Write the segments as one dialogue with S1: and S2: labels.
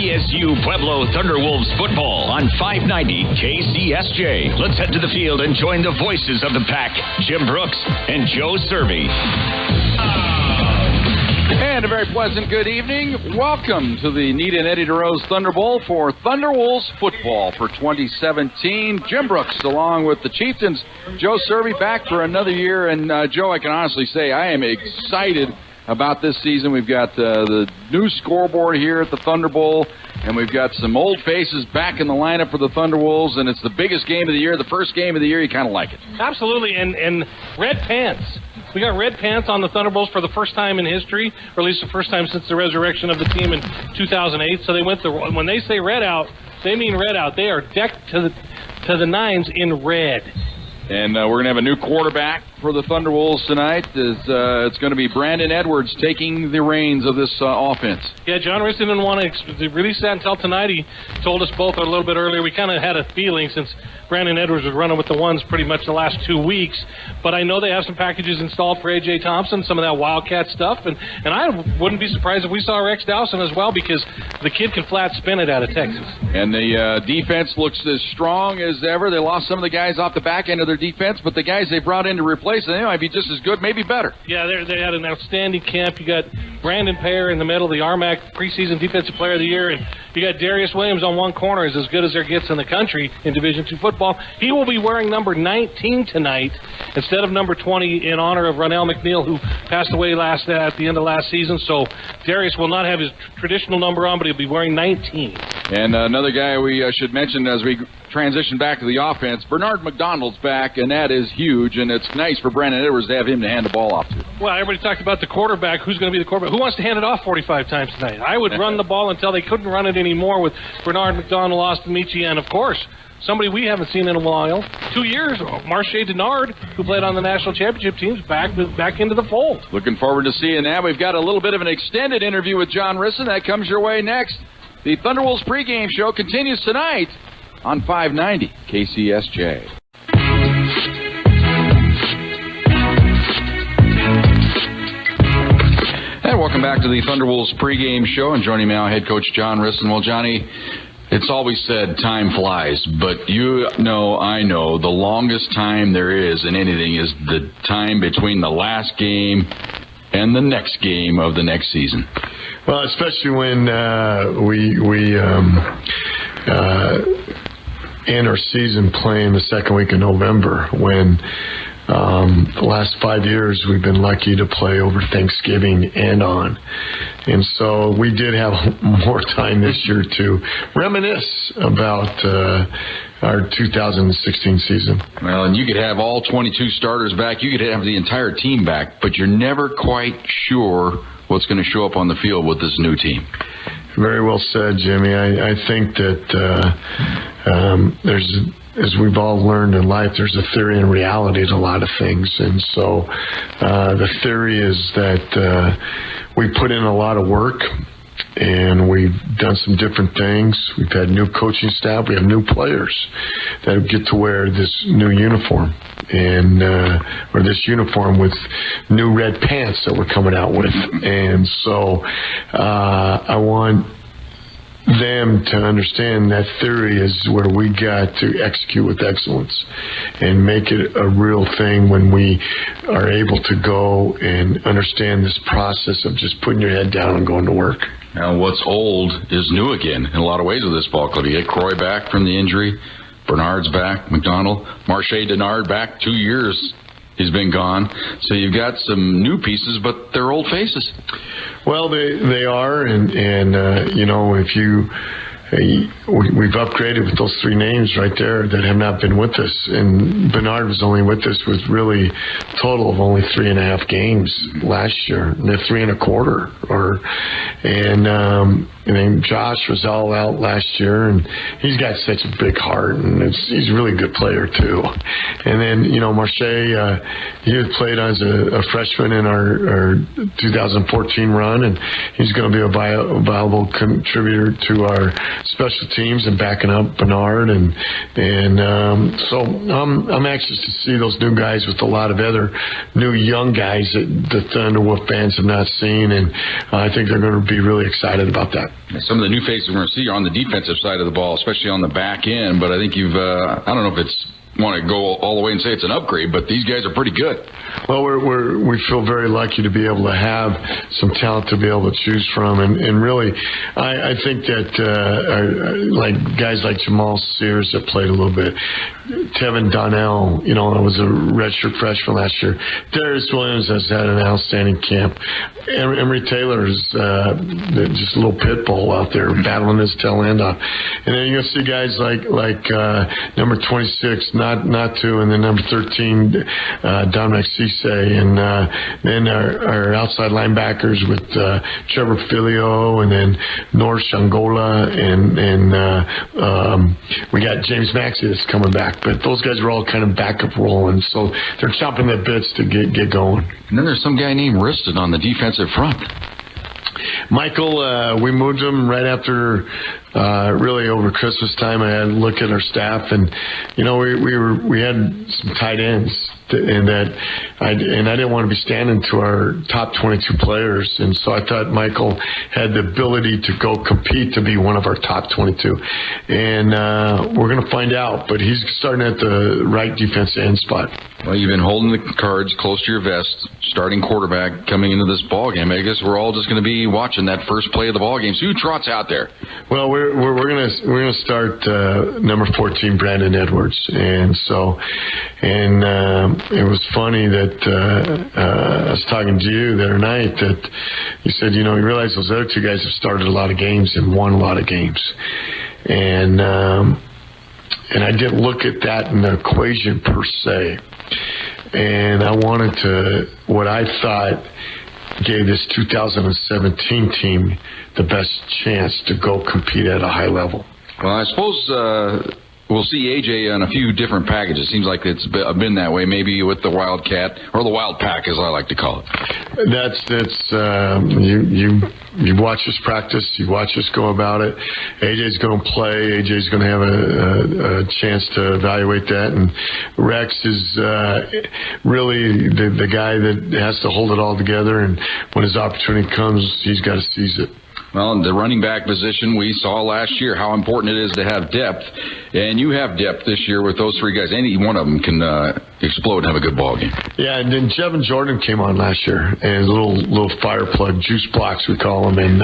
S1: Csu-Pueblo Thunderwolves football on 590 KCSJ. Let's head to the field and join the voices of the pack, Jim Brooks and Joe Cervi.
S2: And a very pleasant good evening. Welcome to the Neta and Eddie DeRose Thunderbowl for Thunderwolves football for 2017. Jim Brooks along with the Chieftains. Joe Cervi back for another year. And Joe, I can honestly say I am excited about this season. We've got the new scoreboard here at the Thunderbowl, and we've got some old faces back in the lineup for the Thunderwolves, and it's the biggest game of the year, the first game of the year. You kind of like it.
S3: Absolutely, and red pants. We got red pants on the Thunderbolts for the first time in history, or at least the first time since the resurrection of the team in 2008. So they went when they say red out, they mean red out. They are decked to the nines in red.
S2: And we're going to have a new quarterback for the Thunderwolves tonight. It's going to be Brandon Edwards taking the reins of this offense.
S3: Yeah, John Riston didn't want to release that until tonight. He told us both a little bit earlier. We kind of had a feeling since Brandon Edwards was running with the ones pretty much the last 2 weeks. But I know they have some packages installed for A.J. Thompson, some of that Wildcat stuff. And I wouldn't be surprised if we saw Rex Dawson as well, because the kid can flat spin it out of Texas. And the defense looks as strong as ever. They lost some of the guys off the back end of their defense, but the guys they brought in to replace them, they might be just as good, maybe better. Yeah, they had an outstanding camp. You got Brandon Payer in the middle, the RMAC preseason Defensive Player of the Year, and you got Darius Williams on one corner, is as good as there gets in the country in Division II football. He will be wearing number 19 tonight instead of number 20 in honor of Ronell McNeil, who passed away at the end of last season. So Darius will not have his traditional number on, but he'll be wearing 19. And another guy we should mention as we transition back to the offense, Bernard McDonald's back, and that is huge, and it's nice for Brandon Edwards to have him to hand the ball off to. Well, everybody talked about the quarterback. Who's going to be the quarterback? Who wants to hand it off 45 times tonight? I would run the ball until they couldn't run it anymore with Bernard McDonald, Austin Michi, and, of course, somebody we haven't seen in a while, 2 years, Marche Denard, who played on the national championship teams, back into the fold. Looking forward to seeing that. We've got a little bit of an extended interview with John Riston. That comes your way next. The Thunderwolves pregame show continues tonight on 590 KCSJ. And welcome back to the Thunderwolves pregame show. And joining me now, head coach John Riston. Well, Johnny, it's always said time flies, but you know, I know, the longest time there is in anything is the time between the last game and the next game of the next season.
S4: Well, especially when we end our season playing the second week of November, when the last 5 years we've been lucky to play over Thanksgiving and on. And so we did have more time this year to reminisce about our 2016 season.
S2: Well, and you could have all 22 starters back. You could have the entire team back, but you're never quite sure what's going to show up on the field with this new team.
S4: Very well said, Jimmy. I think that there's, as we've all learned in life, there's a theory and reality to a lot of things. And so the theory is that we put in a lot of work, and we've done some different things. We've had new coaching staff. We have new players that get to wear this new uniform, and or this uniform with new red pants that we're coming out with. And so I want them to understand that theory is where we got to execute with excellence and make it a real thing when we are able to go and understand this process of just putting your head down and going to work.
S2: Now, what's old is new again in a lot of ways with this ball club. You get Croy back from the injury, Bernard's back, McDonald, Marche Denard back 2 years. He's been gone. So you've got some new pieces, but they're old faces.
S4: Well, they are, and you know, if you we've upgraded with those three names right there that have not been with us. And Bernard was only with us with really a total of only 3.5 games last year. And they're 3.25. And then Josh was all out last year, and he's got such a big heart, and he's a really good player too. And then, you know, Marche, he had played as a freshman in our 2014 run, and he's going to be a viable contributor to our special teams and backing up Bernard, and so I'm anxious to see those new guys with a lot of other new young guys that the Thunderwolf fans have not seen, and I think they're going to be really excited about that.
S2: Some of the new faces we're going to see are on the defensive side of the ball, especially on the back end, but I think I don't know if it's want to go all the way and say it's an upgrade, but these guys are pretty good.
S4: Well, we feel very lucky to be able to have some talent to be able to choose from, and really, I think that like guys like Jamal Sears that played a little bit, Tevin Donnell, was a redshirt freshman last year. Darius Williams has had an outstanding camp. Emory Taylor is just a little pit bull out there battling his tail end off, and then you'll see guys like number 26. Natu, and then number 13, Dominic Cisse, and then our outside linebackers with Trevor Filio, and then Norris Shangola, and we got James Maxey that's coming back. But those guys are all kind of backup rolling, so they're chomping their bits to get going.
S2: And then there's some guy named Riston on the defensive front.
S4: Michael, we moved him right after really over Christmas time. I had a look at our staff, and we had some tight ends, and I didn't want to be standing to our top 22 players, and so I thought Michael had the ability to go compete to be one of our top 22, and we're going to find out. But he's starting at the right defensive end spot.
S2: Well, you've been holding the cards close to your vest, starting quarterback coming into this ball game. I guess we're all just going to be watching that first play of the ball game. So who trots out there?
S4: Well, we're gonna start number 14, Brandon Edwards, and it was funny that I was talking to you the other night that you said you realize those other two guys have started a lot of games and won a lot of games, and I didn't look at that in the equation per se. And I wanted to, what I thought gave this 2017 team the best chance to go compete at a high level.
S2: Well, I suppose we'll see AJ on a few different packages. Seems like it's been that way, maybe with the Wildcat, or the Wild Pack, as I like to call it. You watch us practice, you watch us go about it. AJ's going to play. AJ's going to have a chance to evaluate that, and Rex is really the guy that has to hold it all together, and when his opportunity comes, he's got to seize it. Well, the running back position, we saw last year how important it is to have depth, and you have depth this year with those three guys. Any one of them can explode and have a good ball game. Yeah, and then Jevin Jordan came on last year, and a little fire plug, juice blocks we call him, and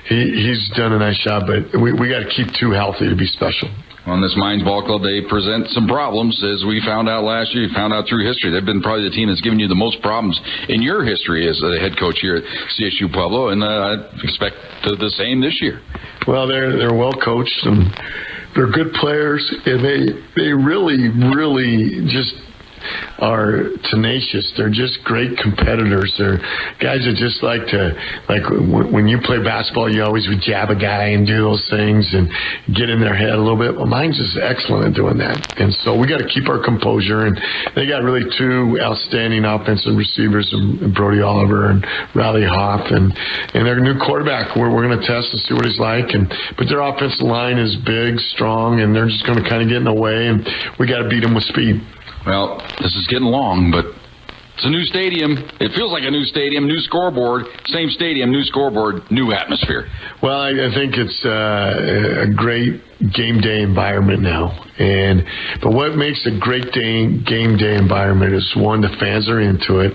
S2: he's done a nice job, but we got to keep two healthy to be special. On this Mines Ball Club, they present some problems, as we found out last year. You found out through history. They've been probably the team that's given you the most problems in your history as the head coach here at Csu-Pueblo, and I expect the same this year. Well, they're well coached, and they're good players, and they really just are tenacious. They're just great competitors. They're guys that just like when you play basketball, you always would jab a guy and do those things and get in their head a little bit. Well, mine's just excellent at doing that. And so we got to keep our composure. And they got really two outstanding offensive receivers, Brody Oliver and Riley Hoff, and their new quarterback. We're going to test and see what he's like. But their offensive line is big, strong, and they're just going to kind of get in the way. And we got to beat them with speed. Well, this is getting long, but it's a new stadium. It feels like a new stadium, new scoreboard, same stadium, new scoreboard, new atmosphere. Well, I think it's a great game day environment now. But what makes a great game day environment is, one, the fans are into it.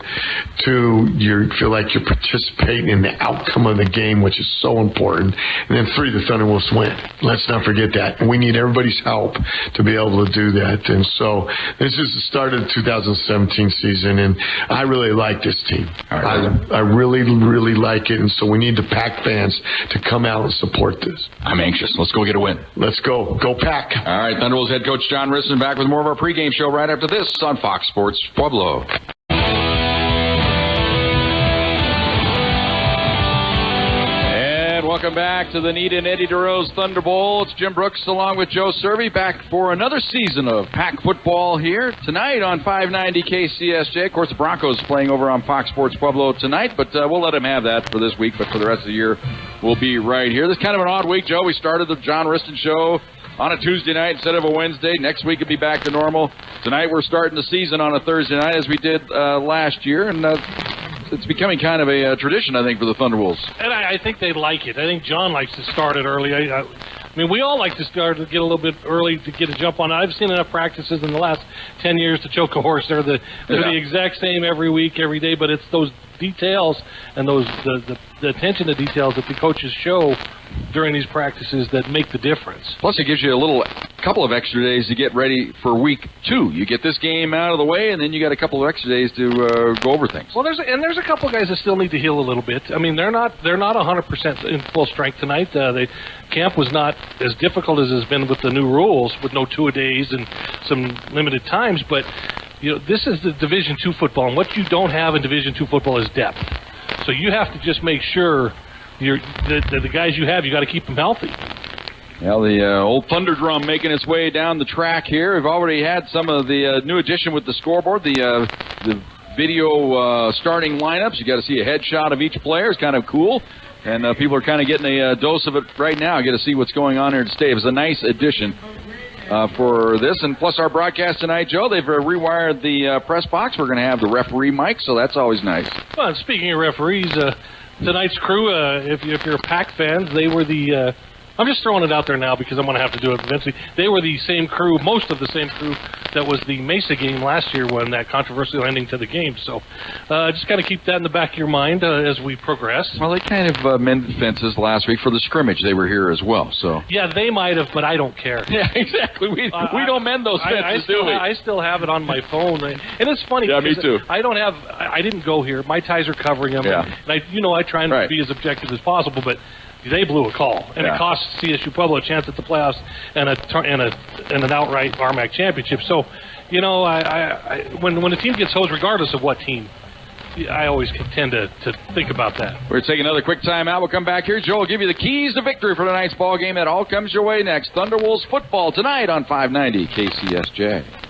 S2: Two, you feel like you're participating in the outcome of the game, which is so important. And then three, the Thunderwolves win. Let's not forget that. And we need everybody's help to be able to do that. And so this is the start of the 2017 season, and I really like this team. I really, really like it. And so we need the Pack fans to come out and support this. I'm anxious. Let's go get a win. Let's go. Go Pack. All right, Thunderwolves head coach John Riston back with more of our pregame show right after this on Fox Sports Pueblo. welcome back to the Neta and Eddie DeRose Thunderbowl. It's Jim Brooks along with Joe Cervi back for another season of Pack football here tonight on 590 KCSJ. Of course, the Broncos playing over on Fox Sports Pueblo tonight, but we'll let them have that for this week. But for the rest of the year, we'll be right here. This is kind of an odd week, Joe. We started the John Riston Show on a Tuesday night instead of a Wednesday. Next week it'll be back to normal. Tonight we're starting the season on a Thursday night as we did last year, and it's becoming kind of a tradition, I think, for the Thunderwolves. And
S3: I think they like it. I think John likes to start it early. I mean, we all like to start to get a little bit early to get a jump on it. I've seen enough practices in the last 10 years to choke a horse. They're the exact same every week, every day, but it's those details and the attention to details that the coaches show during these practices that make the difference.
S2: Plus, it gives you a couple of extra days to get ready for week 2. You get this game out of the way, and then you got a couple of extra days to go over things.
S3: Well, there's a couple of guys that still need to heal a little bit. I mean, they're not 100% in full strength tonight. Camp was not as difficult as it's been with the new rules, with no two-a-days and some limited times. But this is the Division II football, and what you don't have in Division II football is depth. So you have to just make sure the guys you have, you got to keep them healthy.
S2: Well, the old Thunder Drum making its way down the track here. We've already had some of the new addition with the scoreboard, the video starting lineups. You got to see a headshot of each player. It's kind of cool. And people are kind of getting a dose of it right now. Get to see what's going on here today. It was a nice addition for this. And plus our broadcast tonight, Joe, they've rewired the press box. We're going to have the referee mic, so that's always nice.
S3: Well, and speaking of referees, tonight's crew, if you're Pack fans, they were the... I'm just throwing it out there now because I'm going to have to do it eventually. They were the same crew, most of the same crew that was the Mesa game last year when that controversial ending to the game. So just got to keep that in the back of your mind as we progress.
S2: Well, they kind of mended fences last week for the scrimmage. They were here as well. So
S3: yeah, they might have, but I don't care.
S2: Yeah, exactly. We don't mend those fences, do we?
S3: I still have it on my phone. And it's funny.
S2: Yeah, me too.
S3: I didn't go here. My ties are covering them.
S2: Yeah.
S3: And I try and be as objective as possible, but they blew a call, and it cost Csu-Pueblo a chance at the playoffs and an outright RMAC championship. So, when the team gets hosed, regardless of what team, I always tend to think about that.
S2: We're taking another quick time out. We'll come back here. Joe will give you the keys to victory for tonight's ball game. That all comes your way next. Thunderwolves football tonight on 590 KCSJ.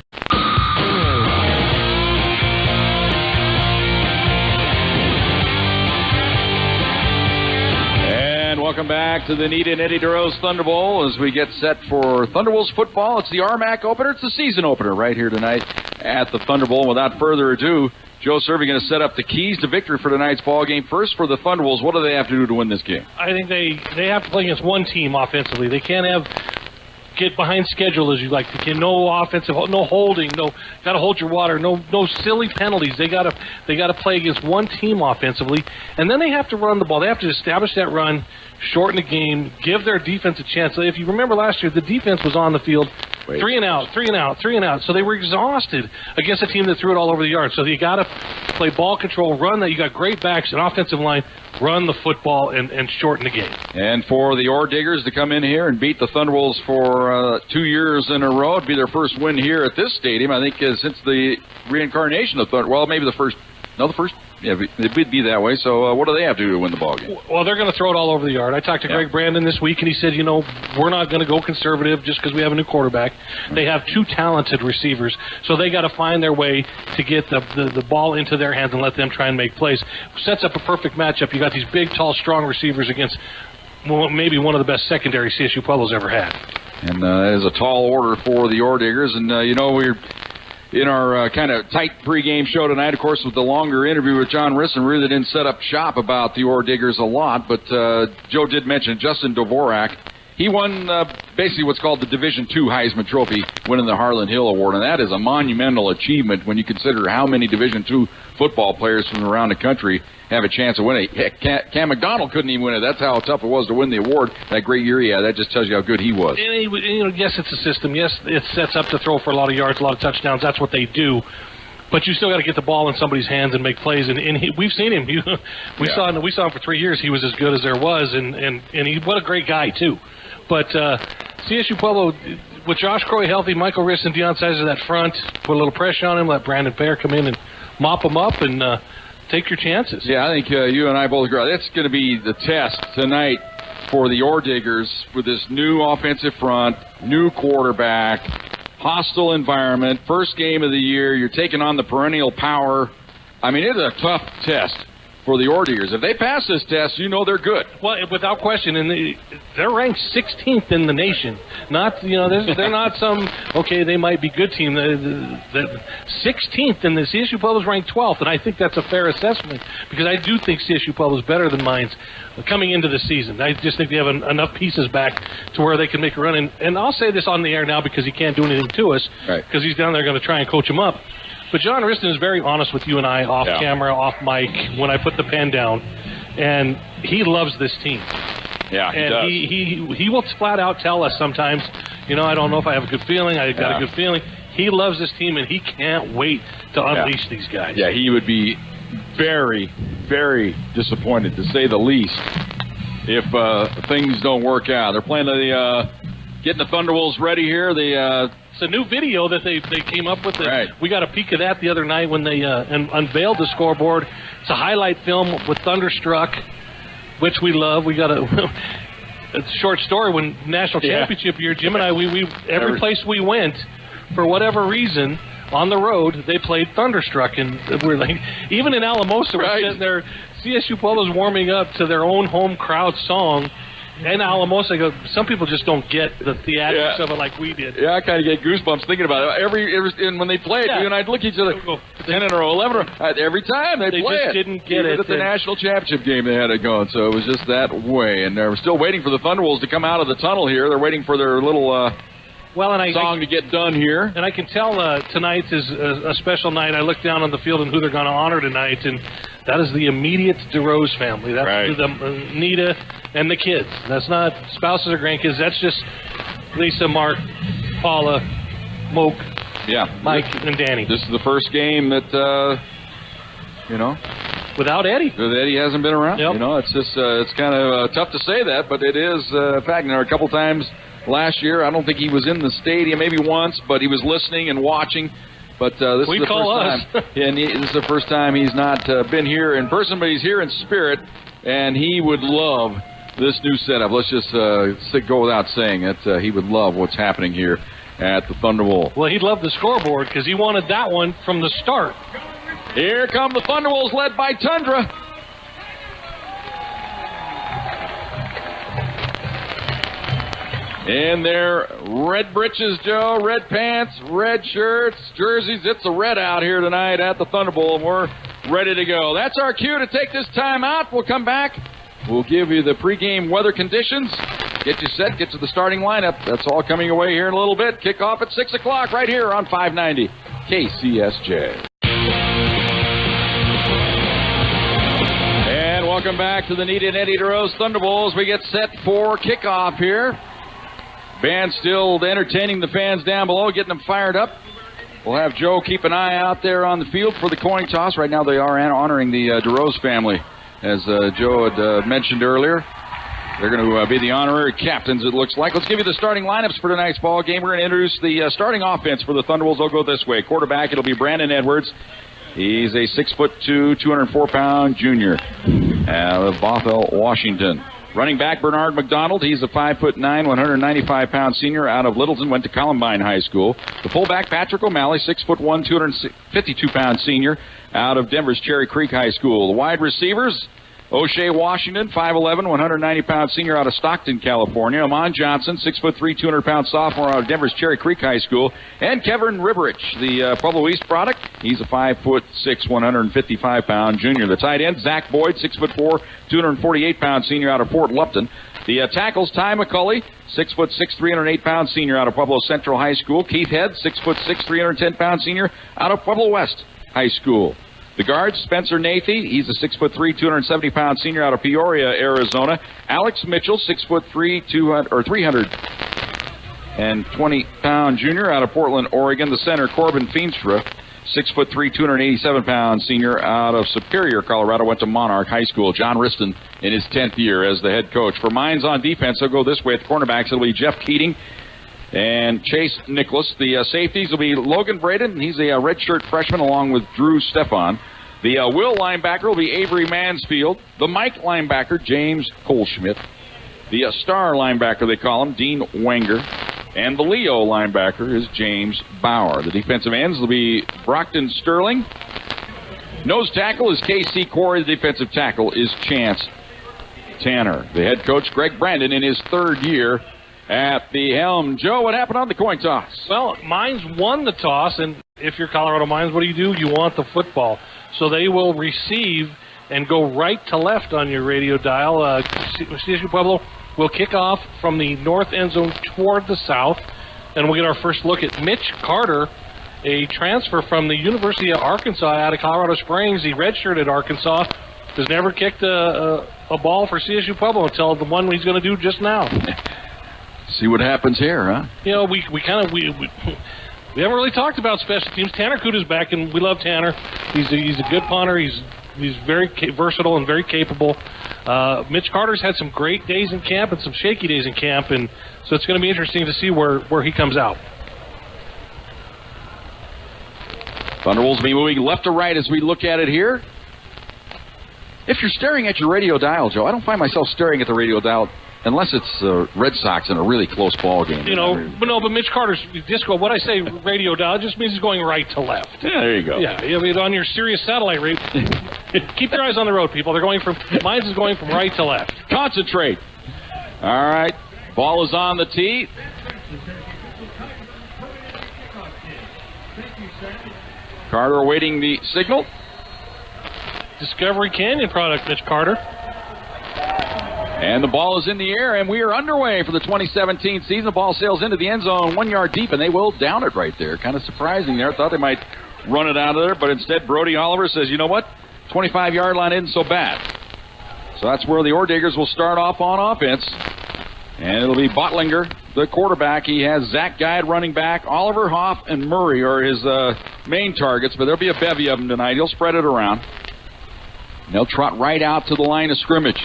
S2: Welcome back to the Neta and Eddie DeRose Thunderbowl as we get set for Thunderwolves football. It's the RMAC opener. It's the season opener right here tonight at the Thunderbowl. Without further ado, Joe Cervi going to set up the keys to victory for tonight's ball game. First, for the Thunderwolves, what do they have to do to win this game?
S3: I think they have to play against one team offensively. They can't get behind schedule as you like to. No offensive, no holding, got to hold your water, no silly penalties. They got to play against one team offensively, and then they have to run the ball. They have to establish that run, shorten the game, give their defense a chance. If you remember last year, the defense was on the field 3 and out. So they were exhausted against a team that threw it all over the yard. So you got to play ball control, run that. You got great backs, an offensive line, run the football and shorten the game. And for the Ore Diggers to come in here and beat the Thunderwolves for 2 years in a row, it'd be their first win here at this stadium. I think since the reincarnation of maybe the first. Yeah, it would be that way. So what do they have to do to win the ballgame? Well, they're going to throw it all over the yard. I talked to Greg Brandon this week, and he said, we're not going to go conservative just because we have a new quarterback. They have 2 talented receivers, so they got to find their way to get the ball into their hands and let them try and make plays. Sets up a perfect matchup. You got these big, tall, strong receivers against maybe one of the best secondary Csu-Pueblo's ever had. And that is a tall order for the Ore Diggers. And, we're in our kind of tight pregame show tonight, of course, with the longer interview with John Riston. Really didn't set up shop about the Ore Diggers a lot, but Joe did mention Justin Dvorak. He won basically what's called the Division II Heisman Trophy, winning the Harlan Hill Award, and that is a monumental achievement when you consider how many Division II football players from around the country have a chance of winning. Cam McDonald couldn't even win it. That's how tough it was to win the award. That great year he had, that just tells you how good he was. And yes, it's a system. Yes, it sets up to throw for a lot of yards, a lot of touchdowns. That's what they do. But you still got to get the ball in somebody's hands and make plays. And we've seen him. We saw him for 3 years. He was as good as there was, and what a great guy too. But Csu-Pueblo, with Josh Croy healthy, Michael Riss and Deion Sizer that front, put a little pressure on him, let Brandon Pear come in and mop him up, and take your chances. Yeah, I think you and I both agree. That's going to be the test tonight
S2: for the Orediggers with this new offensive front, new quarterback, hostile environment, first game of the year. You're taking on the perennial power. I mean, it's a tough test for the Orediggers. If they pass this test, you know they're good.
S3: Well, without question, and they're ranked 16th in the nation. Not, you know, they're not some, okay, they might be good team. The 16th in the Csu-Pueblo is ranked 12th, and I think that's a fair assessment because I do think Csu-Pueblo is better than Mines coming into the season. I just think they have enough pieces back to where they can make a run. And I'll say this on the air now because he can't do anything to us because he's down there going to try and coach him up. But John Riston is very honest with you and I off camera, off mic, when I put the pen down. And he loves this team.
S2: Yeah, he
S3: does. He will flat out tell us sometimes, you know, I don't know if I have a good feeling. I got a good feeling. He loves this team, and he can't wait to unleash these guys.
S2: Yeah, he would be very, very disappointed, to say the least, if things don't work out. They're playing getting the Thunderwolves ready here.
S3: It's a new video that they came up with.
S2: Right.
S3: We got a peek of that the other night when they unveiled the scoreboard. It's a highlight film with Thunderstruck, which we love. We got a short story when national championship year, Jim and I, we every place we went, for whatever reason, on the road, they played Thunderstruck. And we're like, even in Alamosa, we're sitting there, Csu-Pueblo's warming up to their own home crowd song. And Alamosa, some people just don't get the theatrics of it like we did.
S2: Yeah, I kind of get goosebumps thinking about it. And when they play it, you and I'd look at each other, 10 in a row, 11 in a row. Every time they play it.
S3: They just didn't get it.
S2: At the national championship game, they had it going. So it was just that way. And they're still waiting for the Thunderwolves to come out of the tunnel here. They're waiting for their little song to get done here. And
S3: I can tell tonight is a special night. I look down on the field and who they're going to honor tonight, and that is the immediate DeRose family. That's Neta and the kids. That's not spouses or grandkids. That's just Lisa, Mark, Paula, Moke, Mike, and Danny.
S2: This is the first game that,
S3: without Eddie.
S2: Eddie hasn't been around.
S3: Yep.
S2: You know, it's just it's kind of tough to say that, but it is a fact. There are a couple times last year, I don't think he was in the stadium, maybe once, but he was listening and watching. But this is the first time. And this is the first time he's not been here in person, but he's here in spirit, and he would love this new setup. Let's just go without saying that he would love what's happening here at the Thunderbowl.
S3: Well, he'd love the scoreboard because he wanted that one from the start.
S2: Here come the Thunderwolves led by Tundra. In their red breeches, Joe, red pants, red shirts, jerseys. It's a red out here tonight at the Thunderbowl, and we're ready to go. That's our cue to take this time out. We'll come back. We'll give you the pregame weather conditions. Get you set, get to the starting lineup. That's all coming away here in a little bit. Kickoff at 6 o'clock right here on 590 KCSJ. And welcome back to the Neta and Eddie DeRose Thunderbowls. We get set for kickoff here. Band still entertaining the fans down below, getting them fired up. We'll have Joe keep an eye out there on the field for the coin toss. Right now they are honoring the DeRose family, as Joe had mentioned earlier. They're going to be the honorary captains, it looks like. Let's give you the starting lineups for tonight's ball game. We're going to introduce the starting offense for the Thunderwolves. They'll go this way. Quarterback, it'll be Brandon Edwards. He's a 6'2", 204-pound junior out of Bothell, Washington. Running back, Bernard McDonald. He's a 5'9", 195-pound senior out of Littleton, went to Columbine High School. The fullback, Patrick O'Malley, 6'1", 252-pound senior out of Denver's Cherry Creek High School. The wide receivers, O'Shea Washington, 5'11", 190-pound senior out of Stockton, California. Amon Johnson, 6'3", 200-pound sophomore out of Denver's Cherry Creek High School. And Kevin Riverich, the Pueblo East product. He's a 5'6", 155-pound junior. The tight end, Zach Boyd, 6'4", 248-pound senior out of Fort Lupton. The tackles, Ty McCulley, 6'6", 308-pound senior out of Pueblo Central High School. Keith Head, 6'6", 310-pound senior out of Pueblo West High School. The guards, Spencer Nathy, he's a 6'3", 270-pound senior out of Peoria, Arizona. Alex Mitchell, 6'3", 320-pound junior out of Portland, Oregon. The center, Corbin Feenstra, 6'3", 287-pound senior out of Superior, Colorado, went to Monarch High School. John Riston in his 10th year as the head coach. For Mines on defense, they'll go this way at the cornerbacks. It'll be Jeff Keating and Chase Nicholas. The safeties will be Logan Braden. He's a redshirt freshman along with Drew Stefan. The Will linebacker will be Avery Mansfield. The Mike linebacker, James Kohlschmidt. The star linebacker, they call him, Dean Wenger. And the Leo linebacker is James Bauer. The defensive ends will be Brockton Sterling. Nose tackle is K.C. Corey. The defensive tackle is Chance Tanner. The head coach, Greg Brandon, in his third year at the helm. Joe, what happened on the coin toss?
S3: Well, Mines won the toss, and if you're Colorado Mines, what do? You want the football. So they will receive and go right to left on your radio dial. Csu-Pueblo will kick off from the north end zone toward the south, and we'll get our first look at Mitch Carter, a transfer from the University of Arkansas out of Colorado Springs. He redshirted at Arkansas. Has never kicked a ball for Csu-Pueblo until the one he's going to do just now.
S2: See what happens here, huh?
S3: You know, we haven't really talked about special teams. Tanner Kuta's back, and we love Tanner. He's a good punter. He's very versatile and very capable. Mitch Carter's had some great days in camp and some shaky days in camp, and so it's going to be interesting to see where he comes out.
S2: Thunderwolves will be moving left to right as we look at it here. If you're staring at your radio dial, Joe, I don't find myself staring at the radio dial unless it's Red Sox in a really close ball game.
S3: You know, but Mitch Carter's disco. What I say radio dial just means he's going right to left.
S2: Yeah, there you go.
S3: Yeah, I mean, on your Sirius satellite rate. Keep your eyes on the road, people. They're going from mine is going from right to left.
S2: Concentrate. All right, ball is on the tee. Carter awaiting the signal.
S3: Discovery Canyon product, Mitch Carter.
S2: And the ball is in the air, and we are underway for the 2017 season. The ball sails into the end zone 1 yard deep, and they will down it right there. Kind of surprising there. Thought they might run it out of there, but instead Brody Oliver says, you know what? 25-yard line isn't so bad. So that's where the Orediggers will start off on offense. And it'll be Bottlinger, the quarterback. He has Zach Guide running back. Oliver, Hoff, and Murray are his main targets, but there'll be a bevy of them tonight. He'll spread it around. And they'll trot right out to the line of scrimmage.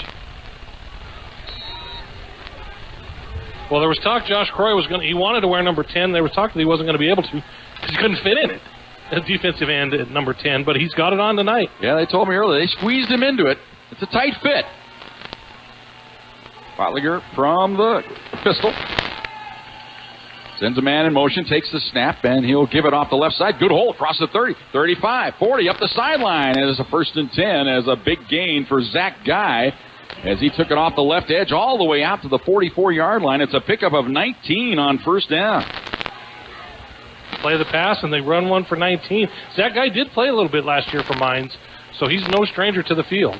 S3: Well, there was talk Josh Croy he wanted to wear number 10. There was talk that he wasn't going to be able to because he couldn't fit in it. A defensive end at number 10, but he's got it on tonight.
S2: Yeah, they told me earlier. They squeezed him into it. It's a tight fit. Bottlinger from the pistol. Sends a man in motion, takes the snap, and he'll give it off the left side. Good hole across the 30, 35, 40, up the sideline. And it's a 1st and 10 as a big gain for Zach Guy as he took it off the left edge all the way out to the 44-yard line. It's a pickup of 19 on 1st down.
S3: Play the pass, and they run one for 19. Zach Guy did play a little bit last year for Mines, so he's no stranger to the field.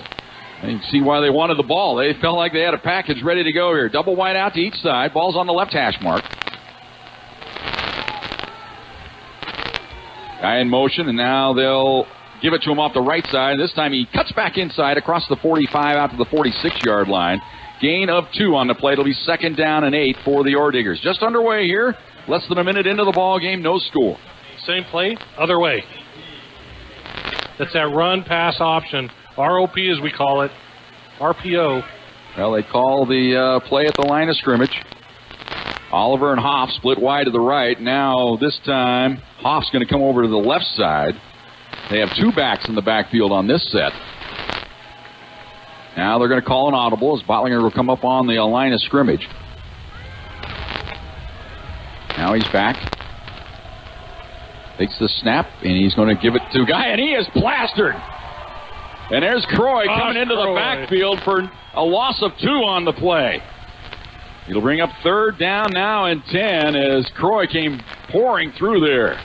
S2: And you can see why they wanted the ball. They felt like they had a package ready to go here. Double wide out to each side. Ball's on the left hash mark. Guy in motion, and now they'll give it to him off the right side. This time he cuts back inside across the 45 out to the 46-yard line. Gain of 2 on the play. It'll be 2nd down and 8 for the Orediggers. Just underway here. Less than a minute into the ball game. No score.
S3: Same play, other way. That's that run-pass option. ROP, as we call it. RPO.
S2: Well, they call the play at the line of scrimmage. Oliver and Hoff split wide to the right. Now, this time, Hoff's going to come over to the left side. They have 2 backs in the backfield on this set. Now they're going to call an audible as Bottlinger will come up on the line of scrimmage. Now he's back. Takes the snap, and he's going to give it to a guy, and he is plastered. And there's Croy coming into the backfield for a loss of 2 on the play. He'll bring up 3rd down now and 10 as Croy came pouring through there.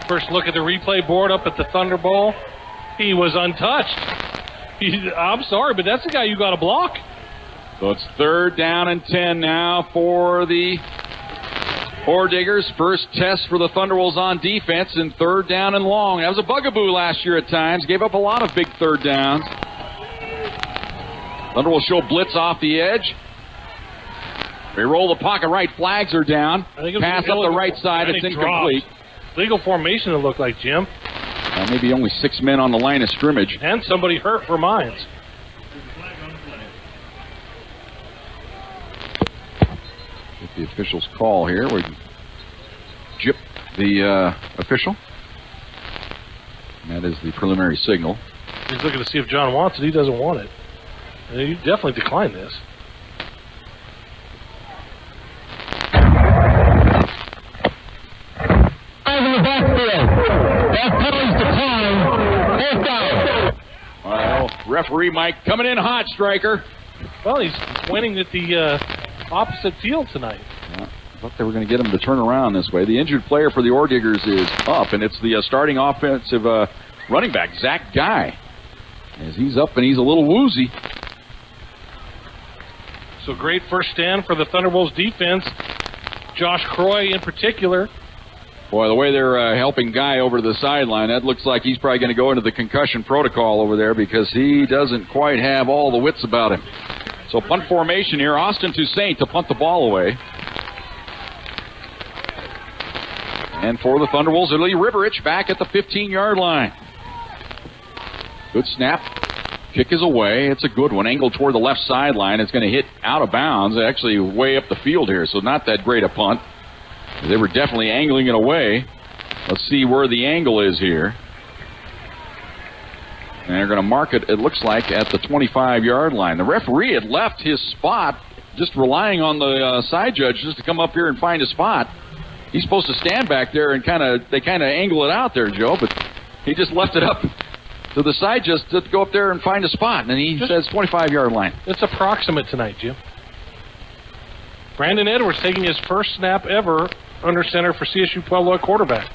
S3: First look at the replay board up at the Thunderbowl. He was untouched. I'm sorry, but that's the guy you got to block.
S2: So it's 3rd down and 10 now for the Orediggers. First test for the Thunderwolves on defense, and 3rd down and long. That was a bugaboo last year at times. Gave up a lot of big 3rd downs. Thunderwolves show blitz off the edge. They roll the pocket right. Flags are down. Pass up the right side. It's incomplete.
S3: Legal formation, it looked like, Jim.
S2: Maybe only 6 men on the line of scrimmage.
S3: And somebody hurt for Mines.
S2: Get the official's call here. We jip the official. And that is the preliminary signal.
S3: He's looking to see if John wants it. He doesn't want it. You definitely declined this.
S5: Over the backfield. That penalty's declined. Fourth down.
S2: Well, referee Mike coming in hot, Striker.
S3: Well, he's winning at the opposite field tonight.
S2: I thought they were going to get him to turn around this way. The injured player for the Ore Diggers is up, and it's the starting offensive running back, Zach Guy. As he's up and he's a little woozy.
S3: So great first stand for the Thunderbolts defense. Josh Croy in particular.
S2: Boy, the way they're helping Guy over to the sideline, that looks like he's probably going to go into the concussion protocol over there because he doesn't quite have all the wits about him. So punt formation here. Austin Toussaint to punt the ball away. And for the Thunderwolves, Lee Riverich back at the 15-yard line. Good snap. Kick is away. It's a good one. Angled toward the left sideline. It's going to hit out of bounds, actually way up the field here, so not that great a punt. They were definitely angling it away. Let's see where the angle is here. And they're going to mark it, it looks like, at the 25-yard line. The referee had left his spot, just relying on the side judge just to come up here and find a spot. He's supposed to stand back there and they kind of angle it out there, Joe, but he just left it up to the side just to go up there and find a spot. And he says 25-yard line.
S3: It's approximate tonight, Jim. Brandon Edwards taking his first snap ever under center for Csu-Pueblo at quarterback.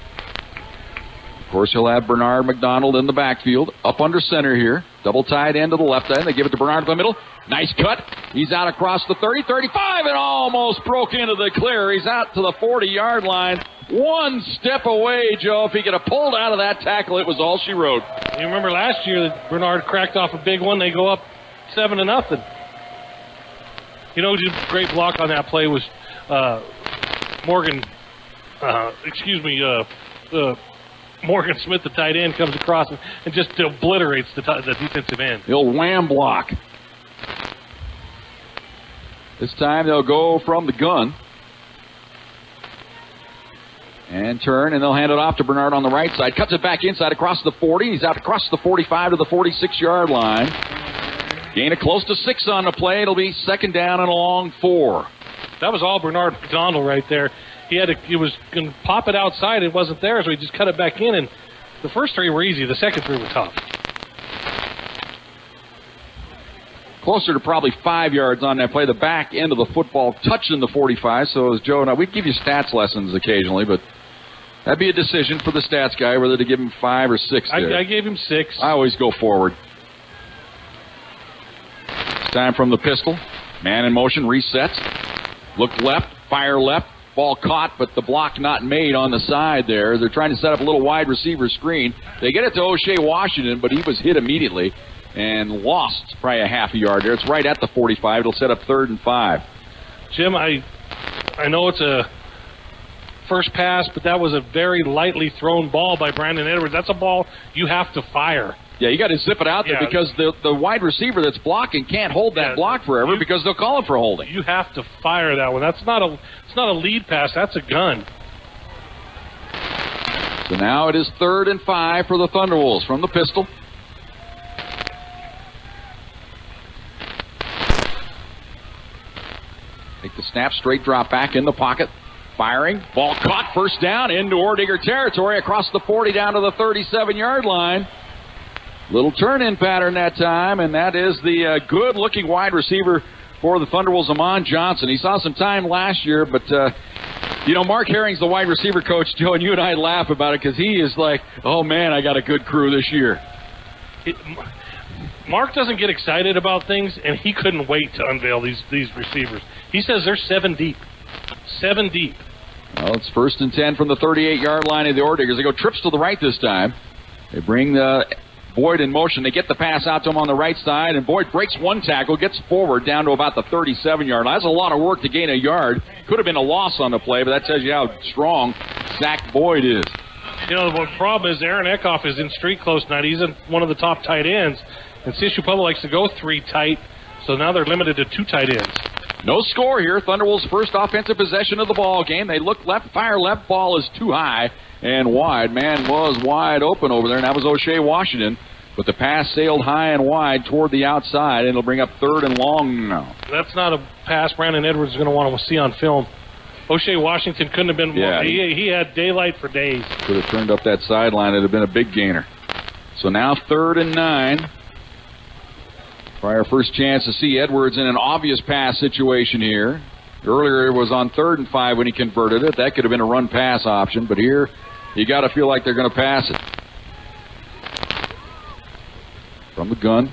S2: Of course, he'll have Bernard McDonald in the backfield, up under center here. Double tight end to the left end. They give it to Bernard in the middle. Nice cut. He's out across the 30, 35, and almost broke into the clear. He's out to the 40-yard line. One step away, Joe. If he could have pulled out of that tackle, it was all she wrote.
S3: You remember last year that Bernard cracked off a big one. They go up 7-0. You know, just a great block on that play was Morgan Smith, the tight end, comes across and just obliterates the defensive end.
S2: The old wham block. This time they'll go from the gun. And turn, and they'll hand it off to Bernard on the right side. Cuts it back inside across the 40. He's out across the 45 to the 46-yard line. Gain of close to 6 on the play. It'll be second down and a long 4.
S3: That was all Bernard McDonald right there. He was going to pop it outside. It wasn't there, so he just cut it back in. And the first 3 were easy. The second 3 were tough.
S2: Closer to probably 5 yards on that play. The back end of the football touching the 45. So as Joe and I, we give you stats lessons occasionally, but that'd be a decision for the stats guy whether to give him 5 or 6 there.
S3: I gave him 6.
S2: I always go forward. It's time from the pistol. Man in motion, resets. Look left, fire left. Ball caught, but the block not made on the side there. They're trying to set up a little wide receiver screen. They get it to O'Shea Washington, but he was hit immediately and lost probably a half a yard there. It's right at the 45. It'll set up 3rd and 5.
S3: Jim, I know it's a first pass, but that was a very lightly thrown ball by Brandon Edwards. That's a ball you have to fire.
S2: Yeah, you got to zip it out there because the wide receiver that's blocking can't hold that block forever because they'll call him for holding.
S3: You have to fire that one. It's not a lead pass. That's a gun.
S2: So now it is 3rd and 5 for the Thunderwolves from the pistol. Take the snap, straight drop back in the pocket. Firing, ball caught, first down into Ore Digger territory across the 40 down to the 37-yard line. Little turn-in pattern that time, and that is the good-looking wide receiver for the Thunderwolves, Amon Johnson. He saw some time last year, but, Mark Herring's the wide receiver coach, Joe, and you and I laugh about it because he is like, oh, man, I got a good crew this year.
S3: Mark doesn't get excited about things, and he couldn't wait to unveil these receivers. He says they're 7 deep. 7 deep.
S2: Well, it's 1st and 10 from the 38-yard line of the Ore Diggers. They go trips to the right this time. They bring Boyd in motion. They get the pass out to him on the right side, and Boyd breaks one tackle, gets forward down to about the 37-yard line. That's a lot of work to gain a yard. Could have been a loss on the play, but that tells you how strong Zach Boyd is.
S3: The problem is Aaron Eckhoff is in street close tonight. He's one of the top tight ends, and Csu-Pueblo likes to go 3 tight, so now they're limited to 2 tight ends.
S2: No score here. Thunderwolves' first offensive possession of the ball game. They look left, fire left. Ball is too high and wide. Man was wide open over there, and that was O'Shea Washington. But the pass sailed high and wide toward the outside, and it'll bring up 3rd and long now.
S3: That's not a pass Brandon Edwards is going to want to see on film. O'Shea Washington couldn't have been more. He had daylight for days. Could
S2: have turned up that sideline. It would have been a big gainer. So now 3rd and 9. Probably our first chance to see Edwards in an obvious pass situation here. Earlier it was on 3rd and 5 when he converted it. That could have been a run-pass option, but here you got to feel like they're going to pass it. From the gun.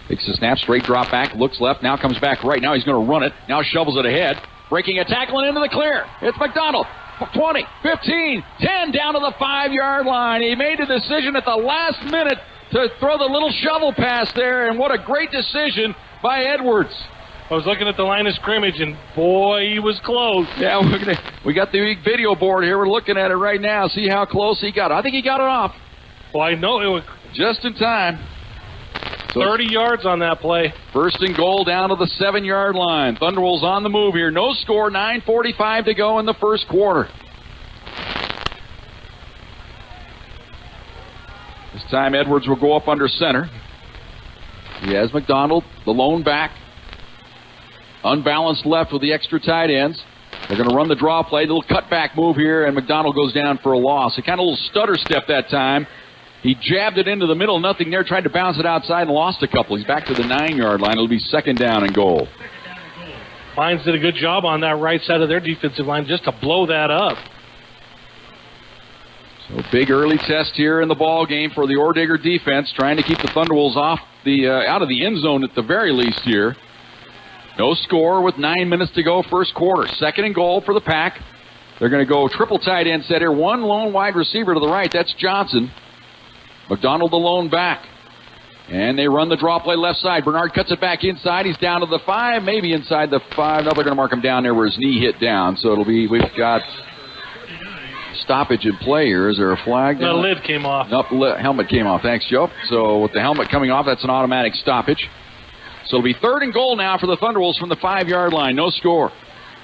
S2: Takes a snap, straight drop back, looks left, now comes back right. Now he's going to run it. Now shovels it ahead. Breaking a tackle and into the clear. It's McDonald. 20, 15, 10 down to the 5-yard line. He made the decision at the last minute to throw the little shovel pass there, and what a great decision by Edwards.
S3: I was looking at the line of scrimmage, and boy, he was close.
S2: Yeah, we got the video board here. We're looking at it right now. See how close he got. I think he got it off.
S3: Well, I know it was
S2: just in time.
S3: So 30 yards on that play.
S2: 1st and goal down to the 7-yard line. Thunderwolves on the move here. No score, 9:45 to go in the first quarter. This time Edwards will go up under center. He has McDonald, the lone back. Unbalanced left with the extra tight ends. They're going to run the draw play. Little cutback move here, and McDonald goes down for a loss. A kind of little stutter step that time. He jabbed it into the middle, nothing there, tried to bounce it outside and lost a couple. He's back to the 9-yard line. It'll be 2nd down and goal.
S3: Lions did a good job on that right side of their defensive line just to blow that up.
S2: So big early test here in the ball game for the Ordigger defense, trying to keep the Thunderwolves off out of the end zone at the very least here. No score with 9 minutes to go first quarter. 2nd and goal for the Pack. They're going to go triple tight end set here. One lone wide receiver to the right. That's Johnson. McDonald the lone back. And they run the draw play left side. Bernard cuts it back inside. He's down to the 5, maybe inside the 5. No, they're going to mark him down there where his knee hit down. So it'll be, we've got stoppage in play here. Is there a flag?
S3: The lid came off.
S2: Nope, helmet came off. Thanks, Joe. So with the helmet coming off, that's an automatic stoppage. So it'll be 3rd and goal now for the Thunderwolves from the 5-yard line. No score.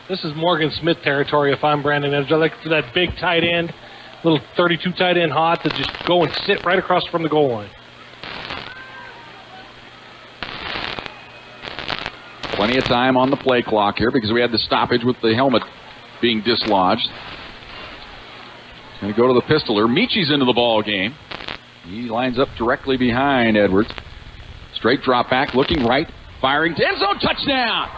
S3: This is Morgan Smith territory if I'm Brandon Edwards. I like that big tight end, little 32 tight end hot to just go and sit right across from the goal line.
S2: Plenty of time on the play clock here because we had the stoppage with the helmet being dislodged. Going to go to the pistoler. Michi's into the ball game. He lines up directly behind Edwards. Straight drop back, looking right, firing to end zone, touchdown!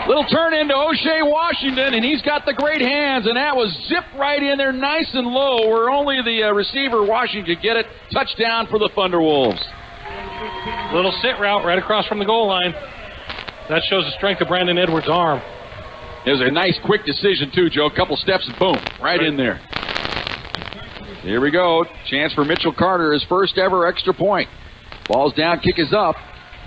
S2: Little turn into O'Shea Washington, and he's got the great hands, and that was zipped right in there nice and low where only the receiver Washington could get it. Touchdown for the Thunderwolves.
S3: Little sit route right across from the goal line. That shows the strength of Brandon Edwards' arm.
S2: It was a nice, quick decision, too, Joe. A couple steps and boom, right in there. Here we go. Chance for Mitchell Carter, his first ever extra point. Ball's down, kick is up,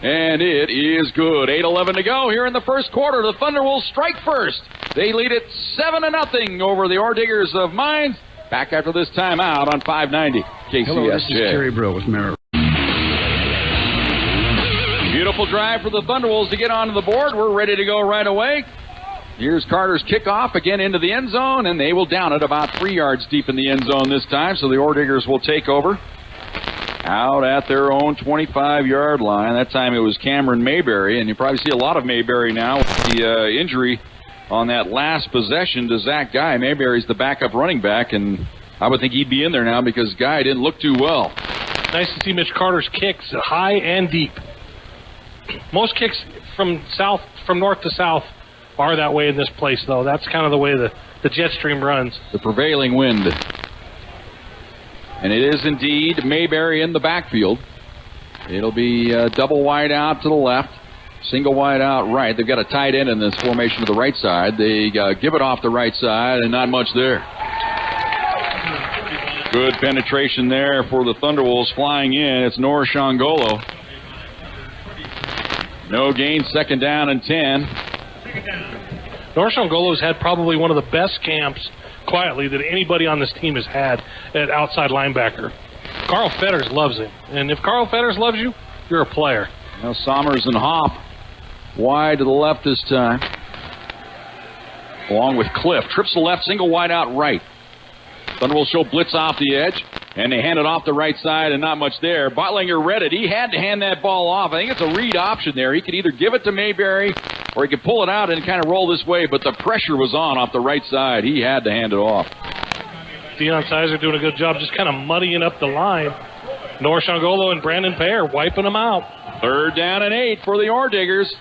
S2: and it is good. 8:11 to go here in the first quarter. The Thunderwolves strike first. They lead it 7-0 over the Ordiggers of Mines. Back after this timeout on 590 KCSJ.
S6: Hello, this is Terry Brill with Merrill.
S2: Beautiful drive for the Thunderwolves to get onto the board. We're ready to go right away. Here's Carter's kickoff again into the end zone, and they will down it about 3 yards deep in the end zone this time, so the Ordiggers will take over. Out at their own 25-yard line. That time it was Cameron Mayberry, and you probably see a lot of Mayberry now with the injury on that last possession to Zach Guy. Mayberry's the backup running back, and I would think he'd be in there now because Guy didn't look too well.
S3: Nice to see Mitch Carter's kicks high and deep. Most kicks from north to south are that way in this place, though. That's kind of the way the jet stream runs.
S2: The prevailing wind. And it is indeed Mayberry in the backfield. It'll be double wide out to the left, single wide out right. They've got a tight end in this formation to the right side. They give it off the right side, and not much there. Good penetration there for the Thunderwolves flying in. It's Noah Shangolo. No gain, 2nd down and 10.
S3: Noah Shangolo's had probably one of the best camps quietly that anybody on this team has had at outside linebacker. Carl Fetters loves him. And if Carl Fetters loves you, you're a player.
S2: Now Sommers and Hopp wide to the left this time. Along with Cliff. Trips the left, single wide out right. Thunderwolves show blitz off the edge. And they hand it off the right side, and not much there. Bottlinger read it. He had to hand that ball off. I think it's a read option there. He could either give it to Mayberry, or he could pull it out and kind of roll this way, but the pressure was on off the right side. He had to hand it off.
S3: Deion Sizer doing a good job just kind of muddying up the line. Noah Shangolo and Brandon Payer wiping them out.
S2: 3rd down and 8 for the Orediggers.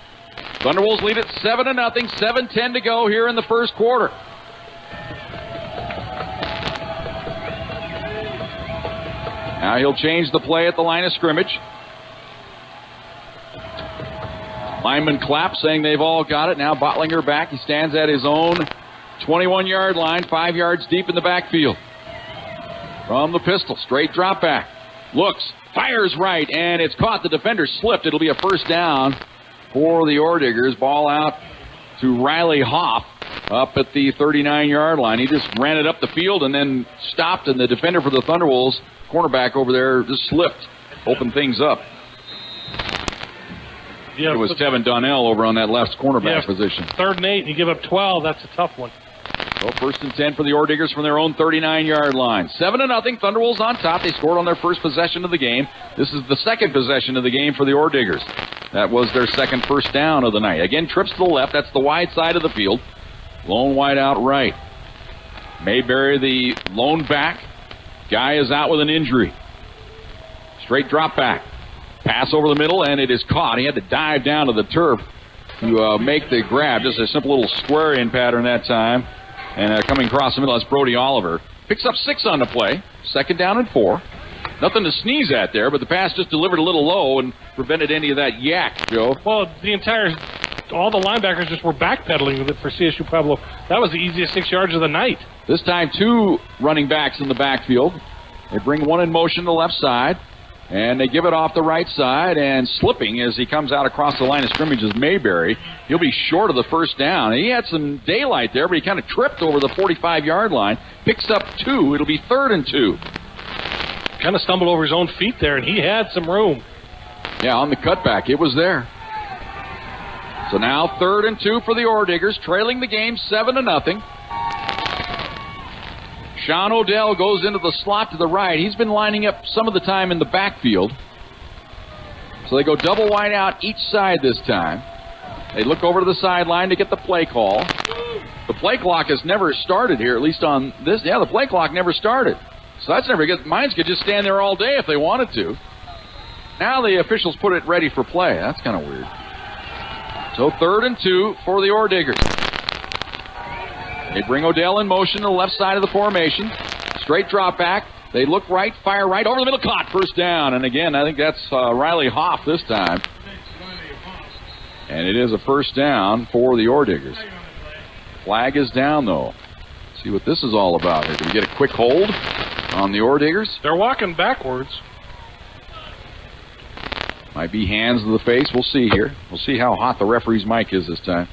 S2: Thunderwolves lead it 7-0, 7:10 to go here in the first quarter. Now he'll change the play at the line of scrimmage. Lineman clap saying they've all got it. Now Bottlinger back. He stands at his own 21-yard line, 5 yards deep in the backfield. From the pistol, straight drop back. Looks, fires right, and it's caught. The defender slipped. It'll be a first down for the Orediggers. Ball out to Riley Hoff up at the 39-yard line. He just ran it up the field and then stopped, and the defender for the Thunderwolves, cornerback over there, just slipped. Opened things up.
S3: Yeah,
S2: it was Tevin Donnell over on that left cornerback position.
S3: 3rd and 8, and you give up 12. That's a tough one.
S2: So 1st and 10 for the Orediggers from their own 39-yard line. 7-0. Thunderwolves on top. They scored on their first possession of the game. This is the second possession of the game for the Orediggers. That was their second first down of the night. Again, trips to the left. That's the wide side of the field. Lone wide out right. Mayberry, the lone back. Guy is out with an injury. Straight drop back. Pass over the middle, and it is caught. He had to dive down to the turf to make the grab. Just a simple little square-in pattern that time. And coming across the middle, that's Brody Oliver. Picks up 6 on the play. 2nd down and 4. Nothing to sneeze at there, but the pass just delivered a little low and prevented any of that yak, Joe.
S3: Well, all the linebackers just were backpedaling with it for Csu-Pueblo. That was the easiest 6 yards of the night.
S2: This time 2 running backs in the backfield. They bring one in motion to the left side, and they give it off the right side, and slipping as he comes out across the line of scrimmage is Mayberry. He'll be short of the first down. He had some daylight there, but he kind of tripped over the 45-yard line. Picks up 2. It'll be 3rd and 2.
S3: Kind of stumbled over his own feet there, and he had some room.
S2: Yeah, on the cutback, it was there. So now 3rd and 2 for the Orediggers, trailing the game 7-0. Sean Odell goes into the slot to the right. He's been lining up some of the time in the backfield. So they go double wide out each side this time. They look over to the sideline to get the play call. The play clock has never started here, at least on this. Yeah, the play clock never started. So that's never good. Mines could just stand there all day if they wanted to. Now the officials put it ready for play. That's kind of weird. So 3rd and 2 for the Orediggers. They bring Odell in motion to the left side of the formation. Straight drop back. They look right, fire right, over the middle, caught. First down. And again, I think that's Riley Hoff this time. And it is a first down for the Orediggers. Flag is down, though. See what this is all about here. Do we get a quick hold on the Orediggers?
S3: They're walking backwards.
S2: Might be hands to the face. We'll see here. We'll see how hot the referee's mic is this time.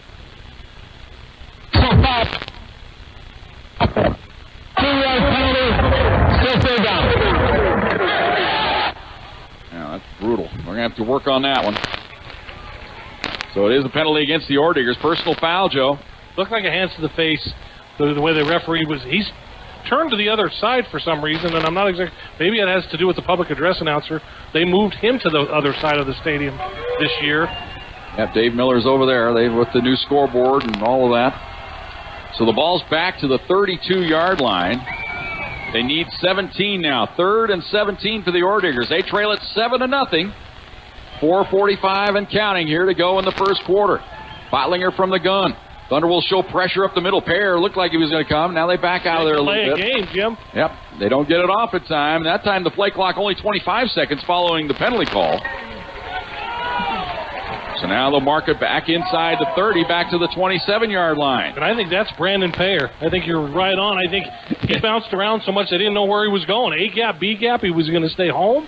S2: Now, that's brutal. We're going to have to work on that one. So it is a penalty against the Orediggers. Personal foul, Joe.
S3: Looked like a hands to the face. The way the referee was, he's turned to the other side for some reason, and I'm not exactly. Maybe it has to do with the public address announcer. They moved him to the other side of the stadium this year.
S2: Yeah, Dave Miller's over there. They with the new scoreboard and all of that. So the ball's back to the 32-yard line. They need 17 now. 3rd and 17 for the Orediggers. They trail it 7-0. 4:45 and counting here to go in the first quarter. Bottlinger from the gun. Thunder will show pressure up the middle. Pair looked like he was going to come. Now they back out of there a little bit.
S3: Play a game, Jim.
S2: Yep. They don't get it off at time. That time the play clock only 25 seconds following the penalty call. So now they'll mark it back inside the 30, back to the 27-yard line.
S3: And I think that's Brandon Payer. I think you're right on. I think he bounced around so much they didn't know where he was going. A gap, B gap, he was going to stay home.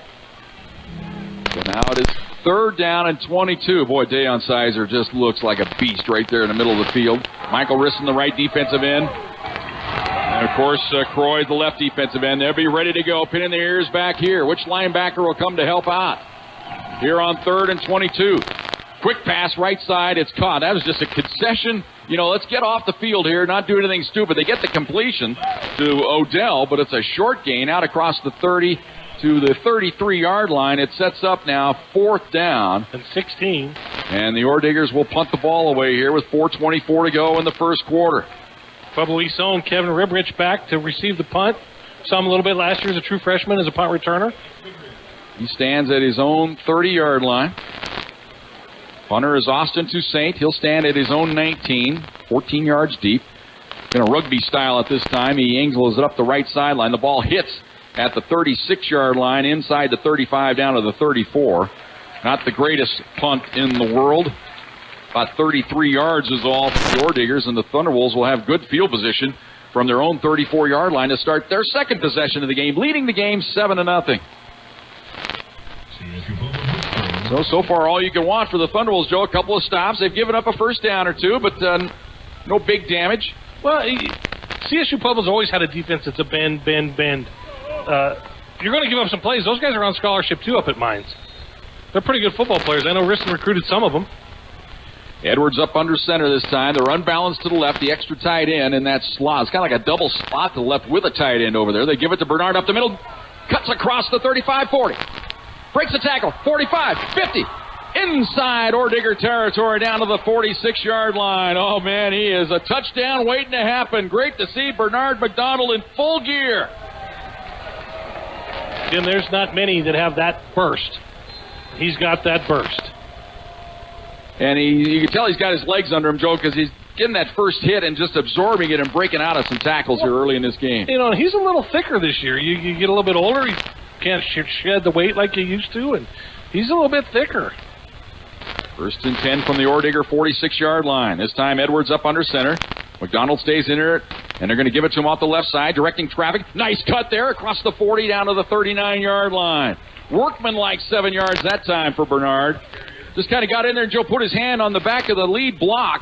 S2: So now it is 3rd down and 22. Boy, Deion Sizer just looks like a beast right there in the middle of the field. Michael Risson, the right defensive end. And, of course, Croy, the left defensive end. They'll be ready to go. Pinning their ears back here. Which linebacker will come to help out? Here on 3rd and 22. Quick pass, right side, it's caught. That was just a concession. Let's get off the field here, not do anything stupid. They get the completion to Odell, but it's a short gain out across the 30 to the 33-yard line. It sets up now 4th down.
S3: And 16.
S2: And the Orediggers will punt the ball away here with 4:24 to go in the first quarter.
S3: Pueblo East zone, Kevin Ribrich back to receive the punt. Saw him a little bit last year as a true freshman as a punt returner.
S2: He stands at his own 30-yard line. Punter is Austin Toussaint. He'll stand at his own 19, 14 yards deep. In a rugby style at this time, he angles it up the right sideline. The ball hits at the 36-yard line, inside the 35 down to the 34. Not the greatest punt in the world. About 33 yards is all for the Orediggers, and the Thunderwolves will have good field position from their own 34-yard line to start their second possession of the game, leading the game 7-0. So far, all you can want for the Thunderwolves, Joe. A couple of stops. They've given up a first down or two, but no big damage.
S3: Well, Csu-Pueblo's always had a defense that's a bend. You're going to give up some plays. Those guys are on scholarship, too, up at Mines. They're pretty good football players. I know Riston recruited some of them.
S2: Edwards up under center this time. They're unbalanced to the left. The extra tight end in that slot. It's kind of like a double slot to the left with a tight end over there. They give it to Bernard up the middle. Cuts across the 35-40. Breaks the tackle. 45, 50. Inside Ordigger territory down to the 46-yard line. Oh, man, he is a touchdown waiting to happen. Great to see Bernard McDonald in full gear.
S3: Jim, there's not many that have that burst. He's got that burst.
S2: And you can tell he's got his legs under him, Joe, because he's getting that first hit and just absorbing it and breaking out of some tackles here early in this game.
S3: He's a little thicker this year. You get a little bit older, he can't shed the weight like he used to, and he's a little bit thicker.
S2: 1st and 10 from the Ordigger 46-yard line. This time Edwards up under center. McDonald stays in there, and they're going to give it to him off the left side, directing traffic. Nice cut there across the 40 down to the 39-yard line. Workman like 7 yards that time for Bernard. Just kind of got in there, and Joe put his hand on the back of the lead block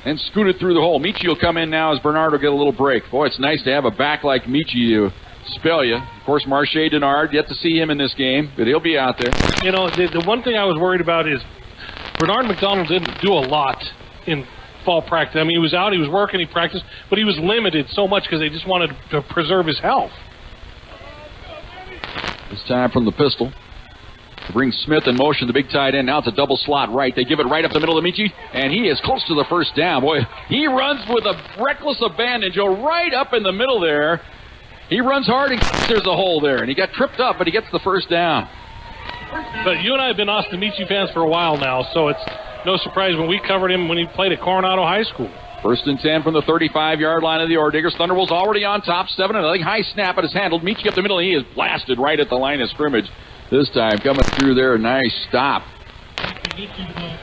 S2: and scooted through the hole. Michi will come in now as Bernard will get a little break. Boy, it's nice to have a back like Michi to spell you. Of course, Marche Denard, yet to see him in this game, but he'll be out there.
S3: The one thing I was worried about is Bernard McDonald didn't do a lot in fall practice. I mean, he was out, he was working, he practiced, but he was limited so much because they just wanted to preserve his health.
S2: This time from the pistol. To bring Smith in motion, the big tight end. Now it's a double slot right. They give it right up the middle to Michi, and he is close to the first down. Boy, he runs with a reckless abandon, Joe, right up in the middle there. He runs hard, and there's a hole there. And he got tripped up, but he gets the first down.
S3: But you and I have been Austin Michi fans for a while now, so it's no surprise when we covered him when he played at Coronado High School.
S2: 1st and 10 from the 35-yard line of the Orediggers. Thunderwolves already on top, 7-0. High snap, it is handled. Michi up the middle, and he is blasted right at the line of scrimmage. This time coming through there, a nice stop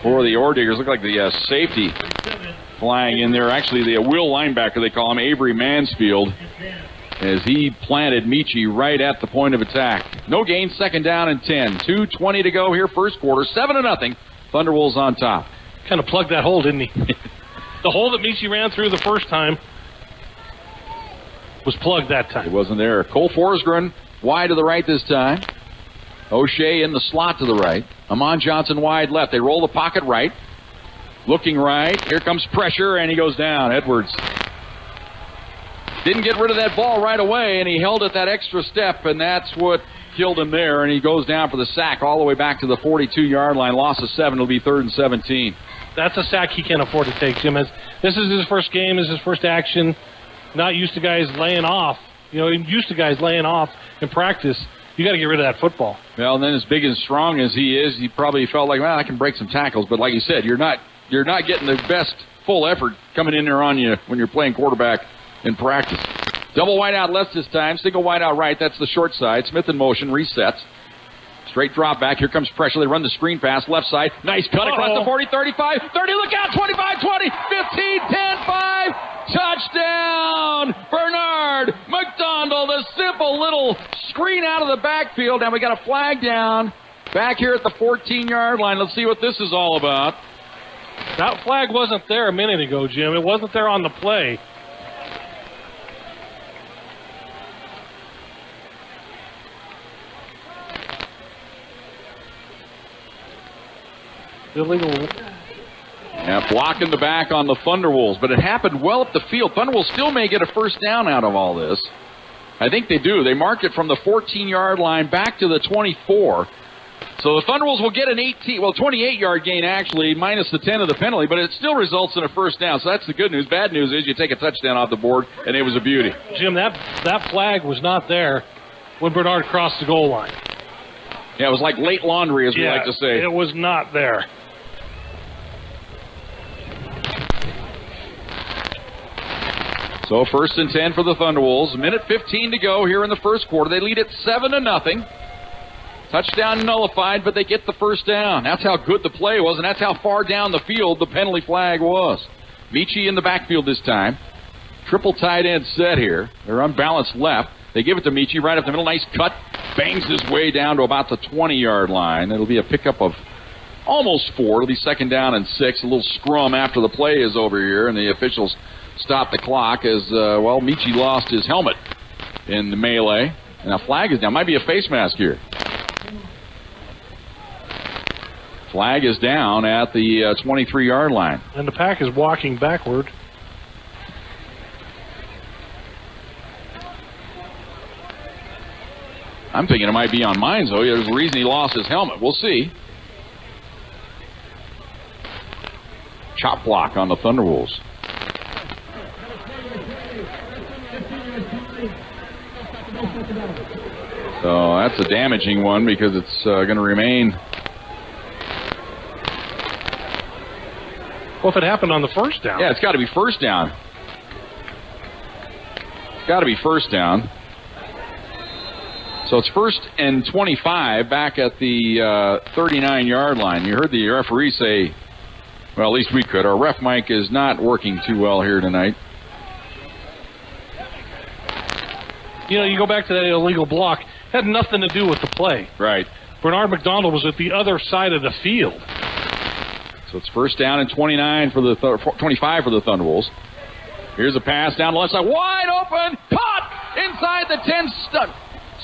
S2: for the Orediggers. Look like the safety flying in there. Actually, the Will linebacker, they call him, Avery Mansfield, as he planted Michi right at the point of attack. No gain, 2nd down and 10. 2:20 to go here, first quarter, 7-0. Thunderwolves on top.
S3: Kind of plugged that hole, didn't he? The hole that Michi ran through the first time was plugged that time.
S2: It wasn't there. Cole Forsgren wide to the right this time. O'Shea in the slot to the right. Amon Johnson wide left. They roll the pocket right. Looking right. Here comes pressure, and he goes down. Edwards didn't get rid of that ball right away, and he held it that extra step, and that's what killed him there. And he goes down for the sack all the way back to the 42-yard line. Loss of 7. It'll be 3rd and 17.
S3: That's a sack he can't afford to take, Jim. This is his first game. This is his first action. Not used to guys laying off. Used to guys laying off in practice. You got to get rid of that football.
S2: Well, and then as big and strong as he is, he probably felt like, well, I can break some tackles. But like you said, you're not getting the best full effort coming in there on you when you're playing quarterback in practice. Double wide out left this time. Single wide out right. That's the short side. Smith in motion. Resets. Straight drop back. Here comes pressure. They run the screen pass. Left side. Nice cut across the 40, 35, 30. Look out. 25, 20, 15, 10, 5. Touchdown! Bernard McDonald. A simple little screen out of the backfield. And we got a flag down back here at the 14-yard line. Let's see what this is all about.
S3: That flag wasn't there a minute ago, Jim. It wasn't there on the play. Illegal.
S2: Yeah, blocking the back on the Thunderwolves, but it happened well up the field. Thunderwolves still may get a first down out of all this. I think they do. They mark it from the 14-yard line back to the 24. So the Thunderwolves will get an 28-yard gain, actually, minus the 10 of the penalty, but it still results in a first down. So that's the good news. Bad news is you take a touchdown off the board, and it was a beauty.
S3: Jim, that flag was not there when Bernard crossed the goal line.
S2: Yeah, it was like late laundry, as we like to say.
S3: It was not there.
S2: So first and 10 for the Thunderwolves. Minute 15 to go here in the first quarter. They lead it 7-0. Touchdown nullified, but they get the first down. That's how good the play was, and that's how far down the field the penalty flag was. Michi in the backfield this time. Triple tight end set here. They're unbalanced left. They give it to Michi right up the middle. Nice cut. Bangs his way down to about the 20-yard line. It'll be a pickup of almost 4. It'll be second down and 6. A little scrum after the play is over here, and the officials stop the clock as, Michi lost his helmet in the melee. And a flag is down. Might be a face mask here. Flag is down at the 23-yard line.
S3: And the Pack is walking backward.
S2: I'm thinking it might be on mine, though. There's a reason he lost his helmet. We'll see. Chop block on the Thunderwolves. So that's a damaging one because it's going to remain.
S3: Well, if it happened on the first down.
S2: Yeah, it's got to be first down. It's got to be first down. So it's first and 25 back at the 39-yard line. You heard the referee say, well, at least we could. Our ref mic is not working too well here tonight.
S3: You know, you go back to that illegal block. It had nothing to do with the play.
S2: Right.
S3: Bernard McDonald was at the other side of the field.
S2: So it's first down and 25 for the Thunderwolves. Here's a pass down the left side. Wide open. Caught inside the 10.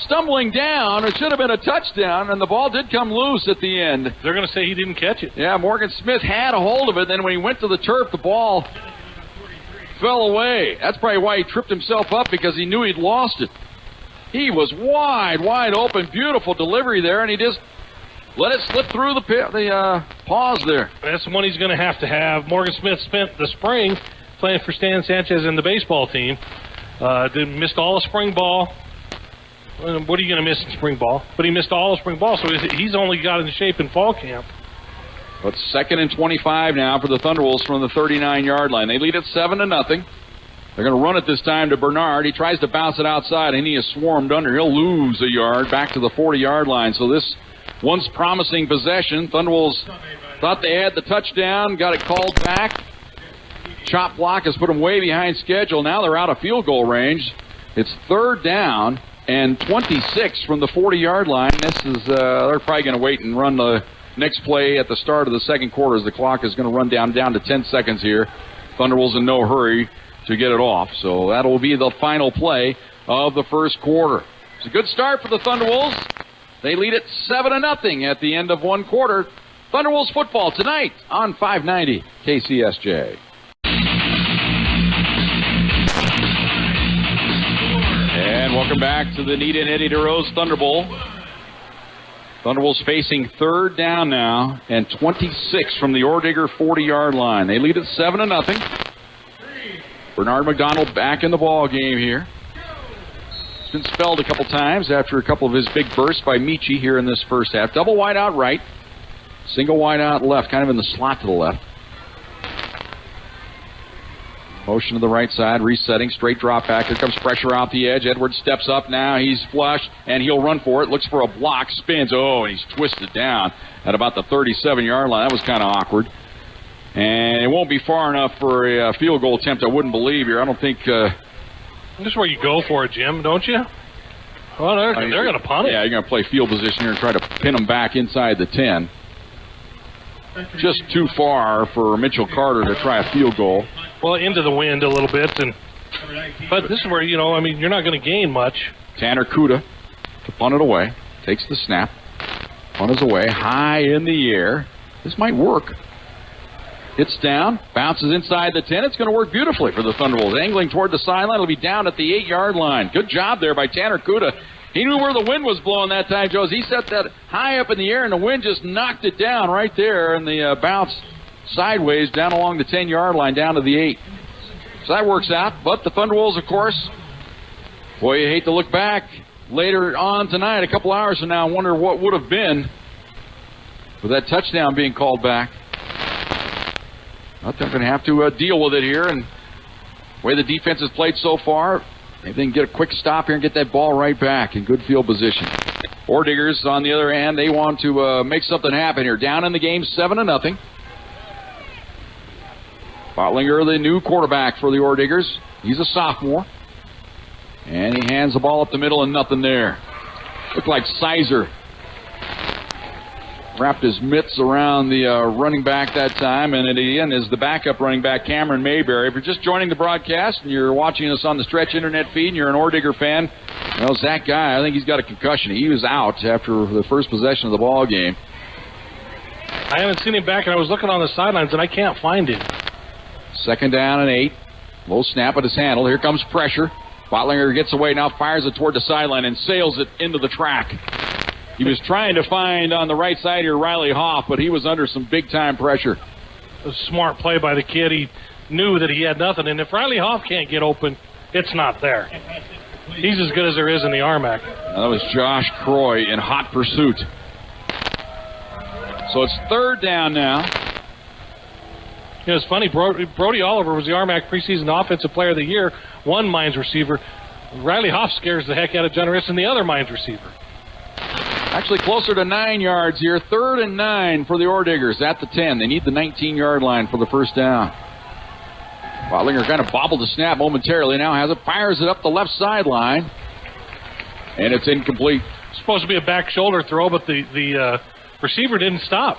S2: Stumbling down. It should have been a touchdown, and the ball did come loose at the end.
S3: They're going to say he didn't catch it.
S2: Yeah, Morgan Smith had a hold of it. Then when he went to the turf, the ball fell away. That's probably why he tripped himself up, because he knew he'd lost it. He was wide open. Beautiful delivery there, and he just let it slip through the pause there.
S3: That's the one he's going to have. Morgan Smith spent the spring playing for Stan Sanchez and the baseball team. Missed all the spring ball. What are you going to miss in spring ball? But he missed all of spring ball, so he's only got in shape in fall camp.
S2: But second and 25 now for the Thunderwolves from the 39-yard line. They lead it 7-0. They're going to run it this time to Bernard. He tries to bounce it outside, and he is swarmed under. He'll lose a yard back to the 40-yard line. So this once promising possession, Thunderwolves thought they had the touchdown, got it called back. Chop block has put them way behind schedule. Now they're out of field goal range. It's third down and 26 from the 40-yard line. This is they're probably going to wait and run the next play at the start of the second quarter, as the clock is going to run down to 10 seconds here. Thunderwolves in no hurry to get it off. So that will be the final play of the first quarter. It's a good start for the Thunderwolves. They lead it 7-0 at the end of one quarter. Thunderwolves football tonight on 590 KCSJ. And welcome back to the Neta and Eddie DeRose Thunderbowl. Thunderwolves facing third down now and 26 from the Ordigger 40-yard line. They lead it 7-0. Bernard McDonald back in the ball game here. He's been spelled a couple times after a couple of his big bursts by Michi here in this first half. Double wide out right, single wide out left, kind of in the slot to the left. Motion to the right side, resetting, straight drop back. Here comes pressure off the edge. Edwards steps up now. He's flush, and he'll run for it. Looks for a block, spins. Oh, and he's twisted down at about the 37-yard line. That was kind of awkward. And it won't be far enough for a field goal attempt, I wouldn't believe here. I don't think...
S3: This is where you go for it, Jim, don't you? Well, they're going to punt it.
S2: Yeah, you're going to play field position here and try to pin them back inside the 10. Just too far for Mitchell Carter to try a field goal.
S3: Well, into the wind a little bit. But this is where, you're not going to gain much.
S2: Tanner Kuda to punt it away. Takes the snap. Punt is away. High in the air. This might work. Hits down, bounces inside the 10. It's going to work beautifully for the Thunderwolves. Angling toward the sideline. It'll be down at the 8-yard line. Good job there by Tanner Kuda. He knew where the wind was blowing that time, Joe. He set that high up in the air, and the wind just knocked it down right there, and the bounce sideways down along the 10-yard line down to the 8. So that works out. But the Thunderwolves, of course, boy, you hate to look back later on tonight, a couple hours from now, and wonder what would have been with that touchdown being called back. But they're going to have to deal with it here, and the way the defense has played so far, maybe they can get a quick stop here and get that ball right back in good field position. Orediggers, on the other hand, they want to make something happen here. Down in the game, 7-0. Bottlinger, the new quarterback for the Orediggers. He's a sophomore. And he hands the ball up the middle and nothing there. Looked like Sizer wrapped his mitts around the running back that time, and at the end is the backup running back, Cameron Mayberry. If you're just joining the broadcast and you're watching us on the Stretch internet feed and you're an Ordigger fan, well, Zach Guy, I think he's got a concussion. He was out after the first possession of the ball game.
S3: I haven't seen him back, and I was looking on the sidelines, and I can't find him.
S2: 2nd down and 8. Low snap at his handle. Here comes pressure. Bottlinger gets away now, fires it toward the sideline, and sails it into the track. He was trying to find on the right side here Riley Hoff, but he was under some big-time pressure.
S3: A smart play by the kid. He knew that he had nothing, and if Riley Hoff can't get open, it's not there. He's as good as there is in the RMAC.
S2: Now that was Josh Croy in hot pursuit. So it's 3rd down now.
S3: You know, it's funny, Brody Oliver was the RMAC preseason offensive player of the year, one Mines receiver. Riley Hoff scares the heck out of John Risson, the other Mines receiver.
S2: Actually closer to 9 yards here. 3rd and 9 for the Orediggers at the 10. They need the 19-yard line for the first down. Bottlinger kind of bobbled the snap momentarily. Now has it, fires it up the left sideline. And it's incomplete.
S3: It's supposed to be a back shoulder throw, but the receiver didn't stop.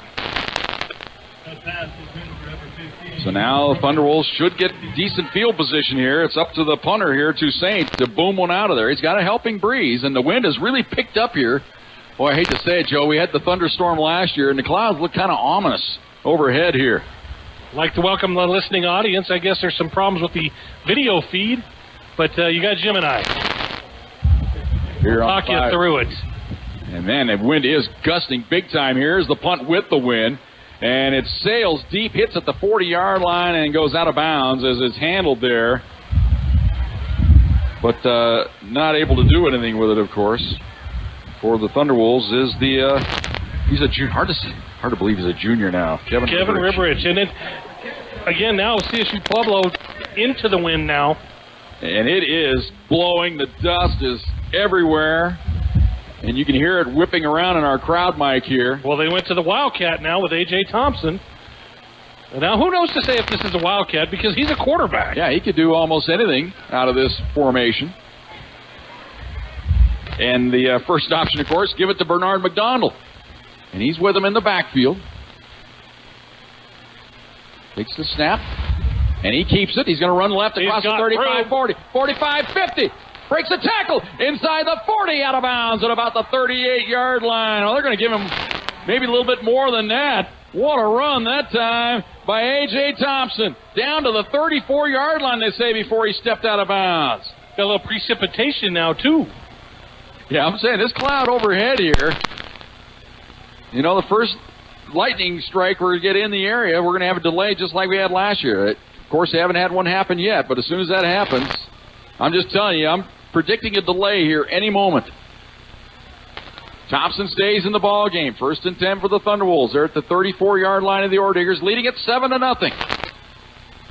S2: So now the Thunderwolves should get decent field position here. It's up to the punter here, Toussaint, to boom one out of there. He's got a helping breeze, and the wind has really picked up here. Boy, I hate to say it, Joe. We had the thunderstorm last year, and the clouds look kind of ominous overhead here.
S3: I'd like to welcome the listening audience. I guess there's some problems with the video feed, but you got Jim and I.
S2: We'll
S3: talk you through it.
S2: And man, the wind is gusting big time. Here's the punt with the wind. And it sails deep, hits at the 40-yard line, and goes out of bounds as it's handled there. But not able to do anything with it, of course. For the Thunderwolves is he's a junior. Hard to believe he's a junior now. Kevin
S3: Ribberich. And it, again, now CSU Pueblo into the wind now.
S2: And it is blowing. The dust is everywhere. And you can hear it whipping around in our crowd mic here.
S3: Well, they went to the Wildcat now with A.J. Thompson. Now, who knows to say if this is a Wildcat, because he's a quarterback.
S2: Yeah, he could do almost anything out of this formation. And the first option, of course, give it to Bernard McDonald. And he's with him in the backfield. Takes the snap. And he keeps it. He's going to run left across the 35, 40, 45, 50. Breaks a tackle inside the 40, out of bounds at about the 38-yard line. Well, they're going to give him maybe a little bit more than that. What a run that time by A.J. Thompson. Down to the 34-yard line, they say, before he stepped out of bounds.
S3: Got a little precipitation now, too.
S2: Yeah, I'm saying this cloud overhead here, you know, the first lightning strike we're going to get in the area, we're going to have a delay just like we had last year. Of course, they haven't had one happen yet, but as soon as that happens, I'm just telling you, I'm predicting a delay here any moment. Thompson stays in the ball game. 1st and 10 for the Thunderwolves. They're at the 34-yard line of the Orediggers, leading at 7-0.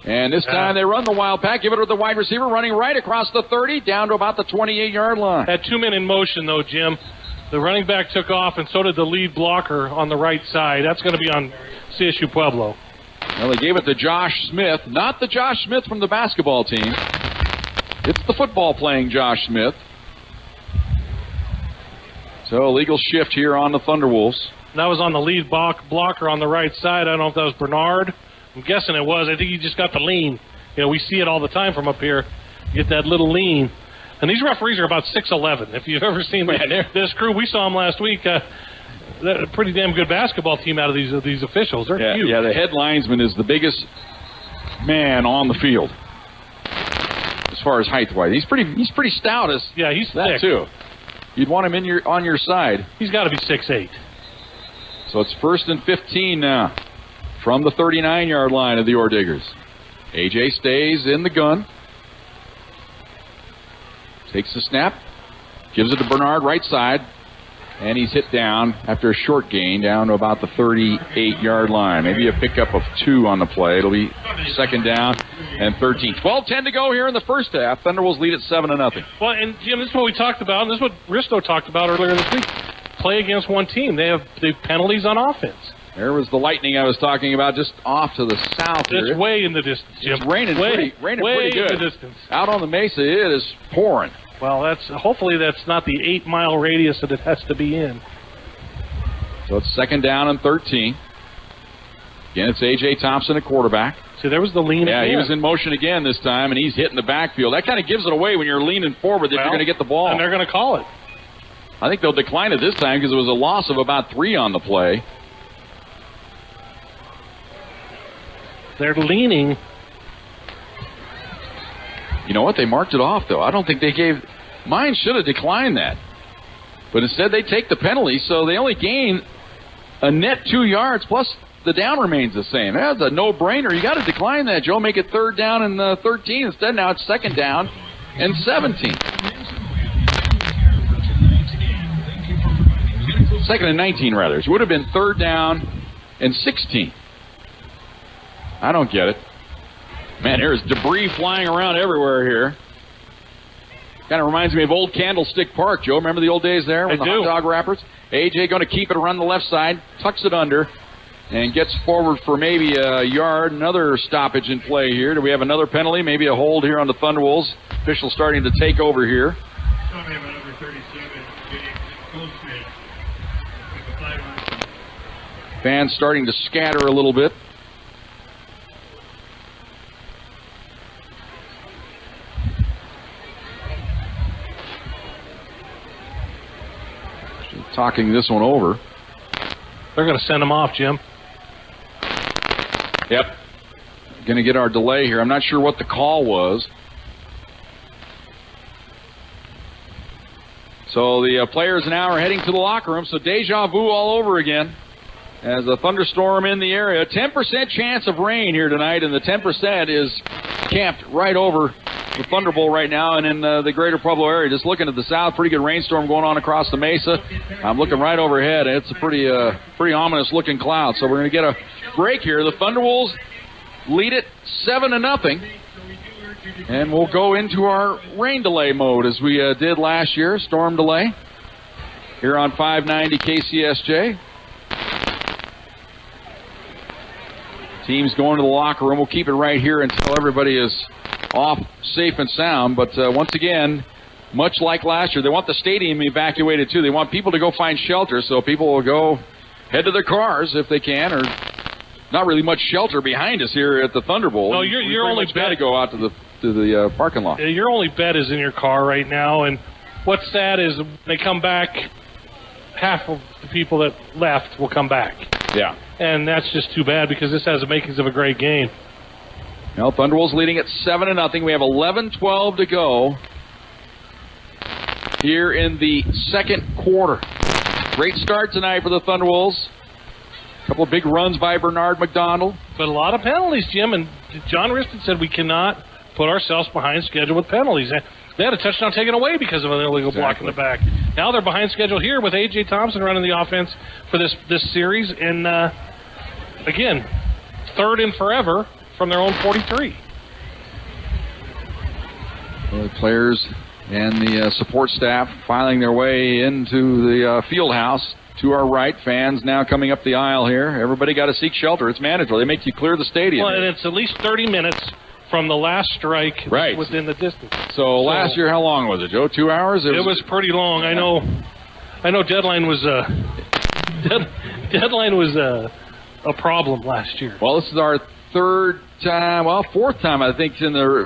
S2: And this time they run the wild pack, give it to the wide receiver, running right across the 30, down to about the 28-yard line.
S3: Had 2 men in motion, though, Jim. The running back took off, and so did the lead blocker on the right side. That's going to be on CSU Pueblo.
S2: Well, they gave it to Josh Smith, not the Josh Smith from the basketball team. It's the football-playing Josh Smith. So, illegal shift here on the Thunderwolves.
S3: That was on the lead blocker on the right side. I don't know if that was Bernard. I'm guessing it was. I think he just got the lean. You know, we see it all the time from up here. Get that little lean. And these referees are about 6'11". If you've ever seen this crew, we saw them last week. a pretty damn good basketball team out of these officials. They're huge.
S2: Yeah, the head linesman is the biggest man on the field as far as height-wise. He's pretty stout as
S3: he's
S2: that
S3: thick.
S2: too. You'd want him on your side.
S3: He's got to be 6'8".
S2: So it's 1st and 15 now from the 39-yard line of the Orediggers. AJ stays in the gun. Takes the snap. Gives it to Bernard right side. And he's hit down after a short gain down to about the 38-yard line. Maybe a pickup of 2 on the play. It'll be 2nd down and 13. 12-10 to go here in the first half. Thunderwolves lead at 7-0.
S3: Well, and Jim, this is what we talked about, and this is what Risto talked about earlier this week. Play against one team. They have penalties on offense.
S2: There was the lightning I was talking about just off to the south here.
S3: It's way in the distance, Jim.
S2: It's raining pretty good.
S3: In the distance.
S2: Out on the mesa, it is pouring.
S3: Well, hopefully that's not the 8-mile radius that it has to be in.
S2: So it's 2nd down and 13. Again, it's A.J. Thompson at quarterback.
S3: See, there was the lean again.
S2: He was in motion again this time, and he's hitting the backfield. That kind of gives it away when you're leaning forward that you're going to get the ball.
S3: And they're going to call it.
S2: I think they'll decline it this time because it was a loss of about 3 on the play.
S3: They're leaning.
S2: You know what? They marked it off, though. I don't think they gave... Mine should have declined that. But instead, they take the penalty, so they only gain a net 2 yards, plus the down remains the same. That's a no-brainer. You got to decline that, Joe. Make it 3rd down and 13. Instead, now it's 2nd down and 17. 2nd and 19, rather. It would have been 3rd down and 16. I don't get it. Man, there's debris flying around everywhere here. Kind of reminds me of old Candlestick Park, Joe. Remember the old days there with the hot dog wrappers? A.J. going to keep it around the left side, tucks it under, and gets forward for maybe a yard. Another stoppage in play here. Do we have another penalty? Maybe a hold here on the Thunderwolves. Officials starting to take over here. Fans starting to scatter a little bit. Talking this one over.
S3: They're going to send him off, Jim.
S2: Yep. Going to get our delay here. I'm not sure what the call was. So the players now are heading to the locker room. So deja vu all over again. As a thunderstorm in the area. 10% chance of rain here tonight, and the 10% is camped right over the Thunderbowl right now and in the greater Pueblo area. Just looking at the south, pretty good rainstorm going on across the mesa. I'm looking right overhead. It's a pretty ominous looking cloud. So we're going to get a break here. The Thunderwolves lead it 7-0. And we'll go into our rain delay mode as we did last year, storm delay, here on 590 KCSJ. Team's going to the locker room. We'll keep it right here until everybody is off safe and sound. But once again, much like last year, they want the stadium evacuated too. They want people to go find shelter, so people will go head to their cars if they can, or not really much shelter behind us here at the Thunderbowl.
S3: No, your only bet
S2: to go out to the parking lot.
S3: Your only bet is in your car right now, and what's sad is when they come back, half of the people that left will come back.
S2: Yeah.
S3: And that's just too bad because this has the makings of a great game.
S2: Well, Thunderwolves leading at 7-0. We have 11-12 to go here in the second quarter. Great start tonight for the Thunderwolves. A couple of big runs by Bernard McDonald.
S3: But a lot of penalties, Jim. And John Riston said we cannot put ourselves behind schedule with penalties. They had a touchdown taken away because of an illegal block in the back. Now they're behind schedule here with A.J. Thompson running the offense for this series. And, again, 3rd and forever from their own 43.
S2: The players and the support staff filing their way into the field house. To our right, fans now coming up the aisle here. Everybody got to seek shelter. It's mandatory. They make you clear the stadium.
S3: Well, and it's at least 30 minutes from the last strike within the distance.
S2: So last year, how long was it, Joe? 2 hours?
S3: It was pretty long. I know deadline was a problem last year.
S2: Well, this is our 4th time, I think, in the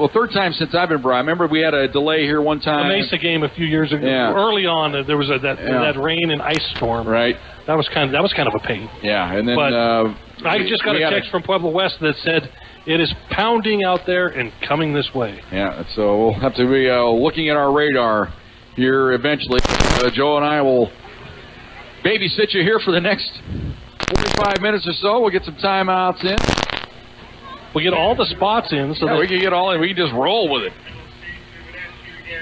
S2: third time since I've been brought. I remember we had a delay here one time.
S3: The Mesa game a few years ago.
S2: Yeah.
S3: Early on, there was that rain and ice storm.
S2: Right.
S3: That was kind of a pain.
S2: Yeah, and then
S3: I just got a text from Pueblo West that said it is pounding out there and coming this way.
S2: Yeah, so we'll have to be looking at our radar here eventually. Joe and I will babysit you here for the next 45 minutes or so. We'll get some timeouts in.
S3: We'll get all the spots in. So
S2: we can get all in. We can just roll with it.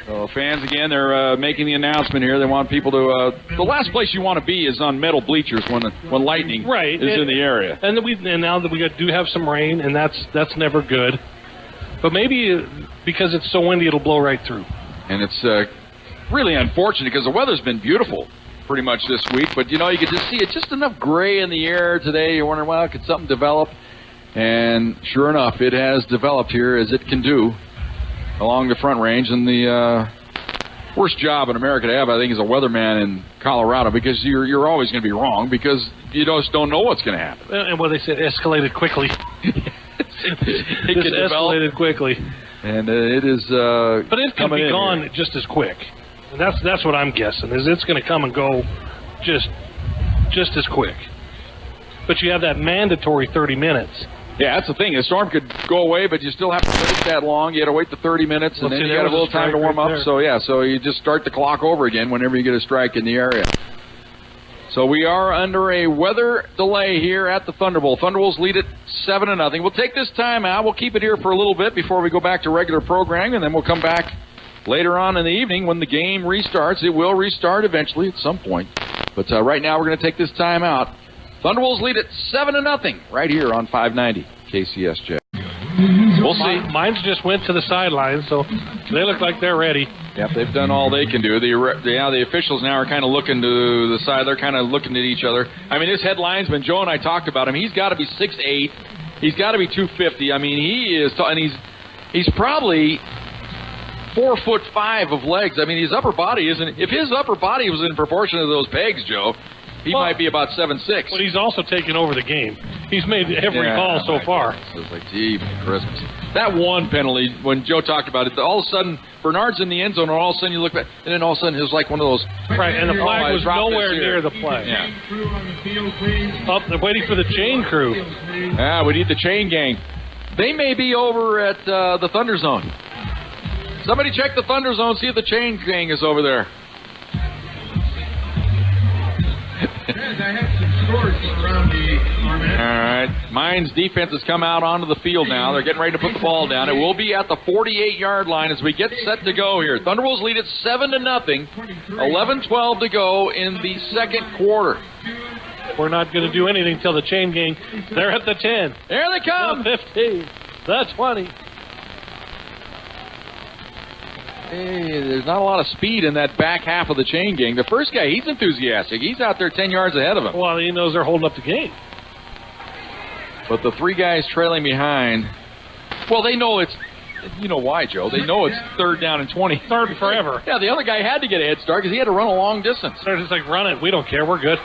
S2: So fans, again, they're making the announcement here. They want people to... the last place you want to be is on metal bleachers when lightning is in the area.
S3: And now that we do have some rain, and that's never good. But maybe because it's so windy, it'll blow right through.
S2: And it's really unfortunate because the weather's been beautiful pretty much this week. But, you could just see it, just enough gray in the air today. You're wondering, well, could something develop? And sure enough, it has developed here as it can do along the Front Range. And the worst job in America to have, I think, is a weatherman in Colorado, because you're always going to be wrong because you just don't know what's going to happen.
S3: And what they said, escalated quickly.
S2: It
S3: escalated quickly.
S2: And it is
S3: but it can be gone
S2: here
S3: just as quick. And that's what I'm guessing, is it's going to come and go just as quick. But you have that mandatory 30 minutes.
S2: Yeah, that's the thing. The storm could go away, but you still have to wait that long. You got to wait the 30 minutes, and then you got a little time to warm up. So you just start the clock over again whenever you get a strike in the area. So we are under a weather delay here at the Thunderbowl. Thunderwolves lead it 7-0. We'll take this time out. We'll keep it here for a little bit before we go back to regular programming, and then we'll come back later on in the evening when the game restarts. It will restart eventually at some point. But right now we're going to take this time out. Thunderwolves lead it 7-0 right here on 590 KCSJ. We'll see.
S3: Mines just went to the sideline, so they look like they're ready.
S2: Yep, they've done all they can do. The officials now are kind of looking to the side. They're kind of looking at each other. I mean, this head linesman, Joe and I talked about him. He's got to be 6'8". He's got to be 250. I mean, he is, and he's probably 4'5" of legs. I mean, his upper body isn't. If his upper body was in proportion to those pegs, Joe, he might be about 7'6".
S3: But he's also taken over the game. He's made every call so far.
S2: It's like, gee, Christmas. That one penalty, when Joe talked about it, all of a sudden, Bernard's in the end zone, and all of a sudden you look back, and then all of a sudden it was like one of those.
S3: Right, and the flag was nowhere near the play.
S2: Yeah.
S3: Oh, they're waiting for the chain crew.
S2: Yeah, we need the chain gang. They may be over at the Thunder Zone. Somebody check the Thunder Zone, see if the chain gang is over there.
S7: I have some scores around the arm.
S2: All right. Mines defense has come out onto the field now. They're getting ready to put the ball down. It will be at the 48-yard line as we get set to go here. Thunderwolves lead it 7-0. 11-12 to go in the second quarter.
S3: We're not going to do anything until the chain gang. They're at the 10.
S2: There they come.
S3: The 15. The 20.
S2: Hey, there's not a lot of speed in that back half of the chain gang. The first guy, he's enthusiastic. He's out there 10 yards ahead of him.
S3: Well, he knows they're holding up the game.
S2: But the three guys trailing behind, well, they know it's, you know why, Joe? They know it's 3rd down and 20.
S3: Third forever.
S2: Yeah, the other guy had to get a head start because he had to run a long distance.
S3: They're just like, run it. We don't care. We're good.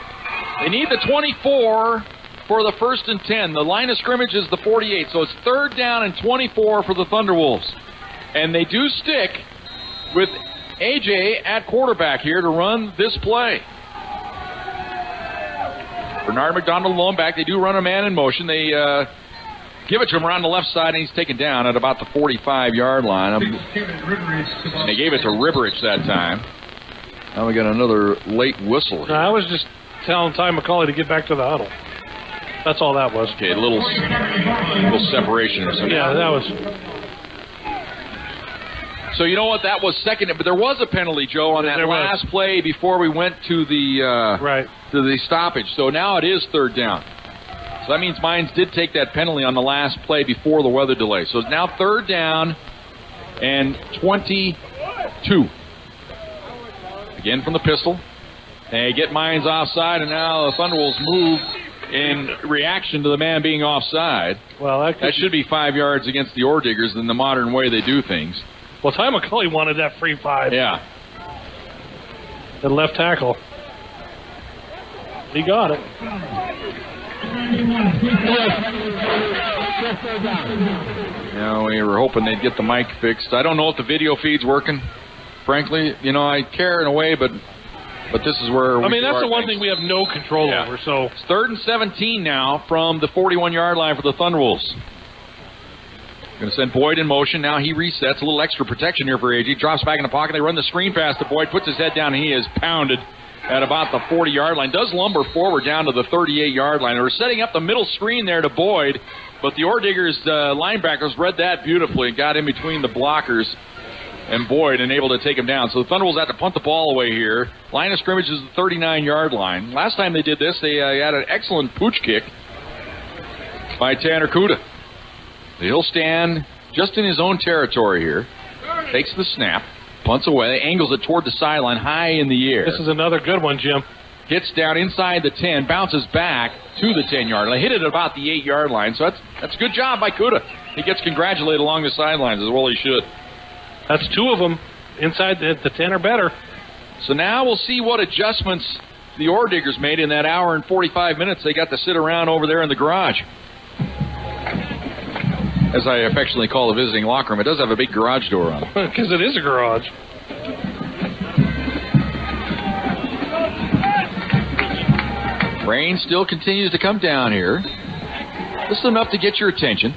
S2: They need the 24 for the 1st and 10. The line of scrimmage is the 48, so it's 3rd down and 24 for the Thunderwolves. And they do stick with AJ at quarterback here to run this play. Bernard McDonald lone back. They do run a man in motion. They give it to him around the left side, and he's taken down at about the 45-yard line. And they gave it to Ribberich that time. Now we got another late whistle here.
S3: I was just telling Ty McCauley to get back to the huddle. That's all that was.
S2: Okay, a little separation or something.
S3: Yeah, that was...
S2: So you know what? That was second, but there was a penalty, Joe, on that last play before we went to the stoppage. So now it is 3rd down. So that means Mines did take that penalty on the last play before the weather delay. So it's now 3rd down and 22. Again from the pistol. They get Mines offside, and now the Thunderwolves move in reaction to the man being offside.
S3: Well,
S2: that should be 5 yards against the Orediggers in the modern way they do things.
S3: Well, Ty McCauley wanted that free 5.
S2: Yeah.
S3: The left tackle. He got it.
S2: We were hoping they'd get the mic fixed. I don't know if the video feed's working, frankly. I care in a way, but this is where
S3: that's the one thing we have no control over. So
S2: it's 3rd and 17 now from the 41-yard line for the Thunderwolves. Going to send Boyd in motion. Now he resets. A little extra protection here for AG. Drops back in the pocket. They run the screen pass to Boyd. Puts his head down, and he is pounded at about the 40-yard line. Does lumber forward down to the 38-yard line. They were setting up the middle screen there to Boyd, but the Orediggers linebackers read that beautifully and got in between the blockers and Boyd and able to take him down. So the Thunderwolves had to punt the ball away here. Line of scrimmage is the 39-yard line. Last time they did this, they had an excellent pooch kick by Tanner Kuda. He'll stand just in his own territory here. Takes the snap. Punts away, angles it toward the sideline, high in the air.
S3: This is another good one, Jim.
S2: Hits down inside the 10, bounces back to the 10-yard line. Hit it at about the 8-yard line. So that's a good job by Kuda. He gets congratulated along the sidelines as well he should.
S3: That's 2 of them inside the 10 or better.
S2: So now we'll see what adjustments the Orediggers made in that hour and 45 minutes they got to sit around over there in the garage. As I affectionately call the visiting locker room, it does have a big garage door on it.
S3: Because it is a garage.
S2: Rain still continues to come down here. This is enough to get your attention.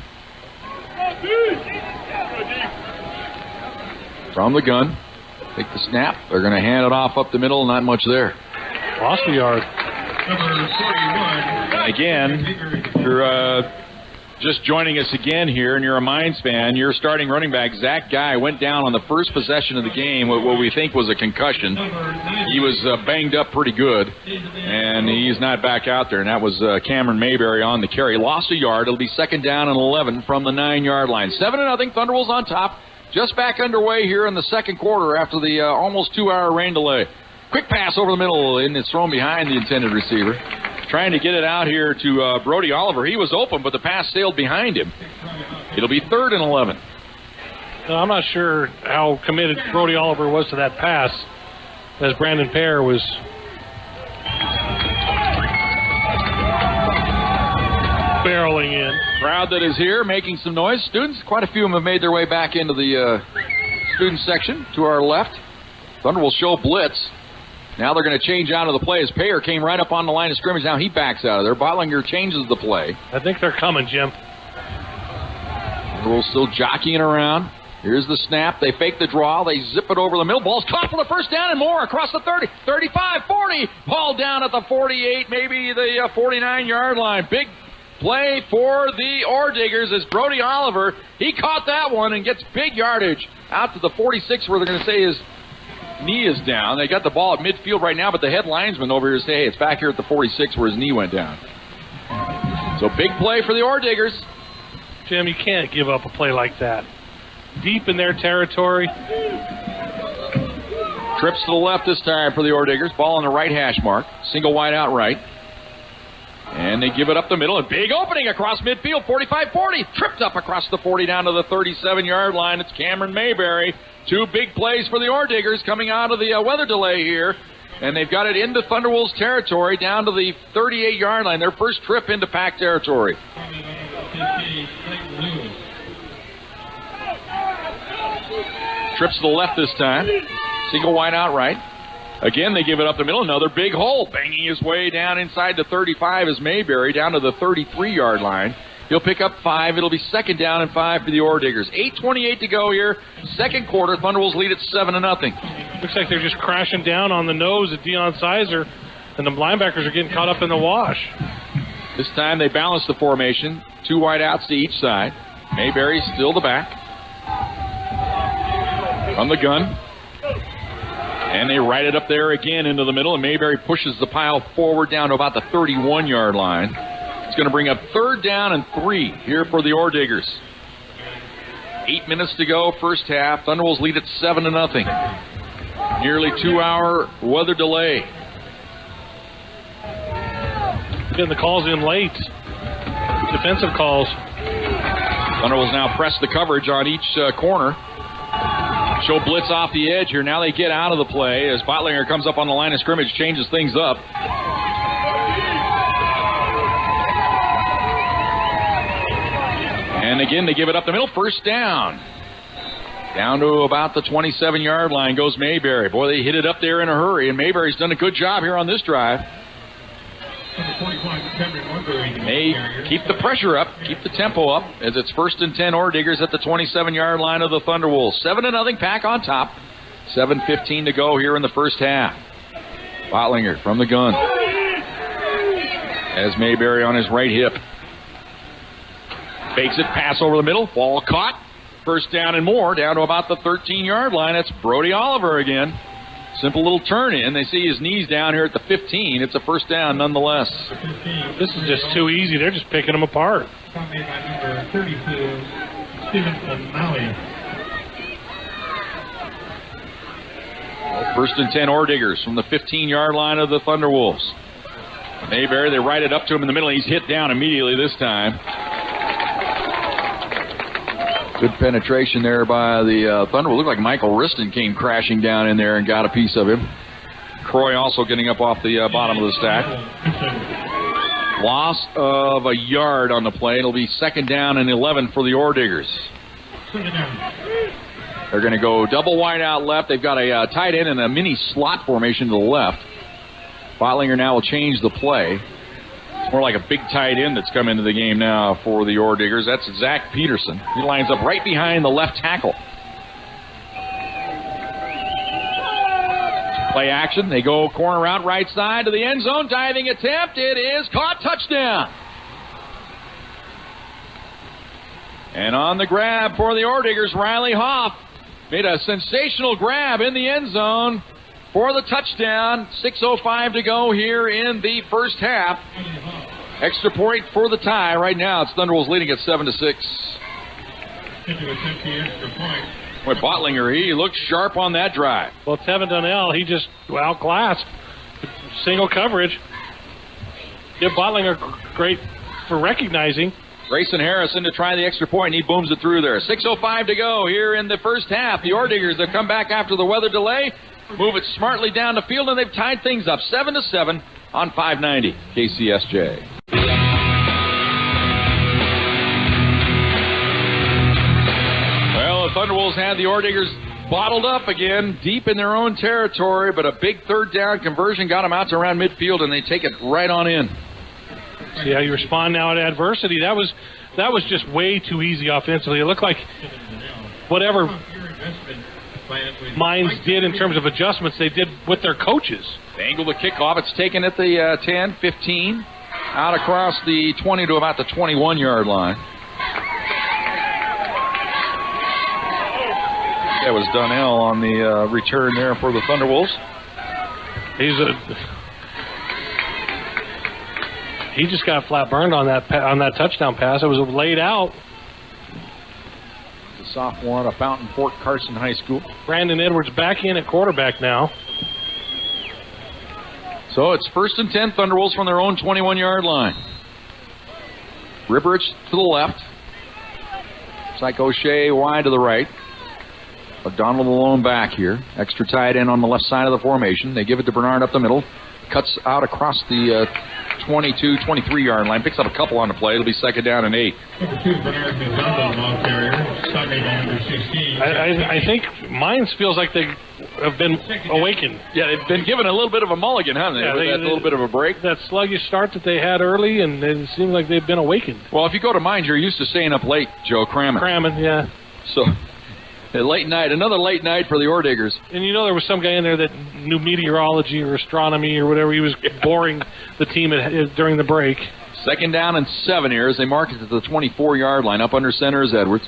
S2: From the gun. Take the snap. They're going to hand it off up the middle. Not much there.
S3: Lost a yard.
S2: Again, you're just joining us again here, and you're a Mines fan. Your starting running back, Zach Guy, went down on the first possession of the game with what we think was a concussion. He was banged up pretty good, and he's not back out there, and that was Cameron Mayberry on the carry. Lost a yard. It'll be 2nd down and 11 from the 9-yard line. 7-0, Thunderwolves on top. Just back underway here in the second quarter after the almost 2-hour rain delay. Quick pass over the middle, and it's thrown behind the intended receiver. Trying to get it out here to Brody Oliver. He was open, but the pass sailed behind him. It'll be 3rd and 11.
S3: I'm not sure how committed Brody Oliver was to that pass, as Brandon Pear was barreling in.
S2: Crowd that is here making some noise. Students, quite a few of them have made their way back into the student section to our left. Thunder will show blitz. Now they're going to change out of the play as Payer came right up on the line of scrimmage. Now he backs out of there. Bottlinger changes the play.
S3: I think they're coming, Jim.
S2: We're still jockeying around. Here's the snap. They fake the draw. They zip it over the middle. Ball's caught for the first down and more across the 30, 35, 40. Ball down at the 48, maybe the 49-yard line. Big play for the Orediggers as Brody Oliver. He caught that one and gets big yardage out to the 46 where they're going to say his knee is down. They got the ball at midfield right now, but the head linesman over here say, hey, it's back here at the 46 where his knee went down. So big play for the Orediggers.
S3: Jim, you can't give up a play like that. Deep in their territory.
S2: Trips to the left this time for the Orediggers. Ball on the right hash mark. Single wide out right. And they give it up the middle. A big opening across midfield. 45-40. Tripped up across the 40 down to the 37-yard line. It's Cameron Mayberry. 2 big plays for the Orediggers coming out of the weather delay here. And they've got it into Thunderwolves territory down to the 38-yard line. Their first trip into Pack territory. Trips to the left this time. Single wide out right. Again, they give it up the middle. Another big hole. Banging his way down inside the 35 is Mayberry down to the 33-yard line. He'll pick up 5. It'll be 2nd down and 5 for the Orediggers. 8:28 to go here. Second quarter. Thunderwolves lead at 7-0.
S3: Looks like they're just crashing down on the nose of Deion Sizer, and the linebackers are getting caught up in the wash.
S2: This time they balance the formation. 2 wide outs to each side. Mayberry still the back. From the gun. And they right it up there again into the middle, and Mayberry pushes the pile forward down to about the 31-yard line. It's going to bring up 3rd down and 3 here for the Orediggers. 8 minutes to go, first half. Thunderwolves lead at 7-0. Nearly 2-hour weather delay.
S3: Getting the calls in late. Defensive calls.
S2: Thunderwolves now press the coverage on each corner. Show blitz off the edge here. Now they get out of the play as Bottlinger comes up on the line of scrimmage, changes things up. And again, they give it up the middle. First down. Down to about the 27-yard line goes Mayberry. Boy, they hit it up there in a hurry, and Mayberry's done a good job here on this drive. They keep the pressure up, keep the tempo up, as it's 1st and 10 Ore-Diggers at the 27-yard line of the Thunderwolves. 7-0 Pack on top. 7:15 to go here in the first half. Bottlinger from the gun. As Mayberry on his right hip. Fakes it, pass over the middle, ball caught. First down and more, down to about the 13-yard line. That's Brody Oliver again. Simple little turn in. They see his knees down here at the 15. It's a first down nonetheless.
S3: This is just too easy. They're just picking them apart.
S7: Made by number 32, Stevenson Maui.
S2: 1st and 10 Ore-Diggers from the 15-yard line of the Thunderwolves. Mayberry, they ride it up to him in the middle. He's hit down immediately this time. Good penetration there by the Thunderwolves. Looked like Michael Riston came crashing down in there and got a piece of him. Croy also getting up off the bottom of the stack. Loss of a yard on the play. It'll be 2nd down and 11 for the Ore-Diggers. They're going to go double wide out left. They've got a tight end and a mini slot formation to the left. Bottlinger now will change the play. It's more like a big tight end that's come into the game now for the Ore-Diggers. That's Zach Peterson. He lines up right behind the left tackle. Play action. They go corner route right side to the end zone. Diving attempt. It is caught. Touchdown. And on the grab for the Ore-Diggers, Riley Hoff made a sensational grab in the end zone for the touchdown. 6:05 to go here in the first half. Extra point for the tie. Right now, it's Thunderwolves leading at 7-6. Boy, Bottlinger, he looked sharp on that drive.
S3: Well, Tevin Donnell, he just outclassed. Single coverage. Give Bottlinger great for recognizing.
S2: Grayson Harrison to try the extra point, and he booms it through there. 6:05 to go here in the first half. The Ore-Diggers have come back after the weather delay, move it smartly down the field, and they've tied things up 7-7 on 590 KCSJ. Well, the Thunderwolves had the Ore-Diggers bottled up again, deep in their own territory, but a big 3rd down conversion got them out to around midfield, and they take it right on in.
S3: See how you respond now to adversity. That was just way too easy offensively. It looked like whatever Mines did in terms of adjustments, they did with their coaches.
S2: They angle the kickoff. It's taken at the 10, 15, out across the 20 to about the 21-yard line. That was Donnell on the return there for the Thunderwolves.
S3: He just got flat burned on that touchdown pass. It was laid out.
S2: The sophomore out of Fountain Fort Carson High School.
S3: Brandon Edwards back in at quarterback now.
S2: So it's 1st and 10 Thunderwolves from their own 21-yard line. Ripperich to the left. Psych O'Shea wide to the right. O'Donnell alone back here. Extra tight end on the left side of the formation. They give it to Bernard up the middle. Cuts out across the 22, 23-yard line. Picks up a couple on the play. It'll be 2nd down and 8.
S3: I think Mines feels like they have been awakened.
S2: Yeah, they've been given a little bit of a mulligan, haven't they?
S3: Yeah,
S2: a little bit of a break.
S3: That sluggish start that they had early, and it seems like they've been awakened.
S2: Well, if you go to Mines, you're used to staying up late, Joe, cramming,
S3: yeah.
S2: So... late night, another late night for the Ore-Diggers.
S3: And you know there was some guy in there that knew meteorology or astronomy or whatever. He was boring the team during the break.
S2: 2nd down and 7 here as they mark it to the 24-yard line. Up under center is Edwards.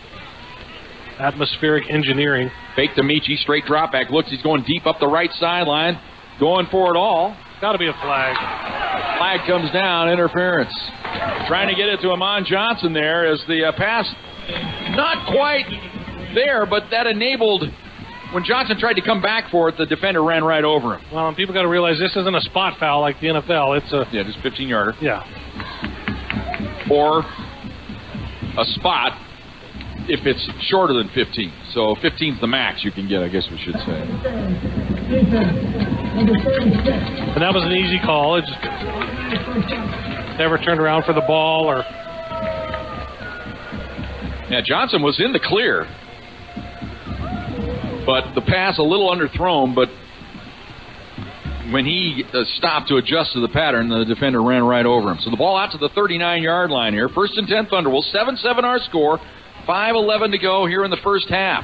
S3: Atmospheric engineering.
S2: Fake to Michi, straight drop back. Looks, he's going deep up the right sideline. Going for it all.
S3: Got to be a flag.
S2: Flag comes down, interference. Trying to get it to Amon Johnson there as the pass not quite there, but that enabled, when Johnson tried to come back for it, the defender ran right over him.
S3: Well, and people got to realize this isn't a spot foul like the NFL. It's a
S2: just 15-yarder.
S3: Yeah.
S2: Or a spot if it's shorter than 15. So 15's the max you can get, I guess we should say.
S3: And that was an easy call. It just never turned around for the ball or
S2: Yeah, Johnson was in the clear. But the pass a little underthrown, but when he stopped to adjust to the pattern, the defender ran right over him. So the ball out to the 39-yard line here. 1st and 10 Thunderwolves. 7-7 our score. 5:11 to go here in the first half.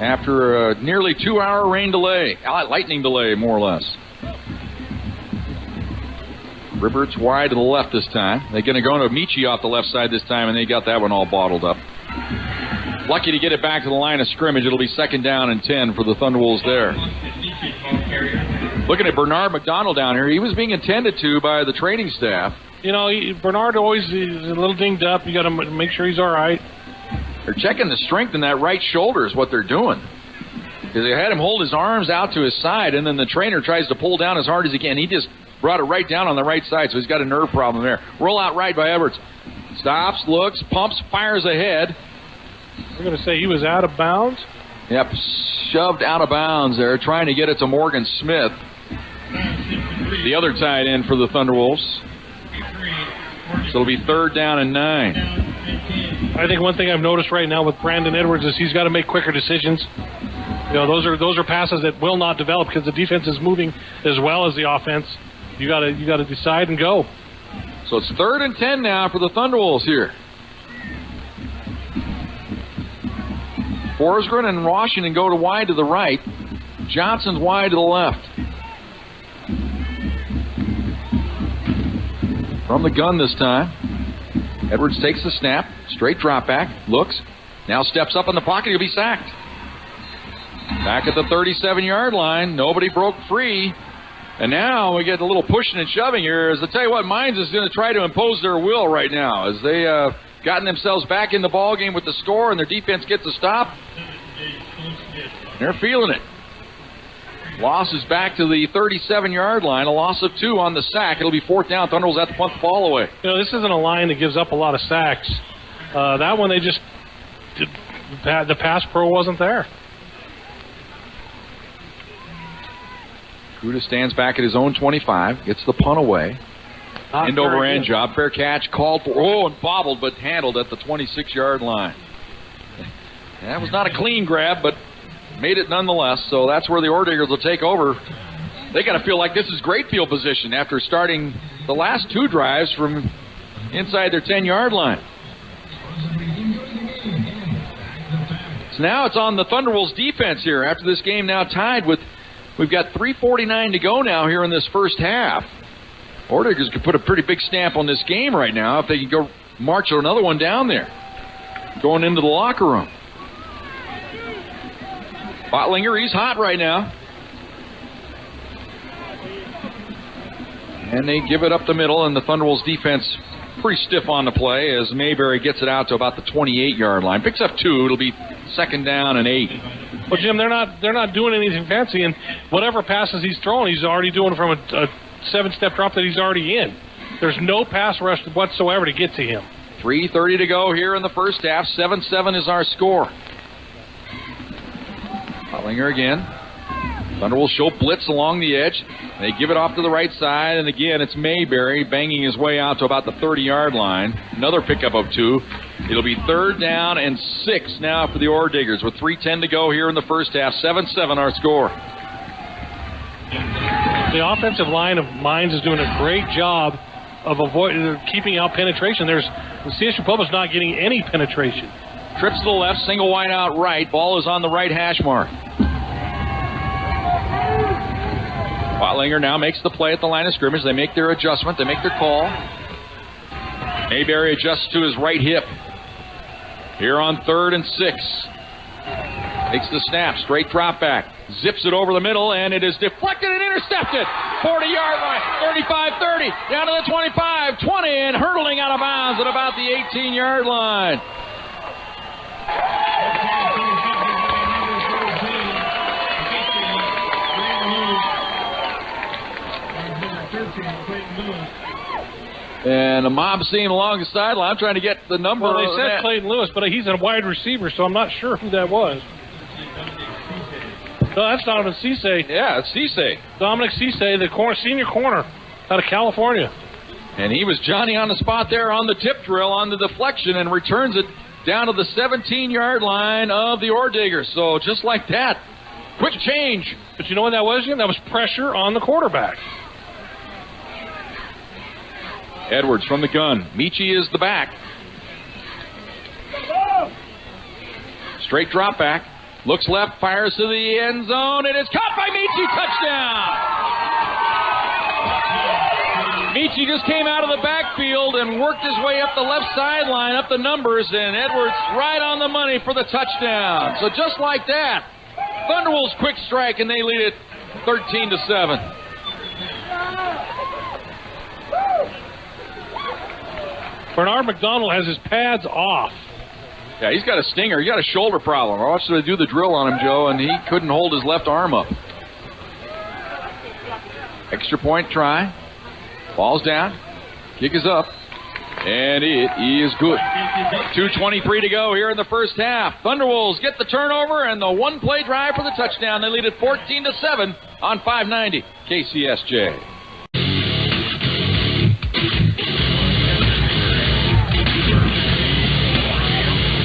S2: After a nearly 2-hour rain delay. Lightning delay, more or less. Ribbert's wide to the left this time. They're going to go to Michi off the left side this time, and they got that one all bottled up. Lucky to get it back to the line of scrimmage. It'll be 2nd down and 10 for the Thunderwolves there. Looking at Bernard McDonald down here. He was being attended to by the training staff.
S3: You know, Bernard always is a little dinged up. You got to make sure he's all right.
S2: They're checking the strength in that right shoulder is what they're doing. Because they had him hold his arms out to his side, and then the trainer tries to pull down as hard as he can. He just brought it right down on the right side, so he's got a nerve problem there. Roll out right by Edwards. Stops, looks, pumps, fires ahead.
S3: We're going to say he was out of bounds?
S2: Yep, shoved out of bounds there, trying to get it to Morgan Smith. The other tight end for the Thunderwolves. So it'll be 3rd down and 9.
S3: I think one thing I've noticed right now with Brandon Edwards is he's got to make quicker decisions. You know, those are passes that will not develop because the defense is moving as well as the offense. You got to decide and go.
S2: So it's 3rd and 10 now for the Thunderwolves here. Forsgren and Washington go to wide to the right. Johnson's wide to the left. From the gun this time. Edwards takes the snap. Straight drop back. Looks. Now steps up in the pocket. He'll be sacked. Back at the 37-yard line. Nobody broke free. And now we get a little pushing and shoving here. As I tell you what, Mines is going to try to impose their will right now. As they gotten themselves back in the ballgame with the score and their defense gets a stop. They're feeling it. Loss is back to the 37-yard line. A loss of 2 on the sack. It'll be 4th down. Thunderwolves at the punt the ball away.
S3: You know, this isn't a line that gives up a lot of sacks. That one, they just the pass pro wasn't there.
S2: Kuda stands back at his own 25. Gets the punt away. End over end job. Fair catch called for. Oh, and bobbled, but handled at the 26-yard line. That was not a clean grab, but made it nonetheless. So that's where the Orediggers will take over. They got to feel like this is great field position after starting the last 2 drives from inside their 10-yard line. So now it's on the Thunderwolves defense here after this game now tied with, we've got 3:49 to go now here in this first half. Orediggers could put a pretty big stamp on this game right now if they could go march another one down there. Going into the locker room. Bottlinger, he's hot right now. And they give it up the middle, and the Thunderwolves defense pretty stiff on the play as Mayberry gets it out to about the 28-yard line. Picks up 2. It'll be 2nd down and 8.
S3: Well, Jim, they're not doing anything fancy, and whatever passes he's throwing, he's already doing from a 7-step drop that he's already in. There's no pass rush whatsoever to get to him.
S2: 3:30 to go here in the first half. 7-7 is our score. Bottlinger again. Thunderwolves show blitz along the edge. They give it off to the right side, and again, it's Mayberry banging his way out to about the 30-yard line. Another pickup of 2. It'll be 3rd down and 6 now for the Orediggers with 3:10 to go here in the first half. 7-7 our score.
S3: The offensive line of Mines is doing a great job of keeping out penetration. The Csu-Pueblo's not getting any penetration.
S2: Trips to the left, single wide out right. Ball is on the right hash mark. Bottlinger now makes the play at the line of scrimmage. They make their adjustment. They make their call. Mayberry adjusts to his right hip. Here on 3rd and 6. Takes the snap. Straight drop back. Zips it over the middle, and it is deflected and intercepted. 40-yard line. 35-30. Down to the 25. 20, and hurtling out of bounds at about the 18-yard line. And a mob seeing along the sideline. I'm trying to get the number.
S3: Well, they said Clayton Lewis, but he's a wide receiver, so I'm not sure who that was. No, that's Donovan Cisse.
S2: Yeah, it's Cisse.
S3: Dominic Cisse, the senior corner out of California.
S2: And he was Johnny on the spot there on the tip drill, on the deflection, and returns it down to the 17-yard line of the Orediggers. So just like that, quick change.
S3: But you know what that was, Jim? That was pressure on the quarterback.
S2: Edwards from the gun. Michi is the back. Straight drop back. Looks left, fires to the end zone. It is caught by Michi. Touchdown! Michi just came out of the backfield and worked his way up the left sideline, up the numbers, and Edwards right on the money for the touchdown. So just like that, Thunderwolves quick strike, and they lead it 13-7.
S3: Bernard McDonald has his pads off.
S2: Yeah, he's got a stinger. He's got a shoulder problem. I watched him do the drill on him, Joe, and he couldn't hold his left arm up. Extra point try. Ball's down. Kick is up. And it is good. 2:23 to go here in the first half. Thunderwolves get the turnover and the one-play drive for the touchdown. They lead it 14-7 on 590 KCSJ.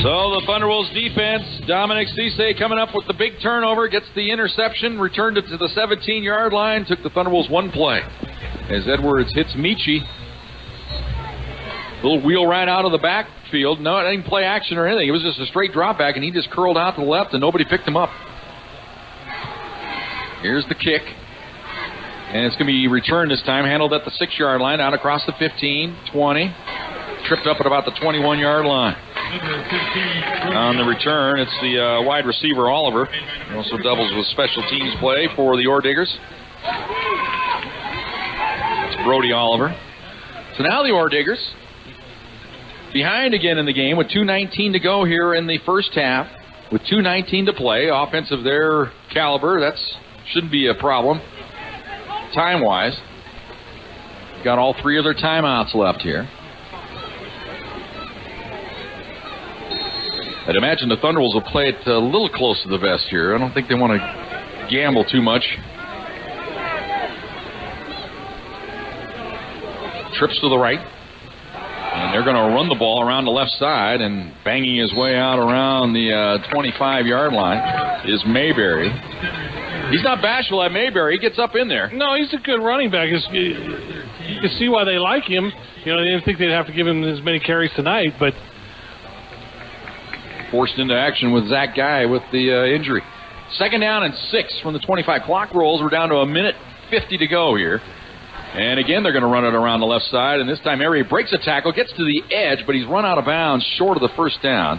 S2: So the Thunderwolves defense, Dominic Cisse coming up with the big turnover, gets the interception, returned it to the 17-yard line, took the Thunderwolves one play. As Edwards hits Michi. Little wheel right out of the backfield. No, it didn't play action or anything. It was just a straight drop back, and he just curled out to the left, and nobody picked him up. Here's the kick. And it's going to be returned this time, handled at the 6-yard line, out across the 15, 20. Tripped up at about the 21-yard line. On the return, it's the wide receiver, Oliver. He also doubles with special teams play for the Orediggers. It's Brody Oliver. So now the Orediggers behind again in the game with 2:19 to go here in the first half. With 2:19 to play, offense of their caliber, that shouldn't be a problem time-wise. Got all three of their timeouts left here. I'd imagine the Thunderwolves will play it a little close to the vest here. I don't think they want to gamble too much. Trips to the right. And they're going to run the ball around the left side, and banging his way out around the 25-yard line is Mayberry. He's not bashful at Mayberry. He gets up in there.
S3: No, he's a good running back. You can see why they like him. You know, they didn't think they'd have to give him as many carries tonight, but
S2: forced into action with Zach Guy with the injury. 2nd down and 6 from the 25. Clock rolls. We're down to 1:50 to go here. And again, they're going to run it around the left side. And this time, Erie breaks a tackle, gets to the edge, but he's run out of bounds short of the first down.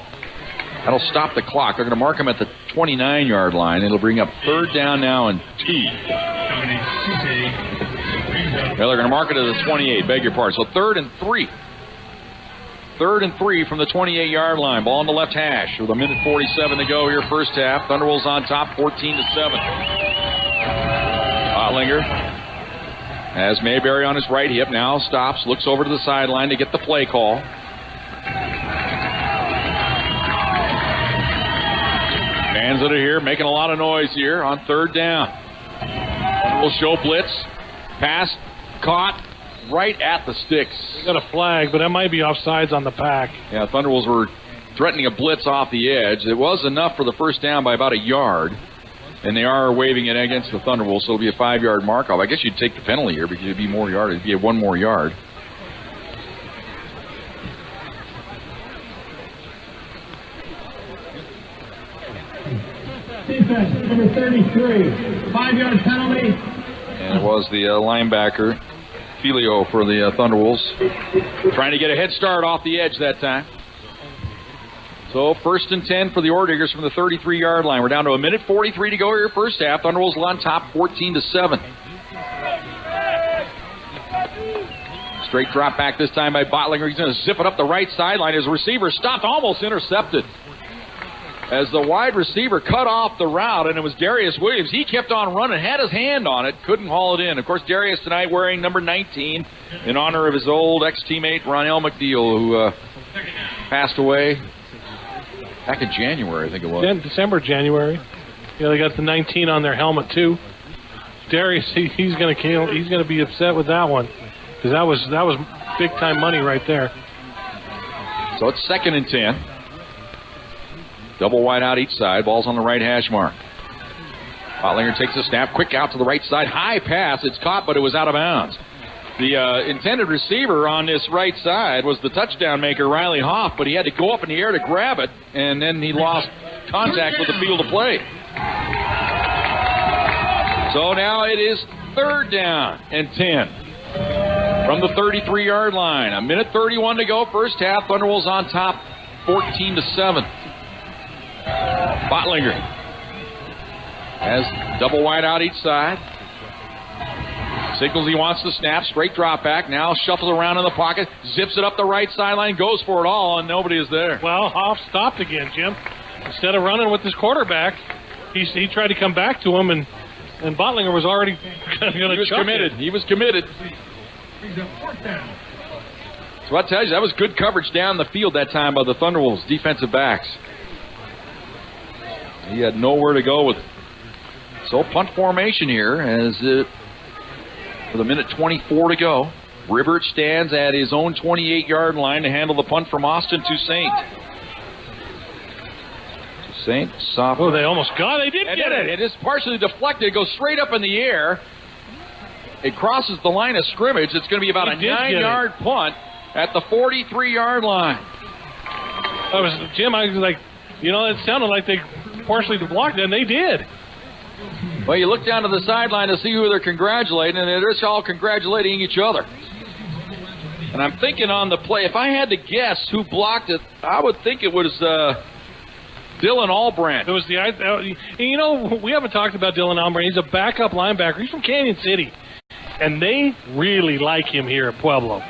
S2: That'll stop the clock. They're going to mark him at the 29-yard line. It'll bring up 3rd down now and 2. Well, they're going to mark it at the 28. Beg your pardon. So 3rd and 3. 3rd and 3 from the 28-yard line. Ball on the left hash with 1:47 to go here first half. Thunderwolves on top, 14-7. Otlinger has Mayberry on his right hip. Now stops, looks over to the sideline to get the play call. Fans that are here making a lot of noise here on 3rd down. We'll show blitz. Pass caught right at the sticks.
S3: They got a flag, but that might be offsides on the pack.
S2: Yeah, Thunderwolves were threatening a blitz off the edge. It was enough for the first down by about a yard. And they are waving it against the Thunderwolves, so it'll be a 5-yard mark-off. I guess you'd take the penalty here because it'd be more yard. It'd be 1 more yard.
S5: Defense, number 33, 5-yard penalty.
S2: And it was the linebacker, Filio, for the Thunderwolves. Trying to get a head start off the edge that time. So 1st and 10 for the Orediggers from the 33-yard line. We're down to 1:43 to go here first half. Thunderwolves on top, 14-7. Straight drop back this time by Bottlinger. He's going to zip it up the right sideline. His receiver stopped, almost intercepted. As the wide receiver cut off the route, and it was Darius Williams. He kept on running, had his hand on it, couldn't haul it in. Of course, Darius tonight wearing number 19 in honor of his old ex-teammate, Ronell McNeil, who passed away back in January, I think it was.
S3: December, January. Yeah, they got the 19 on their helmet too. Darius, he's going to be upset with that one because that was big time money right there.
S2: So it's 2nd and 10. Double wide out each side. Ball's on the right hash mark. Bottlinger takes a snap. Quick out to the right side. High pass. It's caught, but it was out of bounds. The intended receiver on this right side was the touchdown maker, Riley Hoff, but he had to go up in the air to grab it, and then he lost contact with the field of play. So now it is 3rd down and 10 from the 33-yard line. 1:31 to go, first half. Thunderwolves on top, 14-7. Bottlinger has double wide out each side. Signals he wants the snap, straight drop back. Now shuffles around in the pocket, zips it up the right sideline, goes for it all, and nobody is there.
S3: Well, Hoff stopped again, Jim. Instead of running with his quarterback, he tried to come back to him, and Bottlinger was already going to chuck it.
S2: He was committed. So I tell you, that was good coverage down the field that time by the Thunderwolves defensive backs. He had nowhere to go with it. So punt formation here as it, with 1:24 to go. Ribbert stands at his own 28-yard line to handle the punt from Austin Toussaint. Toussaint, soft.
S3: Oh, they almost got it. They did get it.
S2: It is partially deflected. It goes straight up in the air. It crosses the line of scrimmage. It's going to be about a 9-yard punt at the 43-yard line.
S3: Jim, I was like, it sounded like they partially blocked it, and they did.
S2: Well, you look down to the sideline to see who they're congratulating, and they're just all congratulating each other. And I'm thinking on the play, if I had to guess who blocked it, I would think it was Dylan Albrandt.
S3: It was we haven't talked about Dylan Albrandt. He's a backup linebacker. He's from Canyon City. And they really like him here at Pueblo.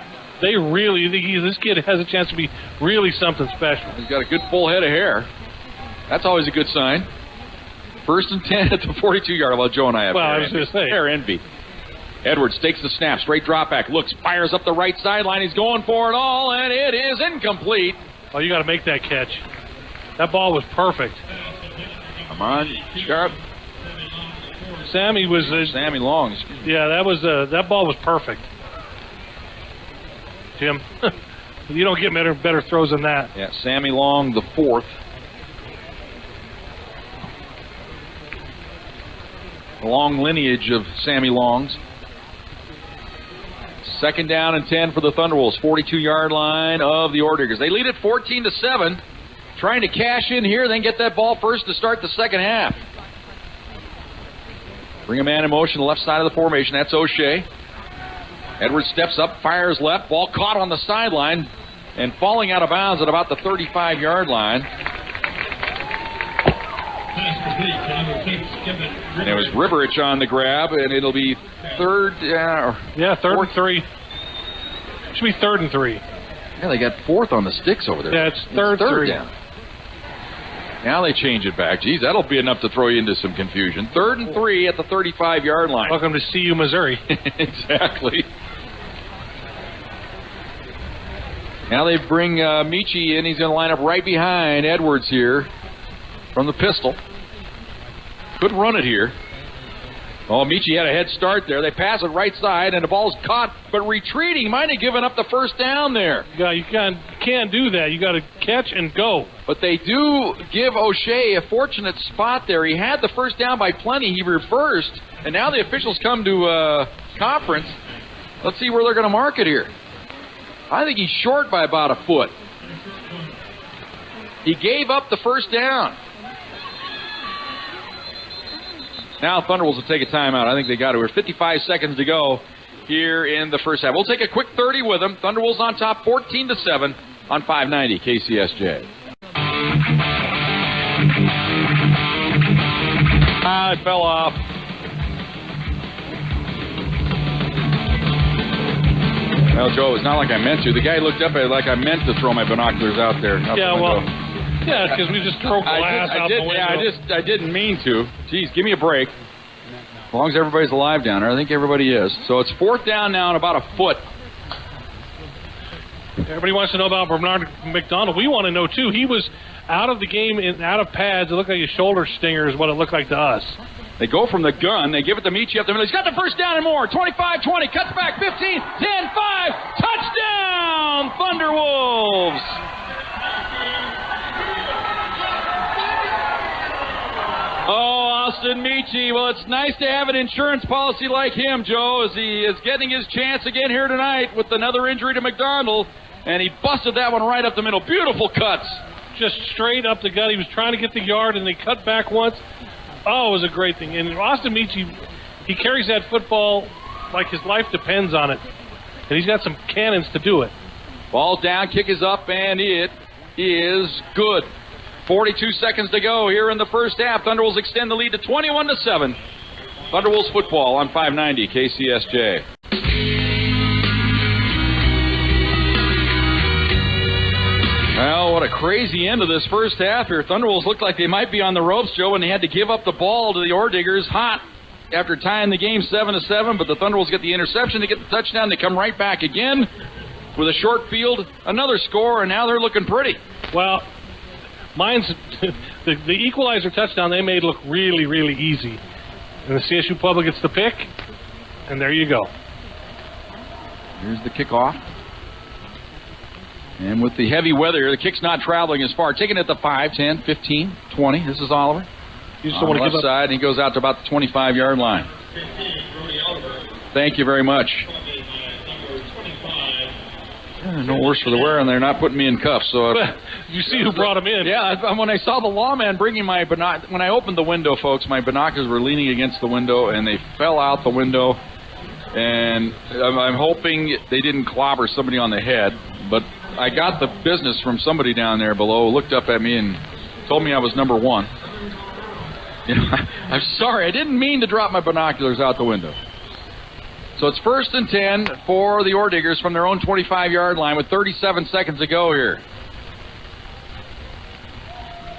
S3: They really think this kid has a chance to be really something special.
S2: He's got a good full head of hair. That's always a good sign. 1st and 10 at the 42-yard. Well, Joe and I have hair envy. Edwards takes the snap, straight drop back, looks, fires up the right sideline. He's going for it all, and it is incomplete.
S3: Oh, you got to make that catch. That ball was perfect.
S2: Come on, Sharp.
S3: Sammy
S2: Long.
S3: Yeah, that ball was perfect. Jim, you don't get better throws than that.
S2: Yeah, Sammy Long, the 4th. A long lineage of Sammy Longs. 2nd down and 10 for the Thunderwolves. 42-yard line of the Orediggers. They lead it 14-7. Trying to cash in here, then get that ball first to start the second half. Bring a man in motion, the left side of the formation. That's O'Shea. Edwards steps up, fires left. Ball caught on the sideline and falling out of bounds at about the 35-yard line. And it was Riverich on the grab, and it'll be 3rd
S3: and 3. Should be 3rd and 3.
S2: Yeah, they got 4th on the sticks over there.
S3: Yeah, it's third
S2: down. Now they change it back. Geez, that'll be enough to throw you into some confusion. 3rd and 3 at the 35-yard line.
S3: Welcome to CU, Missouri.
S2: Exactly. Now they bring Michi in. He's going to line up right behind Edwards here from the pistol. Could run it here. Oh, Michi had a head start there. They pass it right side, and the ball's caught, but retreating. Might have given up the first down there.
S3: Yeah, you can't do that. You got to catch and go.
S2: But they do give O'Shea a fortunate spot there. He had the first down by plenty. He reversed, and now the officials come to conference. Let's see where they're going to mark it here. I think he's short by about a foot. He gave up the first down. Now Thunderwolves will take a timeout. I think they got it. We're 55 seconds to go here in the first half. We'll take a quick 30 with them. Thunderwolves on top 14-7 on 590 KCSJ. It fell off. Well, Joe, it's not like I meant to. The guy looked up at it like I meant to throw my binoculars out there.
S3: Yeah, because we just throw glass out the window.
S2: I didn't mean to. Jeez, give me a break. As long as everybody's alive down there, I think everybody is. So it's 4th down now and about a foot.
S3: Everybody wants to know about Bernard McDonald. We want to know, too. He was out of the game, out of pads. It looked like a shoulder stinger is what it looked like to us.
S2: They go from the gun. They give it to Michi up the middle. He's got the first down and more. 25-20. Cuts back. 15, 10, 5. Touchdown, Thunderwolves. Austin Michi. Well, it's nice to have an insurance policy like him, Joe, as he is getting his chance again here tonight with another injury to McDonald. And he busted that one right up the middle. Beautiful cuts.
S3: Just straight up the gut. He was trying to get the yard, and they cut back once. Oh, it was a great thing. And Austin Michi, he carries that football like his life depends on it. And he's got some cannons to do it.
S2: Ball down, kick is up, and it is good. 42 seconds to go here in the first half. Thunderwolves extend the lead to 21-7. Thunderwolves football on 590 KCSJ. Well, what a crazy end of this first half here. Thunderwolves looked like they might be on the ropes, Joe, when they had to give up the ball to the Orediggers hot after tying the game 7-7, but the Thunderwolves get the interception, they get the touchdown, they come right back again with a short field, another score, and now they're looking pretty.
S3: Well, mine's the equalizer touchdown they made look really, really easy. And the Csu-Pueblo gets the pick, and there you go.
S2: Here's the kickoff. And with the heavy weather, the kick's not traveling as far. Taking it to 5, 10, 15, 20. This is Oliver.
S3: You just
S2: on
S3: don't
S2: the
S3: want to
S2: left side, and he goes out to about the 25-yard line. Thank you very much. No worse for the wear, and they're not putting me in cuffs. So
S3: you see who brought him in?
S2: Yeah, when I saw the lawman bringing my when I opened the window, folks, my binoculars were leaning against the window, and they fell out the window. And I'm hoping they didn't clobber somebody on the head, but I got the business from somebody down there below, looked up at me and told me I was number one. You know, I'm sorry, I didn't mean to drop my binoculars out the window. So it's 1st and 10 for the Orediggers from their own 25-yard line with 37 seconds to go here.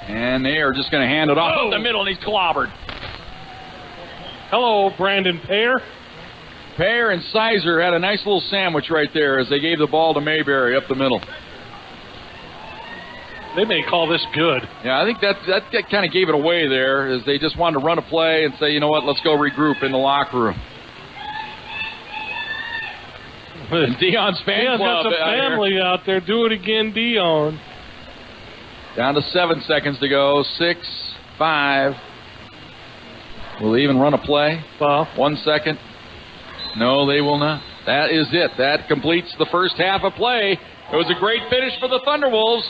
S2: And they are just going to hand it off up the middle, and he's clobbered.
S3: Hello, Brandon Payer.
S2: Payer and Sizer had a nice little sandwich right there as they gave the ball to Mayberry up the middle.
S3: They may call this good.
S2: Yeah, I think that kind of gave it away there, as they just wanted to run a play and say, you know what, let's go regroup in the locker room. And Dion's fan club
S3: got some family out there. Do it again, Dion.
S2: Down to 7 seconds to go. 6, 5. Will they even run a play?
S3: Well,
S2: 1 second. No, they will not. That is it. That completes the first half of play. It was a great finish for the Thunderwolves.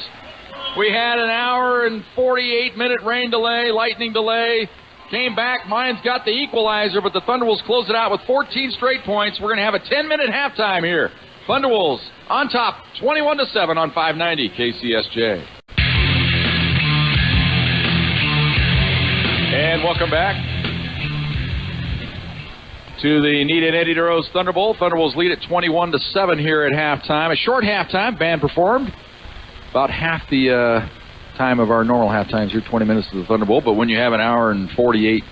S2: We had an hour and 48-minute rain delay, lightning delay. Came back. Mines got the equalizer, but the Thunderwolves closed it out with 14 straight points. We're going to have a 10-minute halftime here. Thunderwolves on top, 21-7 on 590 KCSJ. And welcome back to the Neta and Eddie DeRose Thunderbowl. Thunderwolves lead at 21-7 here at halftime. A short halftime. Band performed about half the time of our normal halftimes here, 20 minutes to the Thunderbowl. But when you have an hour and 48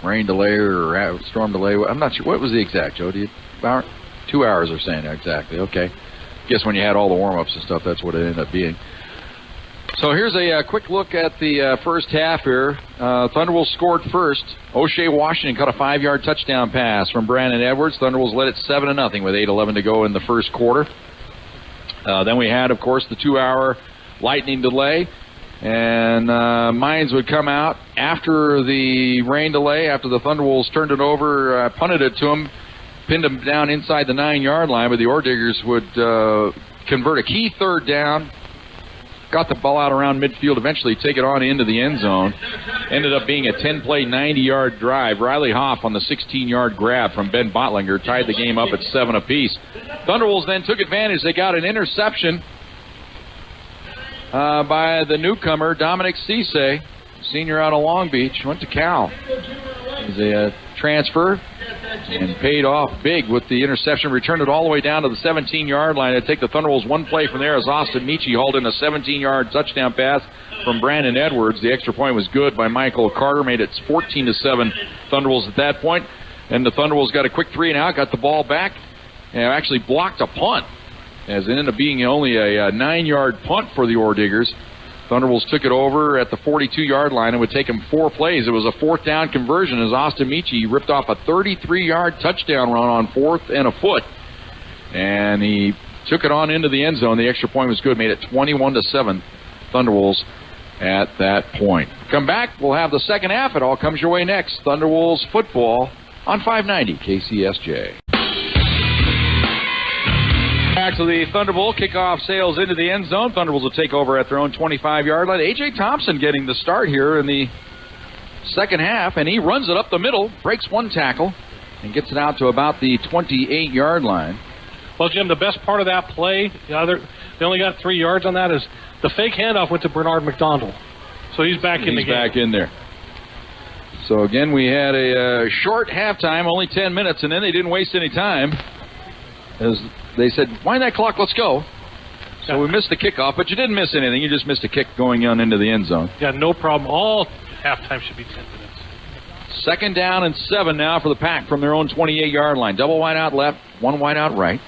S2: rain delay or storm delay, I'm not sure. What was the exact, Joe? 2 hours are saying exactly. Okay. Guess when you had all the warm-ups and stuff, that's what it ended up being. So here's a quick look at the first half here. Thunderwolves scored first. O'Shea Washington caught a 5-yard touchdown pass from Brandon Edwards. Thunderwolves led it 7-0 with 8:11 to go in the first quarter. Then we had, of course, the 2-hour lightning delay. And Mines would come out after the rain delay, after the Thunderwolves turned it over, punted it to him, pinned him down inside the 9-yard line, but the Orediggers would convert a key third down. Got the ball out around midfield, eventually take it on into the end zone. Ended up being a 10-play, 90-yard drive. Riley Hoff on the 16-yard grab from Ben Bottlinger tied the game up at 7 apiece. Thunderwolves then took advantage. They got an interception by the newcomer, Dominic Cisse, senior out of Long Beach. Went to Cal. He's a transfer and paid off big with the interception. Returned it all the way down to the 17-yard line. They take the Thunderwolves one play from there as Austin Michi hauled in a 17-yard touchdown pass from Brandon Edwards. The extra point was good by Michael Carter. Made it 14-7 Thunderwolves at that point. And the Thunderwolves got a quick 3-and-out, got the ball back, and actually blocked a punt, as it ended up being only a 9-yard punt for the Orediggers. Thunderwolves took it over at the 42-yard line. It would take them 4 plays. It was a 4th down conversion as Austin Michi ripped off a 33-yard touchdown run on 4th and a foot. And he took it on into the end zone. The extra point was good, made it 21-7 Thunderwolves at that point. Come back, we'll have the second half. It all comes your way next. Thunderwolves football on 590 KCSJ. Back to the Thunderbowl. Kickoff sails into the end zone. Thunderbolts will take over at their own 25-yard line. A.J. Thompson getting the start here in the second half, and he runs it up the middle, breaks one tackle, and gets it out to about the 28-yard line.
S3: Well, Jim, the best part of that play, they only got 3 yards on that, is the fake handoff went to Bernard McDonald. So he's back in the game.
S2: He's back in there. So, again, we had a short halftime, only 10 minutes, and then they didn't waste any time. As they said, wind that clock, let's go. So we missed the kickoff, but you didn't miss anything. You just missed a kick going on into the end zone.
S3: Yeah, no problem. All halftime should be 10 minutes.
S2: Second down and 7 now for the Pack from their own 28-yard line. Double wide out left, one wide out right.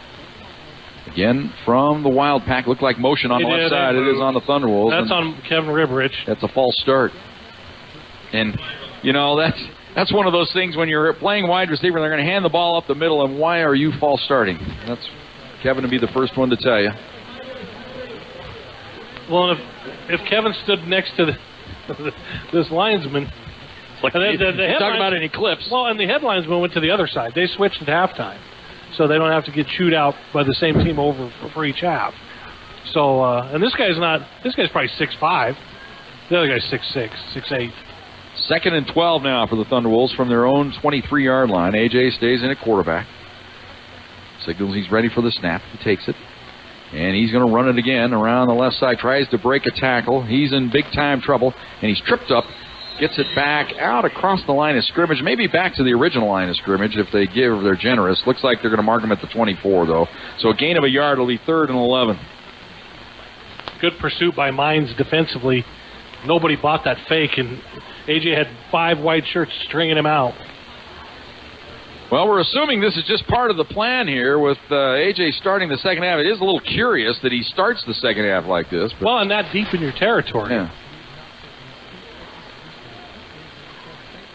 S2: Again, from the Wild Pack, looked like motion on the left side. It is on the Thunderwolves.
S3: That's on Kevin Ribberich.
S2: That's a false start. And, you know, that's one of those things when you're playing wide receiver, they're going to hand the ball up the middle, and why are you false starting? That's Kevin to be the first one to tell you.
S3: Well, if Kevin stood next to this linesman,
S2: like talk about an eclipse.
S3: Well, and the headlinesman went to the other side. They switched at halftime, so they don't have to get chewed out by the same team over for each half. So, and this guy's probably 6'5". The other guy's 6'6", 6'8".
S2: Second and 12 now for the Thunderwolves from their own 23-yard line. A.J. stays in at quarterback. Signals he's ready for the snap. He takes it. And he's going to run it again around the left side. Tries to break a tackle. He's in big-time trouble. And he's tripped up. Gets it back out across the line of scrimmage. Maybe back to the original line of scrimmage if they're generous. Looks like they're going to mark him at the 24, though. So a gain of a yard will be 3rd and 11.
S3: Good pursuit by Mines defensively. Nobody bought that fake, and A.J. had 5 white shirts stringing him out.
S2: Well, we're assuming this is just part of the plan here with A.J. starting the second half. It is a little curious that he starts the second half like this. But
S3: well, and that deep in your territory.
S2: Yeah.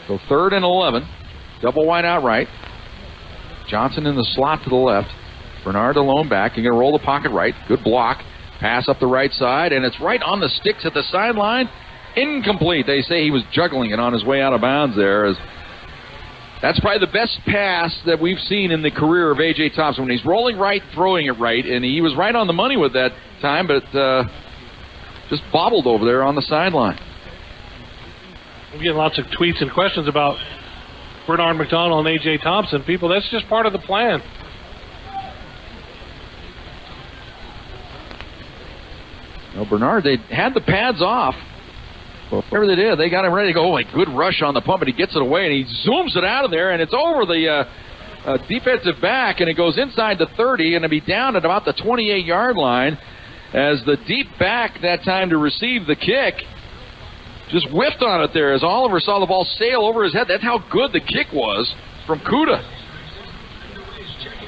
S2: So 3rd and 11. Double wide out right. Johnson in the slot to the left. Bernard alone back. You're going to roll the pocket right. Good block. Pass up the right side, and it's right on the sticks at the sideline. Incomplete. They say he was juggling it on his way out of bounds there. That's probably the best pass that we've seen in the career of A.J. Thompson. When he's rolling right, throwing it right, and he was right on the money with that time, but just bobbled over there on the sideline.
S3: I'm getting lots of tweets and questions about Bernard McDonald and A.J. Thompson. People, that's just part of the plan.
S2: Well, Bernard, they had the pads off. Whatever they did, they got him ready to go. Oh, a good rush on the pump, but he gets it away, and he zooms it out of there, and it's over the defensive back, and it goes inside the 30, and it'll be down at about the 28-yard line as the deep back that time to receive the kick just whiffed on it there as Oliver saw the ball sail over his head. That's how good the kick was from Kuda.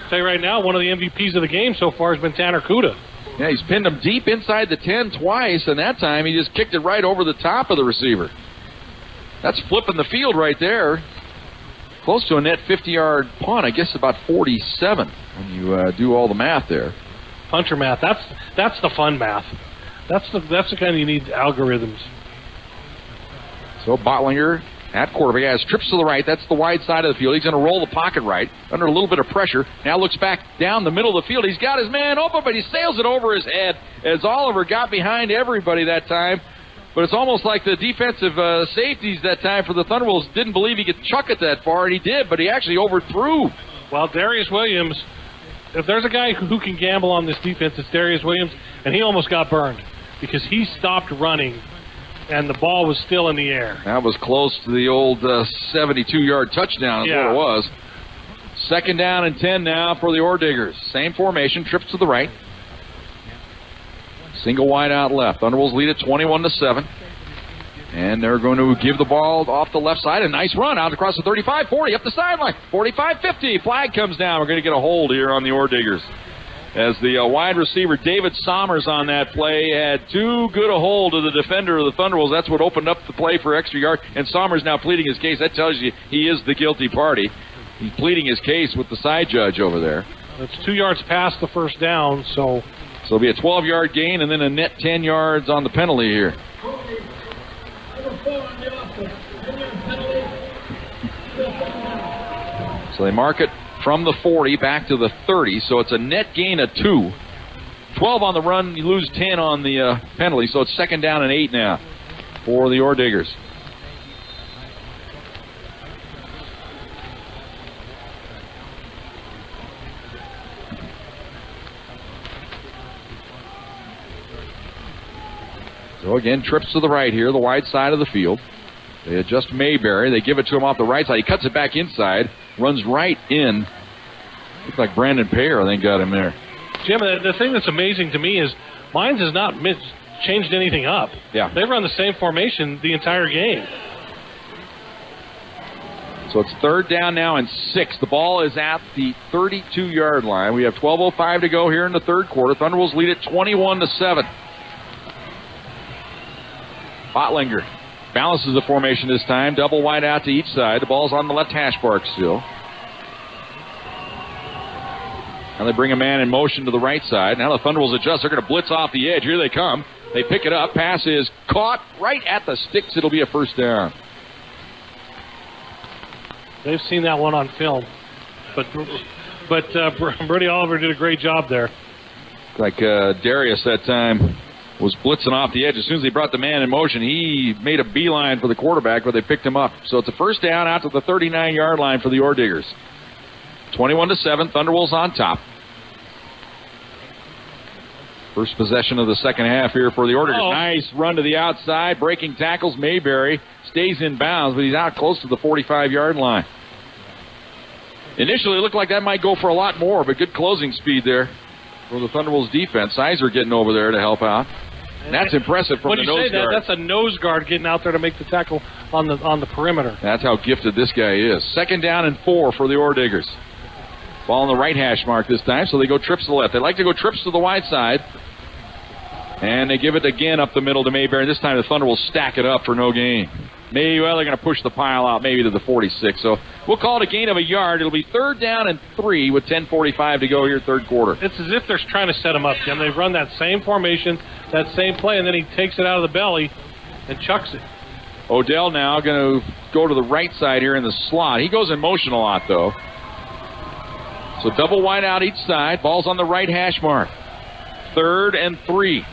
S3: I'll tell you right now, one of the MVPs of the game so far has been Tanner Kuda.
S2: Yeah, he's pinned him deep inside the 10 twice, and that time he just kicked it right over the top of the receiver. That's flipping the field right there. Close to a net 50-yard punt. I guess about 47 when you do all the math there.
S3: Punter math. That's the fun math. That's the kind you need algorithms.
S2: So Bottlinger at quarterback has trips to the right. That's the wide side of the field. He's going to roll the pocket right under a little bit of pressure. Now looks back down the middle of the field. He's got his man open, but he sails it over his head as Oliver got behind everybody that time. But it's almost like the defensive safeties that time for the Thunderwolves didn't believe he could chuck it that far, and he did, but he actually overthrew.
S3: Well, Darius Williams, if there's a guy who can gamble on this defense, it's Darius Williams, and he almost got burned because he stopped running and the ball was still in the air.
S2: That was close to the old 72-yard touchdown is what it was. Second down and 10 now for the Orediggers. Same formation, trips to the right. Single wide out left. Thunderwolves lead at 21-7. And they're going to give the ball off the left side. A nice run out across the 35, 40, up the sideline. 45, 50. Flag comes down. We're going to get a hold here on the Orediggers. As the wide receiver, David Sommers, on that play, had too good a hold of the defender of the Thunderwolves. That's what opened up the play for extra yard. And Sommers now pleading his case. That tells you he is the guilty party. He's pleading his case with the side judge over there.
S3: It's 2 yards past the first down, so
S2: it'll be a 12-yard gain and then a net 10 yards on the penalty here. So they mark it from the 40 back to the 30, so it's a net gain of 2. 12 on the run, you lose 10 on the penalty, so it's 2nd down and 8 now for the Orediggers. So again, trips to the right here, the wide side of the field. They adjust Mayberry. They give it to him off the right side. He cuts it back inside, runs right in. Looks like Brandon Payer, I think, got him there.
S3: Jim, the thing that's amazing to me is Mines has not changed anything up.
S2: Yeah.
S3: They've run the same formation the entire game.
S2: So it's 3rd down now and 6. The ball is at the 32-yard line. We have 12:05 to go here in the 3rd quarter. Thunderwolves lead it 21-7. Bottlinger balances the formation this time. Double wide out to each side. The ball's on the left hash mark still. Now they bring a man in motion to the right side. Now the Thunderwolves adjust. They're going to blitz off the edge. Here they come. They pick it up. Pass is caught right at the sticks. It'll be a 1st down.
S3: They've seen that one on film. But Brody Oliver did a great job there.
S2: Like Darius that time was blitzing off the edge. As soon as he brought the man in motion, he made a beeline for the quarterback, but they picked him up. So it's a 1st down out to the 39-yard line for the Orediggers. 21-7, Thunderwolves on top. First possession of the 2nd half here for the Orediggers.
S3: Oh.
S2: Nice run to the outside, breaking tackles. Mayberry stays in bounds, but he's out close to the 45-yard line. Initially, it looked like that might go for a lot more, but good closing speed there for the Thunderwolves defense. Sizer getting over there to help out. And that's impressive from the nose guard. When you say that,
S3: that's a nose guard getting out there to make the tackle on the perimeter.
S2: That's how gifted this guy is. 2nd down and 4 for the Orediggers. Ball on the right hash mark this time, so they go trips to the left. They like to go trips to the wide side. And they give it again up the middle to Mayberry. This time the Thunder will stack it up for no gain. Maybe, well, they're going to push the pile out maybe to the 46. So we'll call it a gain of a yard. It'll be 3rd down and 3 with 10:45 to go here, 3rd quarter.
S3: It's as if they're trying to set him up, Jim. They've run that same formation, that same play, and then he takes it out of the belly and chucks it.
S2: Odell now going to go to the right side here in the slot. He goes in motion a lot, though. So double wide out each side. Ball's on the right hash mark. 3rd and 3.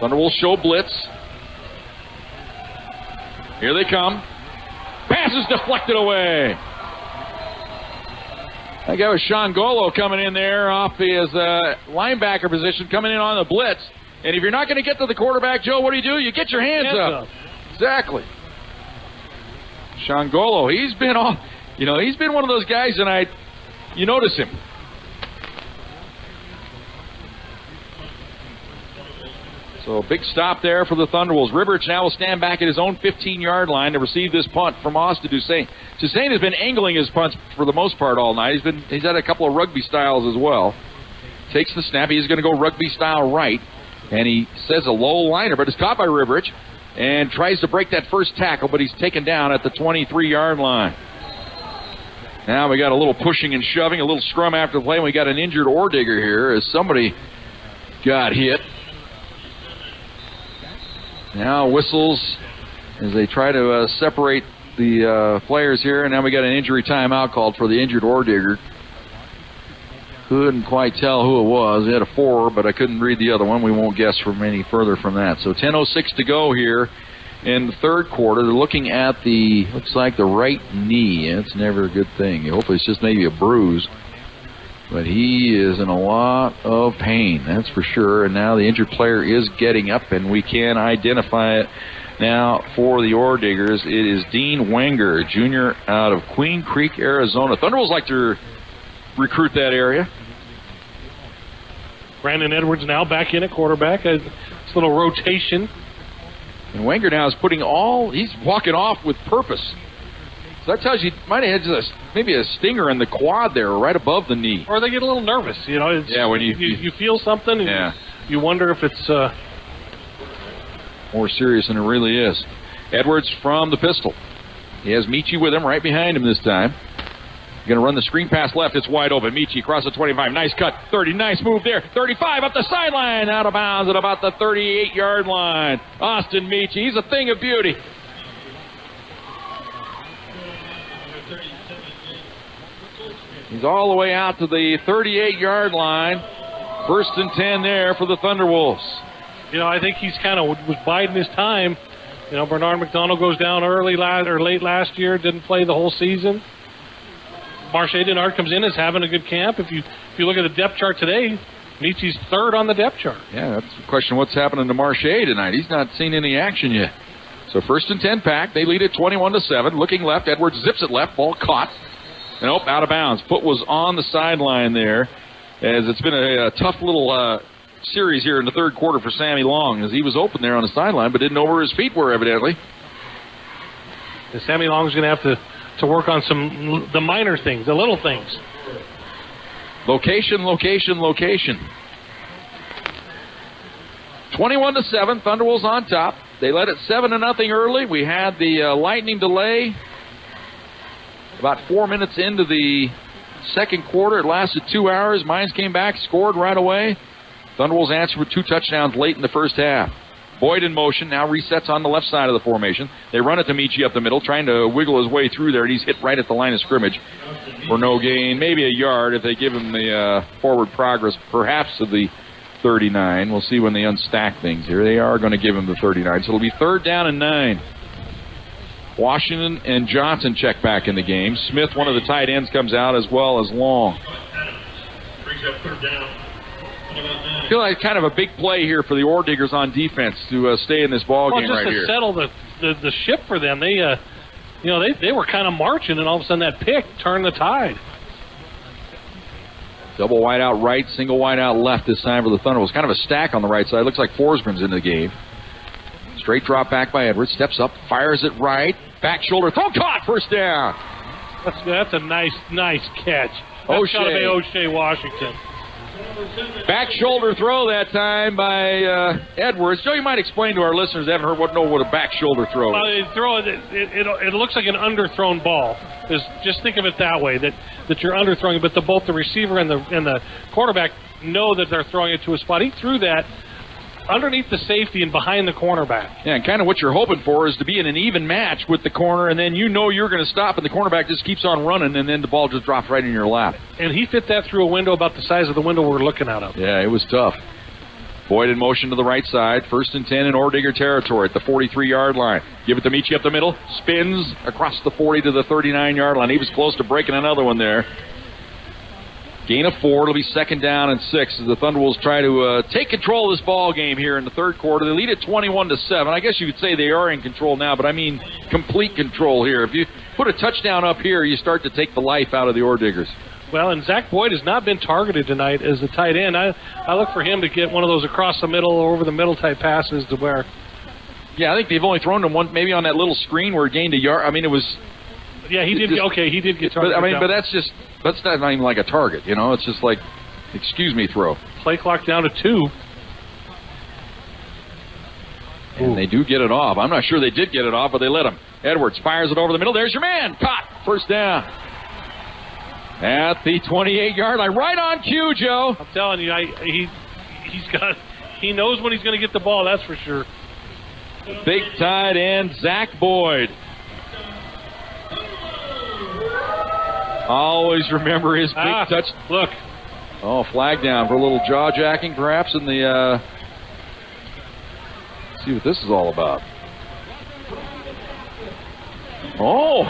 S2: Thunder will show blitz. Here they come. Pass is deflected away. That guy was Sean Golo coming in there off his linebacker position, coming in on the blitz. And if you're not going to get to the quarterback, Joe, what do? You get your hands up. Exactly. Sean Golo, he's been one of those guys, and you notice him. So a big stop there for the Thunderwolves. Ribberich now will stand back at his own 15-yard line to receive this punt from Austin Dusain. Dusain has been angling his punts for the most part all night. He's had a couple of rugby styles as well. Takes the snap. He's going to go rugby style right. And he says a low liner, but it's caught by Ribberich and tries to break that first tackle, but he's taken down at the 23-yard line. Now we got a little pushing and shoving, a little scrum after the play, and we got an injured Oredigger here as somebody got hit. Now whistles as they try to separate the players here, and now we got an injury timeout called for the injured Oredigger. Couldn't quite tell who it was. He had a 4, but I couldn't read the other one. We won't guess from any further from that. So 10:06 to go here in the 3rd quarter. They're looking at looks like the right knee. It's never a good thing. Hopefully it's just maybe a bruise. But he is in a lot of pain, that's for sure. And now the injured player is getting up, and we can identify it now for the Orediggers. It is Dean Wenger, junior out of Queen Creek, Arizona. Thunderwolves like to recruit that area.
S3: Brandon Edwards now back in at quarterback. This little rotation.
S2: And Wenger now is he's walking off with purpose. So that tells you might have had maybe a stinger in the quad there, right above the knee.
S3: Or they get a little nervous,
S2: when
S3: you feel something, and you wonder if it's
S2: more serious than it really is. Edwards from the pistol. He has Michi with him right behind him this time. Going to run the screen pass left. It's wide open. Michi across the 25. Nice cut. 30. Nice move there. 35 up the sideline. Out of bounds at about the 38-yard line. Austin Michi. He's a thing of beauty. He's all the way out to the 38-yard line. 1st and 10 there for the Thunderwolves.
S3: You know, I think he's kind of was biding his time. You know, Bernard McDonald goes down late last year. Didn't play the whole season. Marche Denard comes in, is having a good camp. If you look at the depth chart today, Michi's 3rd on the depth chart. Yeah, that's the question. What's happening to Marche tonight? He's not seen any action yet. So 1st and 10 Pack. They lead it 21-7. Looking left, Edwards zips it left. Ball caught. Nope, out of bounds. Foot was on the sideline there, as it's been a tough little series here in the 3rd quarter for Sammy Long, as he was open there on the sideline, but didn't know where his feet were, evidently. And Sammy Long's going to have to work on the minor things, the little things. Location. 21-7, Thunderwolves on top. They led it 7-0 early. We had the lightning delay about 4 minutes into the 2nd quarter. It lasted 2 hours. Mines came back, scored right away. Thunderwolves answered with 2 touchdowns late in the first half. Boyd in motion, now resets on the left side of the formation. They run it to Michi up the middle, trying to wiggle his way through there, and he's hit right at the line of scrimmage for no gain. Maybe a yard if they give him the forward progress, perhaps to the 39. We'll see when they unstack things here. They are going to give him the 39, so it'll be 3rd down and 9. Washington and Johnson check back in the game. Smith, one of the tight ends, comes out as well as Long.
S7: Brings up 3rd down.
S2: I feel like kind of a big play here for the Ore Diggers on defense to stay in this ball game right here.
S3: Just to settle the ship for them. They were kind of marching, and all of a sudden that pick turned the tide.
S2: Double wide out right, single wide out left this time for the Thunderwolves. Kind of a stack on the right side. Looks like Forsgren's in the game. Straight drop back by Edwards. Steps up, fires it right. Back shoulder throw, caught, 1st down.
S3: That's a nice catch. That's got to be O'Shea Washington.
S2: Back shoulder throw that time by Edwards. Joe, you might explain to our listeners that haven't know what a back shoulder throw is.
S3: It looks like an underthrown ball. Just think of it that way, that you're underthrowing, but both the receiver and the quarterback know that they're throwing it to a spot. He threw that underneath the safety and behind the cornerback.
S2: Yeah, and kind of what you're hoping for is to be in an even match with the corner, and then you know you're going to stop, and the cornerback just keeps on running, and then the ball just drops right in your lap.
S3: And he fit that through a window about the size of the window we're looking out of.
S2: Yeah, it was tough. Boyd in motion to the right side. 1st and 10 in Ore Digger territory at the 43-yard line. Give it to Michi up the middle. Spins across the 40 to the 39-yard line. He was close to breaking another one there. Gain of 4. It'll be 2nd down and 6 as the Thunderwolves try to take control of this ball game here in the 3rd quarter. They lead it 21-7. I guess you could say they are in control now, but I mean complete control here. If you put a touchdown up here, you start to take the life out of the Ore Diggers.
S3: Well, and Zach Boyd has not been targeted tonight as the tight end. I look for him to get one of those across the middle or over the middle type passes to where.
S2: Yeah, I think they've only thrown him one, maybe on that little screen where it gained a yard. I mean, it was.
S3: Yeah, he did get targeted.
S2: But that's not even like a target, you know. It's just like, excuse me, throw.
S3: Play clock down to 2.
S2: And they do get it off. I'm not sure they did get it off, but they let him. Edwards fires it over the middle. There's your man. Caught. 1st down. At the 28-yard line. Right on cue, Joe.
S3: I'm telling you, he knows when he's going to get the ball, that's for sure.
S2: Big tight end, Zach Boyd. Always remember his big touch.
S3: Look.
S2: Oh, flag down for a little jaw jacking, perhaps, in the. See what this is all about. Oh.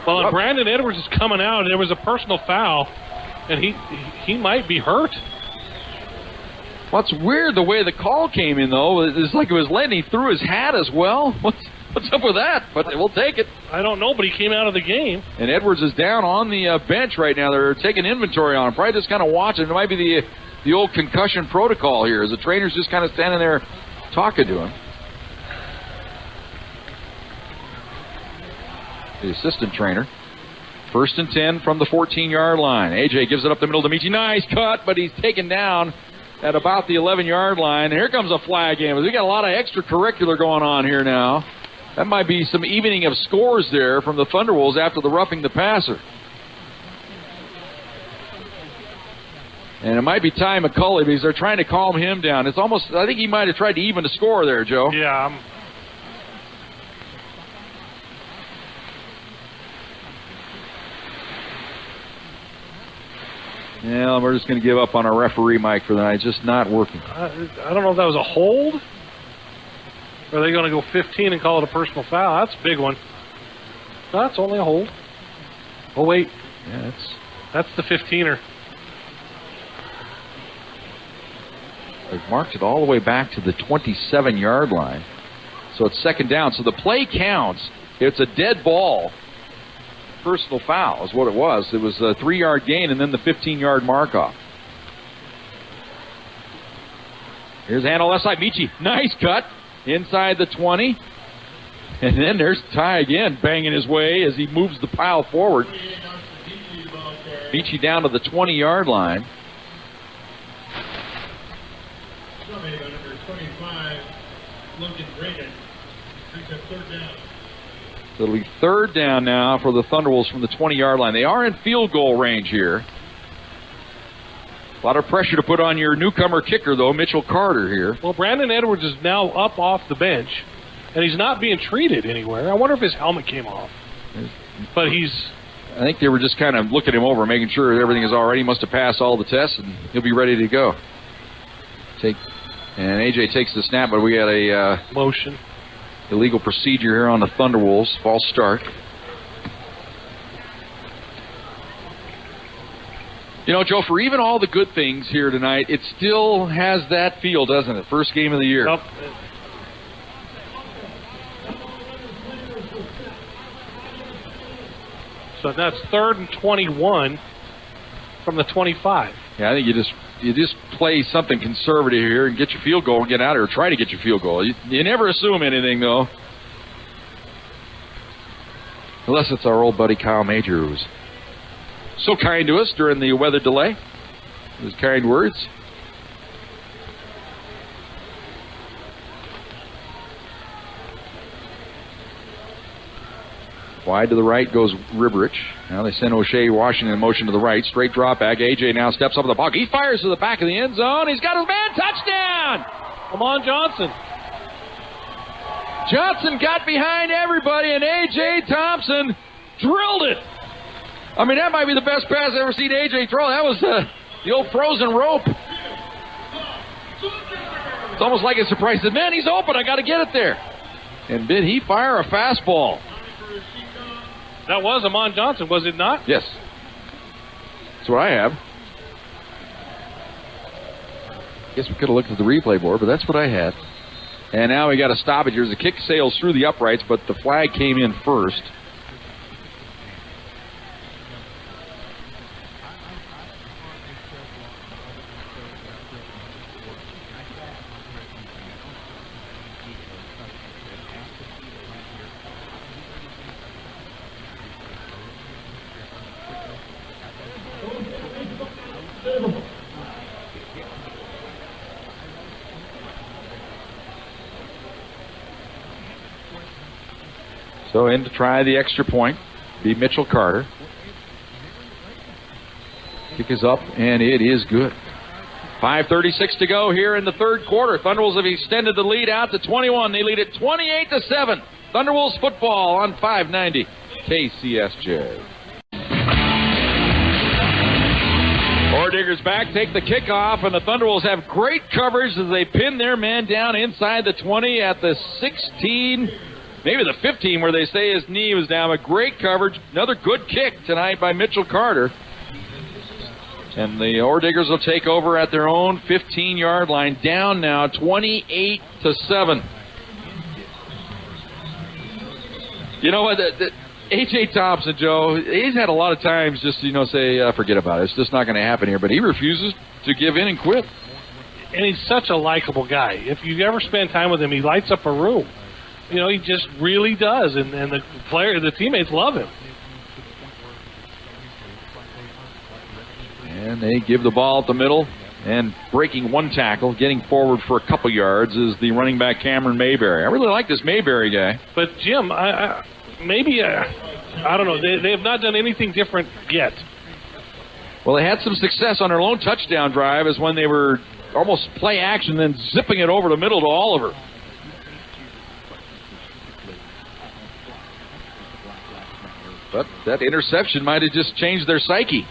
S3: Well, Brandon Edwards is coming out, and there was a personal foul, and he might be hurt.
S2: Well, it's weird the way the call came in, though. It's like it was letting. He threw his hat as well. What's up with that? But we'll take it.
S3: I don't know, but he came out of the game.
S2: And Edwards is down on the bench right now. They're taking inventory on him. Probably just kind of watching. It might be the old concussion protocol here, as the trainer's just kind of standing there talking to him. The assistant trainer. 1st and 10 from the 14-yard line. AJ gives it up the middle to Michi. Nice cut, but he's taken down at about the 11-yard line. And here comes a flag in. We got a lot of extracurricular going on here now. That might be some evening of scores there from the Thunderwolves after the roughing the passer. And it might be Ty McCulley because they're trying to calm him down. It's almost, I think he might have tried to even the score there, Joe.
S3: Yeah.
S2: Yeah, we're just going to give up on our referee mic for the night. It's just not working.
S3: I don't know if that was a hold. Or are they going to go 15 and call it a personal foul? That's a big one. No, that's only a hold. Oh, wait.
S2: Yeah,
S3: that's the 15er.
S2: They've marked it all the way back to the 27-yard line. So it's second down. So the play counts. It's a dead ball. Personal foul is what it was. It was a 3-yard gain and then the 15-yard mark-off. Here's handle left side. Michi, nice cut inside the 20. And then there's Ty again banging his way as he moves the pile forward. Michi down to the 20-yard line.
S7: Number 25, Logan Braden, picks up third down.
S2: So it'll be third down now for the Thunderwolves from the 20-yard line. They are in field goal range here. A lot of pressure to put on your newcomer kicker, though, Mitchell Carter here.
S3: Well, Brandon Edwards is now up off the bench, and he's not being treated anywhere. I wonder if his helmet came off. But
S2: I think they were just kind of looking him over, making sure everything is all right. He must have passed all the tests, and he'll be ready to go. And AJ takes the snap, but we got a
S3: motion.
S2: Illegal procedure here on the Thunderwolves. False start. You know, Joe, for even all the good things here tonight, it still has that feel, doesn't it? First game of the year.
S3: Yep. So that's 3rd and 21 from the 25.
S2: Yeah, I think you just play something conservative here and get your field goal and get out of here. Try to get your field goal. You never assume anything, though. Unless it's our old buddy Kyle Major, who was so kind to us during the weather delay. His kind words. Wide to the right goes Riberich. Now they send O'Shea Washington in motion to the right. Straight drop back. AJ now steps up in the pocket. He fires to the back of the end zone. He's got his man. Touchdown!
S3: Lamont Johnson.
S2: Johnson got behind everybody, and A.J. Thompson drilled it. I mean, that might be the best pass I've ever seen A.J. throw. That was the old frozen rope. It's almost like a surprise. He said, man, he's open. I got to get it there. And did he fire a fastball?
S3: That was Amon Johnson, was it not?
S2: Yes. That's what I have. Guess we could have looked at the replay board, but that's what I had. And now we got a stoppage. There's a kick sails through the uprights, but the flag came in first. So in to try the extra point, be Mitchell Carter. Kick is up, and it is good. 5:36 to go here in the third quarter. Thunderwolves have extended the lead out to 21. They lead it 28-7. Thunderwolves football on 590 KCSJ. Ordiggers back, take the kickoff, and the Thunderwolves have great coverage as they pin their man down inside the 20 at the 16, maybe the 15, where they say his knee was down. But great coverage. Another good kick tonight by Mitchell Carter. And the Ordiggers will take over at their own 15-yard line, down now 28-7. You know what? A.J. Thompson, Joe, he's had a lot of times just, say, forget about it. It's just not going to happen here. But he refuses to give in and quit.
S3: And he's such a likable guy. If you ever spend time with him, he lights up a room. He just really does. And the teammates love him.
S2: And they give the ball at the middle. And breaking one tackle, getting forward for a couple yards, is the running back Cameron Mayberry. I really like this Mayberry guy.
S3: But, Jim, I don't know. They have not done anything different yet.
S2: Well, they had some success on their lone touchdown drive is when they were almost play action, then zipping it over the middle to Oliver. But that interception might have just changed their psyche.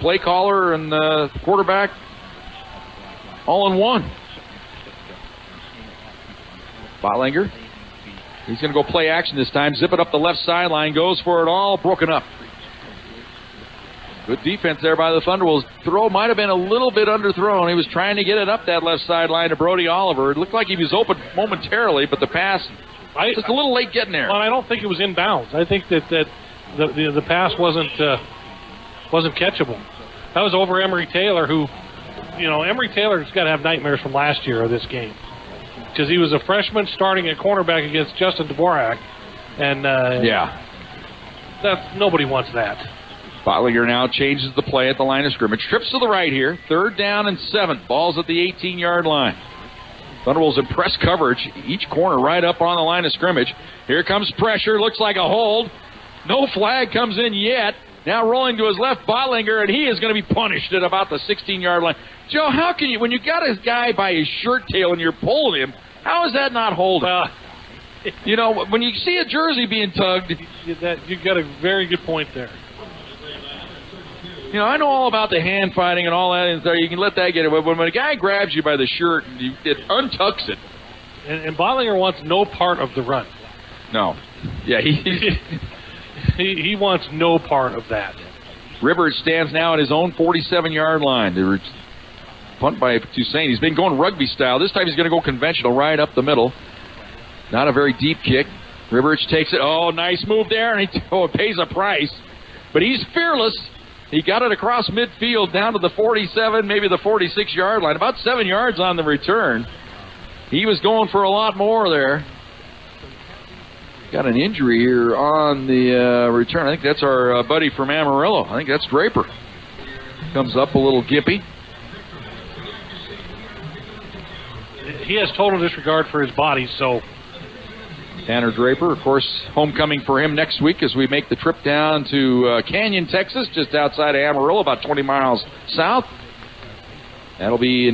S2: Play caller and quarterback all in one. Botlinger. He's going to go play action this time. Zip it up the left sideline. Goes for it all. Broken up. Good defense there by the Thunderwolves. Throw might have been a little bit underthrown. He was trying to get it up that left sideline to Brody Oliver. It looked like he was open momentarily, but the pass just a little late getting there.
S3: Well, I don't think it was inbounds. I think that the pass wasn't catchable. That was over Emory Taylor, who, Emory Taylor's got to have nightmares from last year of this game, because he was a freshman starting at cornerback against Justin Dvorak, and nobody wants that.
S2: Botlinger now changes the play at the line of scrimmage. Trips to the right here. 3rd down and 7. Ball's at the 18-yard line. Thunderwolves in press coverage. Each corner right up on the line of scrimmage. Here comes pressure. Looks like a hold. No flag comes in yet. Now rolling to his left, Botlinger, and he is going to be punished at about the 16-yard line. Joe, how can you, when you got a guy by his shirt tail and you're pulling him, how is that not holding? When you see a jersey being tugged.
S3: You got a very good point there.
S2: I know all about the hand fighting and all that, and so you can let that get away. But when a guy grabs you by the shirt, it untucks it.
S3: And Botlinger wants no part of the run.
S2: No. Yeah,
S3: he wants no part of that.
S2: Rivers stands now at his own 47-yard line. They were punt by Toussaint. He's been going rugby style. This time he's going to go conventional right up the middle. Not a very deep kick. Rivers takes it. Oh, nice move there, and it pays a price. But he's fearless. He got it across midfield down to the 47, maybe the 46-yard line. About 7 yards on the return. He was going for a lot more there. Got an injury here on the return. I think that's our buddy from Amarillo. I think that's Draper. Comes up a little gimpy.
S3: He has total disregard for his body, so...
S2: Tanner Draper, of course, homecoming for him next week as we make the trip down to Canyon, Texas, just outside of Amarillo, about 20 miles south. That'll be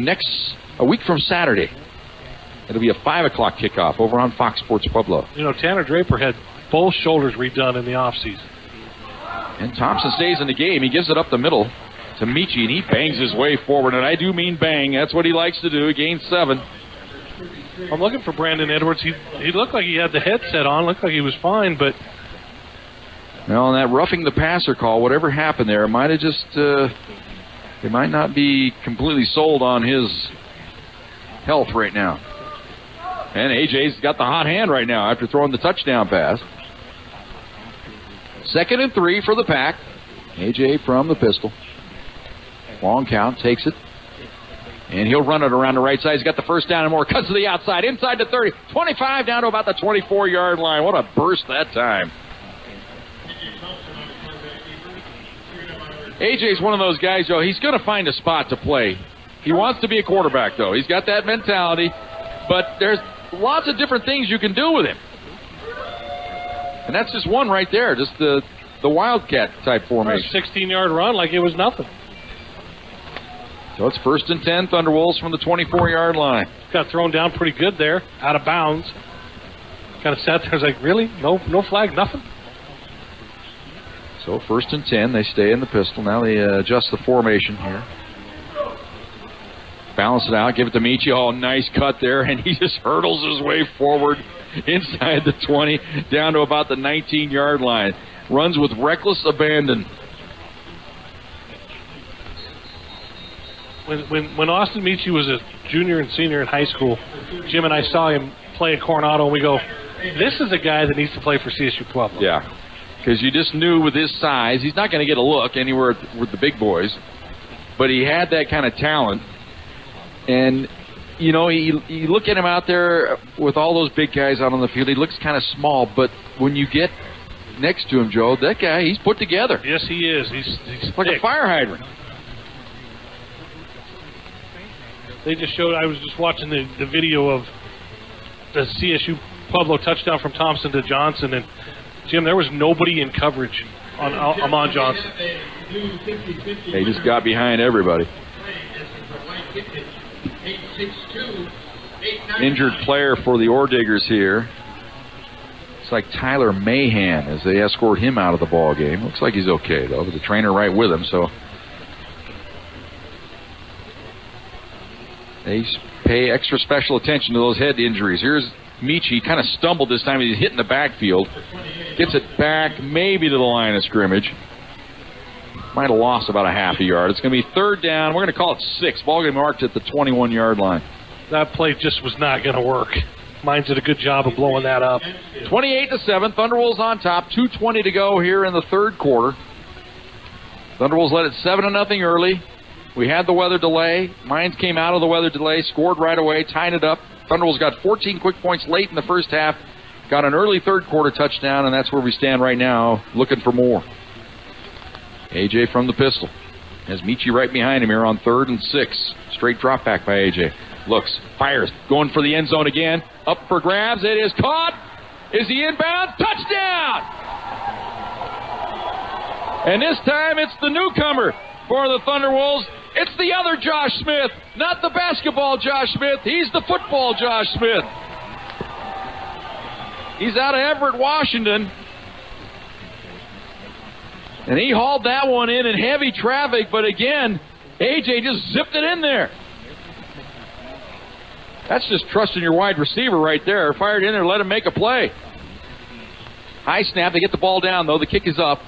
S2: a week from Saturday. It'll be a 5 o'clock kickoff over on Fox Sports Pueblo.
S3: Tanner Draper had both shoulders redone in the offseason.
S2: And Thompson stays in the game. He gives it up the middle to Michi, and he bangs his way forward. And I do mean bang. That's what he likes to do. He gains 7.
S3: I'm looking for Brandon Edwards. He looked like he had the headset on. Looked like he was fine, but...
S2: Well, that roughing the passer call, whatever happened there, might have just... they might not be completely sold on his health right now. And AJ's got the hot hand right now after throwing the touchdown pass. 2nd and 3 for the Pack. AJ from the pistol. Long count, takes it. And he'll run it around the right side. He's got the first down and more. Cuts to the outside, inside the 30. 25 down to about the 24-yard line. What a burst that time. AJ's one of those guys, Joe, he's going to find a spot to play. He wants to be a quarterback, though. He's got that mentality. But there's lots of different things you can do with him. And that's just one right there, just the Wildcat-type formation.
S3: 16-yard run like it was nothing.
S2: So it's 1st and 10, Thunderwolves from the 24-yard line.
S3: Got thrown down pretty good there, out of bounds. Kind of sat there, was like, really? No flag, nothing?
S2: So 1st and 10, they stay in the pistol. Now they adjust the formation here. Balance it out, give it to Michi. Oh, nice cut there, and he just hurdles his way forward inside the 20, down to about the 19-yard line. Runs with reckless abandon.
S3: When Austin Michi was a junior and senior in high school, Jim and I saw him play at Coronado, and we go, this is a guy that needs to play for Csu-Pueblo.
S2: Yeah, because you just knew with his size, he's not going to get a look anywhere with the big boys, but he had that kind of talent. And, you look at him out there with all those big guys out on the field, he looks kind of small, but when you get next to him, Joe, that guy, he's put together.
S3: Yes, he is. He's
S2: like a fire hydrant.
S3: They just showed, I was just watching the video of the Csu-Pueblo touchdown from Thompson to Johnson, and Jim, there was nobody in coverage on Amon Johnson.
S2: They just got behind everybody. Injured player for the Orediggers here. It's like Tyler Mahan as they escort him out of the ball game. Looks like he's okay, though, with the trainer right with him, so they pay extra special attention to those head injuries. Here's Michi, kind of stumbled this time. He's hitting the backfield. Gets it back maybe to the line of scrimmage. Might have lost about a half a yard. It's going to be third down. We're going to call it 6. Ball game marked at the 21-yard line.
S3: That play just was not going to work. Mines did a good job of blowing that up.
S2: 28-7. Thunderwolves on top. 2:20 to go here in the third quarter. Thunderwolves led it 7-0 early. We had the weather delay. Mines came out of the weather delay, scored right away, tied it up. Thunderwolves got 14 quick points late in the first half. Got an early third quarter touchdown, and that's where we stand right now, looking for more. AJ from the pistol. Has Michi right behind him here on 3rd and 6. Straight drop back by AJ. Looks, fires, going for the end zone again. Up for grabs. It is caught. Is he inbound? Touchdown! And this time it's the newcomer for the Thunderwolves. It's the other Josh Smith. Not the basketball Josh Smith. He's the football Josh Smith. He's out of Everett, Washington. And he hauled that one in heavy traffic, but again, AJ just zipped it in there. That's just trusting your wide receiver right there. Fired in there, let him make a play. High snap, they get the ball down, though. The kick is up,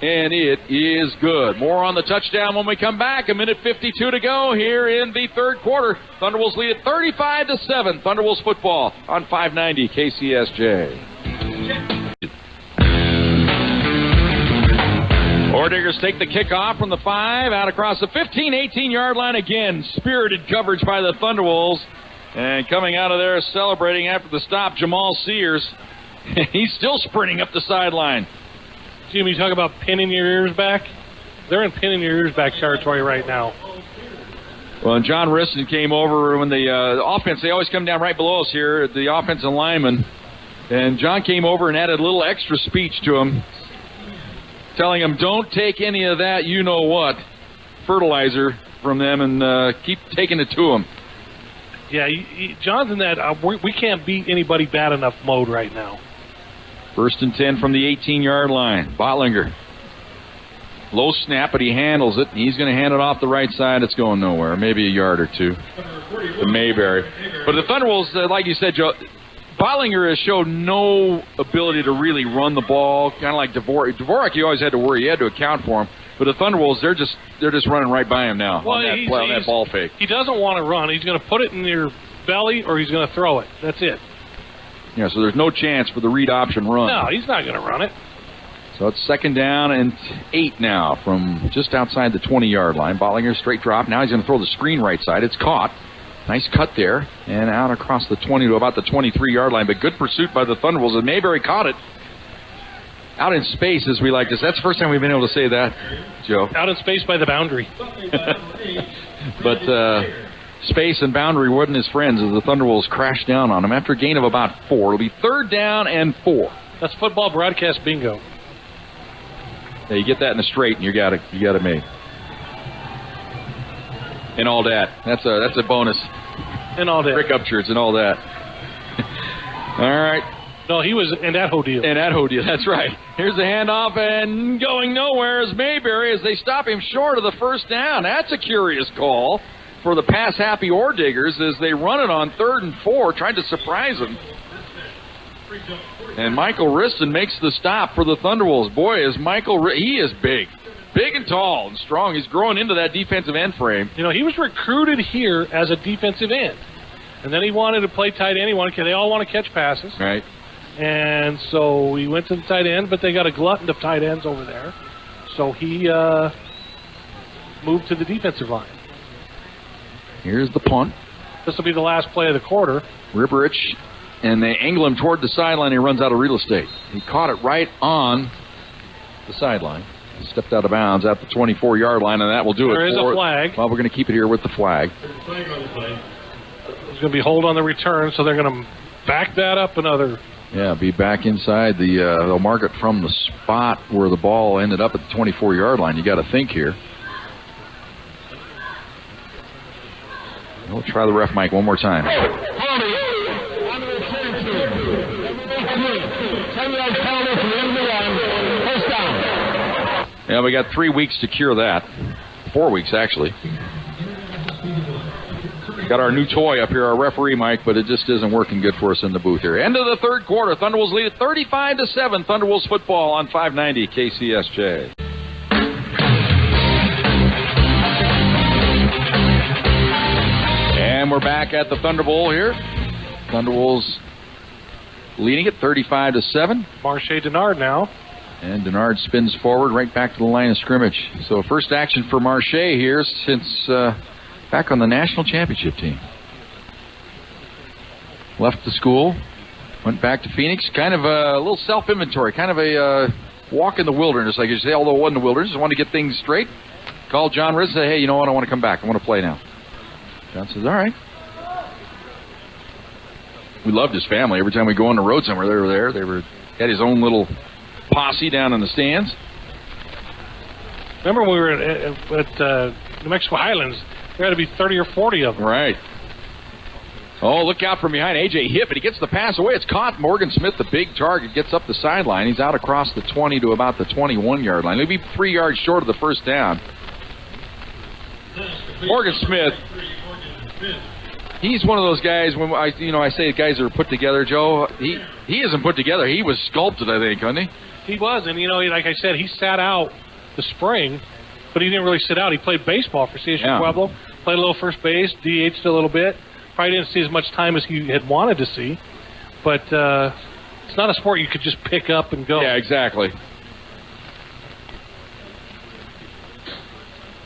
S2: and it is good. More on the touchdown when we come back. 1:52 to go here in the third quarter. Thunderwolves lead at 35-7. Thunderwolves football on 590 KCSJ. Orediggers take the kickoff from the 5 out across the 15-18-yard line again. Spirited coverage by the Thunderwolves. And coming out of there celebrating after the stop, Jamal Sears. He's still sprinting up the sideline.
S3: Jimmy, you talk about pinning your ears back? They're in pinning your ears back territory right now.
S2: Well, and John Riston came over when the offense, they always come down right below us here, the offensive lineman. And John came over and added a little extra speech to him, telling him, don't take any of that you-know-what fertilizer from them and keep taking it to them.
S3: Yeah, John's in that we can't beat anybody bad enough mode right now.
S2: 1st and 10 from the 18-yard line. Bottlinger. Low snap, but he handles it. He's going to hand it off the right side. It's going nowhere. Maybe a yard or two to Mayberry. But the Thunderwolves, like you said, Joe, Bottlinger has showed no ability to really run the ball, kind of like Dvorak. Dvorak, you always had to worry. You had to account for him. But the Thunderwolves, they're just running right by him now on that ball fake.
S3: He doesn't want to run. He's going to put it in your belly or he's going to throw it. That's it.
S2: Yeah, so there's no chance for the read option run.
S3: No, he's not going to run it.
S2: So it's 2nd down and 8 now from just outside the 20-yard line. Bottlinger straight drop. Now he's going to throw the screen right side. It's caught. Nice cut there. And out across the 20 to about the 23-yard line. But good pursuit by the Thunderwolves. And Mayberry caught it. Out in space, as we like to say. That's the first time we've been able to say that, Joe.
S3: Out in space by the boundary.
S2: But space and boundary wasn't his friends as the Thunderwolves crashed down on him after a gain of about 4. It'll be 3rd down and 4.
S3: That's football broadcast bingo.
S2: Yeah, you get that in a straight, and you got it made. And all that. That's a bonus.
S3: And all that.
S2: Rick Upchurch and all that. All right.
S3: No, he was in that whole deal.
S2: In that whole deal, that's right. Here's the handoff, and going nowhere is Mayberry as they stop him short of the 1st down. That's a curious call for the pass-happy Orediggers as they run it on 3rd and 4, trying to surprise him. And Michael Riston makes the stop for the Thunderwolves. Boy, he is big. Big and tall and strong. He's growing into that defensive end frame.
S3: You know, he was recruited here as a defensive end. And then he wanted to play tight end. They all want to catch passes.
S2: Right.
S3: And so he went to the tight end, but they got a glutton of tight ends over there. So he moved to the defensive line.
S2: Here's the punt.
S3: This will be the last play of the quarter.
S2: Riberich, and they angle him toward the sideline. He runs out of real estate. He caught it right on the sideline. Stepped out of bounds at the 24-yard line, and that will do it.
S3: There is a flag.
S2: Well, we're going to keep it here with the flag.
S3: There's going to be hold on the return, so they're going to back that up another.
S2: Yeah, be back inside the. They'll mark it from the spot where the ball ended up at the 24-yard line. You got to think here. We'll try the ref mic one more time. Yeah, we got 3 weeks to cure that. 4 weeks, actually. Got our new toy up here, our referee mic, but it just isn't working good for us in the booth here. End of the third quarter. Thunderwolves lead at 35-7. Thunderwolves football on 590 KCSJ. And we're back at the Thunderbowl here. Thunderwolves leading it 35-7.
S3: Marche Denard now.
S2: And Denard spins forward right back to the line of scrimmage. So first action for Marche here since back on the national championship team. Left the school, went back to Phoenix. Kind of a little self-inventory, kind of a walk in the wilderness, like you say, although it wasn't the wilderness. Just wanted to get things straight. Called John Riz and said, hey, you know what, I want to come back. I want to play now. John says, all right. We loved his family. Every time we go on the road somewhere, they were there. They had his own little posse down in the stands.
S3: Remember when we were at New Mexico Highlands, there had to be 30 or 40 of them.
S2: Right. Oh, look out from behind. A.J. hit, but he gets the pass away. It's caught. Morgan Smith, the big target, gets up the sideline. He's out across the 20 to about the 21-yard line. He'll be 3 yards short of the first down. Morgan Smith, he's one of those guys, when I say guys that are put together, Joe, he isn't put together. He was sculpted, I think, wasn't he?
S3: He was, and like I said, he sat out the spring, but he didn't really sit out. He played baseball for Csu-Pueblo, played a little first base, DH'd a little bit. Probably didn't see as much time as he had wanted to see, but it's not a sport you could just pick up and go.
S2: Yeah, exactly.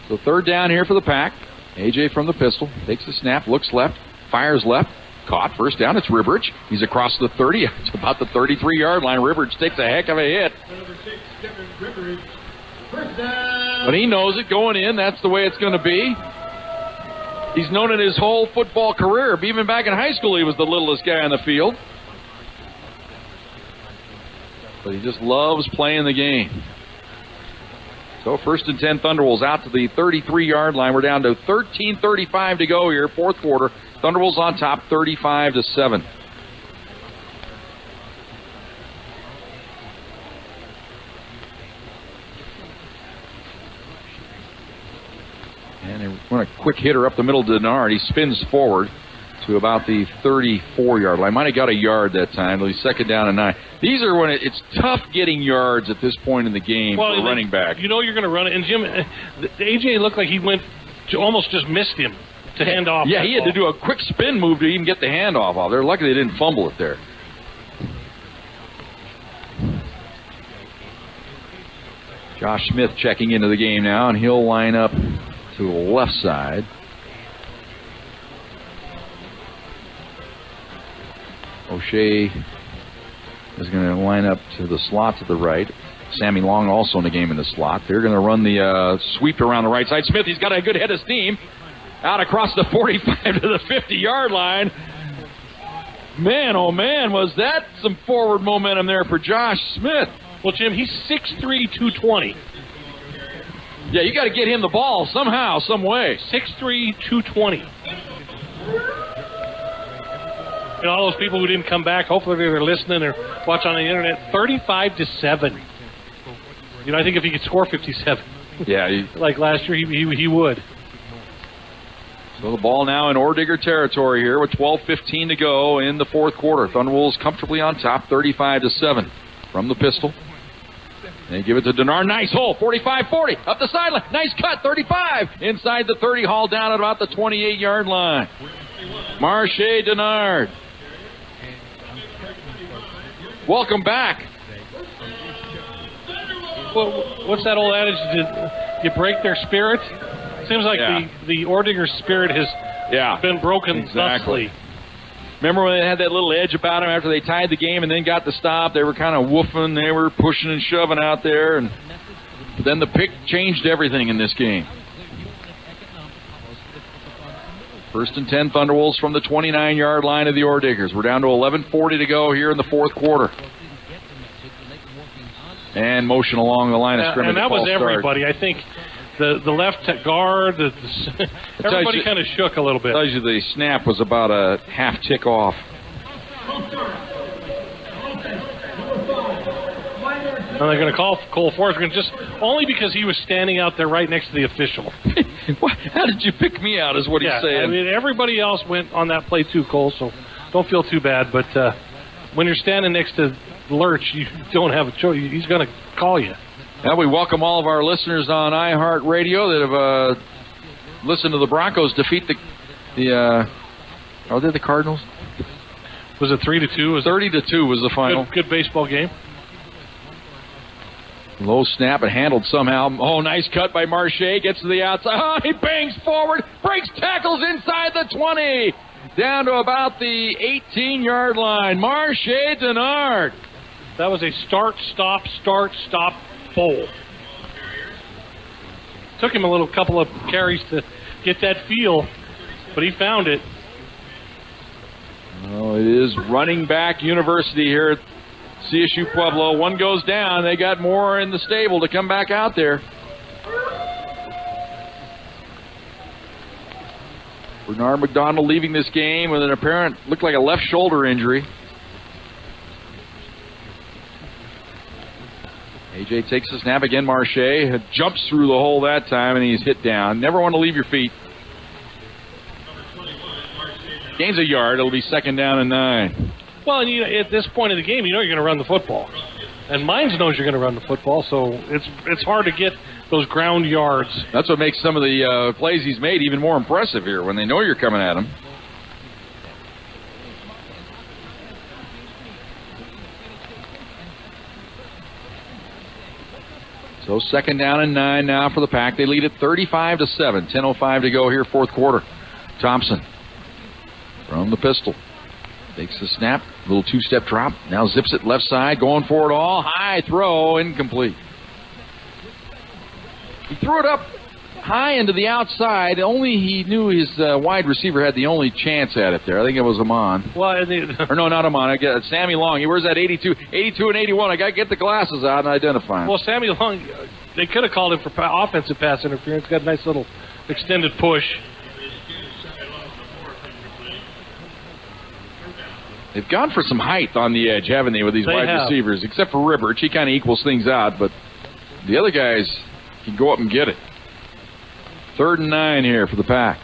S2: So third down here for the Pack. A.J. from the pistol, takes the snap, looks left, fires left, caught, first down, it's Ribberich. He's across the 30, it's about the 33-yard line. Ribberich takes a heck of a hit. But he knows it going in, that's the way it's going to be. He's known it his whole football career. Even back in high school, he was the littlest guy on the field. But he just loves playing the game. So first and 10 Thunderwolves out to the 33-yard line. We're down to 13:35 to go here, fourth quarter. Thunderwolves on top, 35-7. And they run a quick hitter up the middle to Denard. He spins forward to about the 34-yard line. Might have got a yard that time. He's second down and 9. These are when it's tough getting yards at this point in the game for a running back.
S3: You know you're going to run it. And Jim, A.J. looked like he almost just missed him to hand off.
S2: Yeah, he had to do a quick spin move to even get the handoff off. They're lucky they didn't fumble it there. Josh Smith checking into the game now, and he'll line up to the left side. O'Shea is going to line up to the slot to the right. Sammy Long also in the game in the slot. They're going to run the sweep around the right side. Smith, he's got a good head of steam. Out across the 45 to the 50-yard line. Man, oh man, was that some forward momentum there for Josh Smith.
S3: Well, Jim, he's 6'3", 220.
S2: Yeah, you got to get him the ball somehow, some way.
S3: 6'3", 220. And all those people who didn't come back, hopefully they're listening or watching on the internet. 35-7. I think if he could score 57, like last year, he would.
S2: So the ball now in Ordigger territory here with 12:15 to go in the fourth quarter. Thunderwolves comfortably on top, 35-7 from the pistol. They give it to Denard. Nice hole, 45-40 up the sideline. Nice cut, 35 inside the 30, hauled down at about the 28-yard line. Marche Denard. Welcome back.
S3: Well, what's that old adage? You break their spirit? Seems like the Ordinger spirit has been broken thusly. Remember when they had that little edge about them after they tied the game and then got the stop? They were kind of woofing. They were pushing and shoving out there. And
S2: But then the pick changed everything in this game. 1st and 10 Thunderwolves from the 29-yard line of the Orediggers. We're down to 11:40 to go here in the fourth quarter. And motion along the line of scrimmage.
S3: And that was everybody. I think the left guard, everybody kind of shook a little bit.
S2: Tells you the snap was about a half tick off.
S3: And they're going to call Cole Forsgren just only because he was standing out there right next to the official.
S2: How did you pick me out is what he's saying.
S3: I mean, everybody else went on that play too, Cole, so don't feel too bad. But when you're standing next to Lurch, you don't have a choice. He's going to call you.
S2: Now we welcome all of our listeners on iHeartRadio that have listened to the Broncos defeat are they the Cardinals?
S3: Was it 3-2?
S2: 30-2 was the final.
S3: Good baseball game.
S2: Low snap and handled somehow. Oh, nice cut by Marche. Gets to the outside. Oh, he bangs forward. Breaks tackles inside the 20. Down to about the 18-yard line. Marche Denard.
S3: That was a start, stop bowl. Took him a couple of carries to get that feel, but he found it.
S2: Oh, it is running back university here at Csu-Pueblo. One goes down. They got more in the stable to come back out there. Bernard McDonald leaving this game with an apparent, looked like a left shoulder injury. AJ takes the snap again. Marche jumps through the hole that time, and he's hit down. Never want to leave your feet. Gains a yard. It'll be 2nd down and 9.
S3: Well, and at this point of the game, you're going to run the football. And Mines knows you're going to run the football, so it's hard to get those ground yards.
S2: That's what makes some of the plays he's made even more impressive here, when they know you're coming at him. So 2nd down and 9 now for the Pack. They lead at 35-7. 10:05 to go here, fourth quarter. Thompson from the pistol. Takes the snap, little two-step drop. Now zips it left side, going for it all. High throw, incomplete. He threw it up high into the outside. Only he knew his wide receiver had the only chance at it there. I think it was Amon.
S3: Well,
S2: or no, not Amon. I get Sammy Long. He wears that 82 and 81. I got to get the glasses out and identify him.
S3: Well, Sammy Long, they could have called him for offensive pass interference. Got a nice little extended push.
S2: They've gone for some height on the edge, haven't they, with these wide receivers? Except for Ribbert. He kind of equals things out, but the other guys can go up and get it. 3rd and 9 here for the Pack.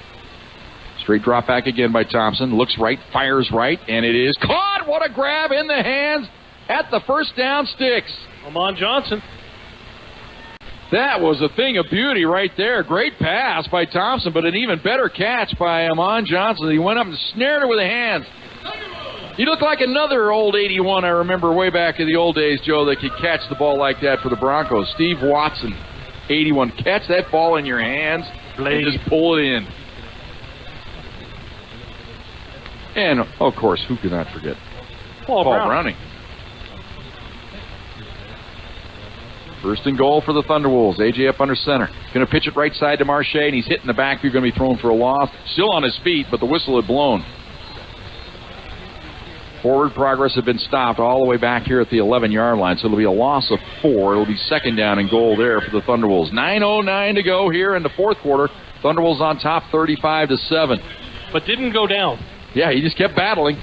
S2: Straight drop back again by Thompson. Looks right, fires right, and it is caught. What a grab in the hands at the first down sticks.
S3: Amon Johnson.
S2: That was a thing of beauty right there. Great pass by Thompson, but an even better catch by Amon Johnson. He went up and snared it with the hands. He looked like another old 81 I remember way back in the old days, Joe, that could catch the ball like that for the Broncos. Steve Watson, 81. Catch that ball in your hands and just pull it in. And, of course, who could not forget? Paul Browning. 1st and goal for the Thunderwolves. AJ up under center. Going to pitch it right side to Marche, and he's hitting the back. You're going to be thrown for a loss. Still on his feet, but the whistle had blown. Forward progress had been stopped all the way back here at the 11-yard line, so it'll be a loss of 4. It'll be 2nd down and goal there for the Thunderwolves. 9:09 to go here in the fourth quarter. Thunderwolves on top, 35-7.
S3: But didn't go down.
S2: Yeah, he just kept battling.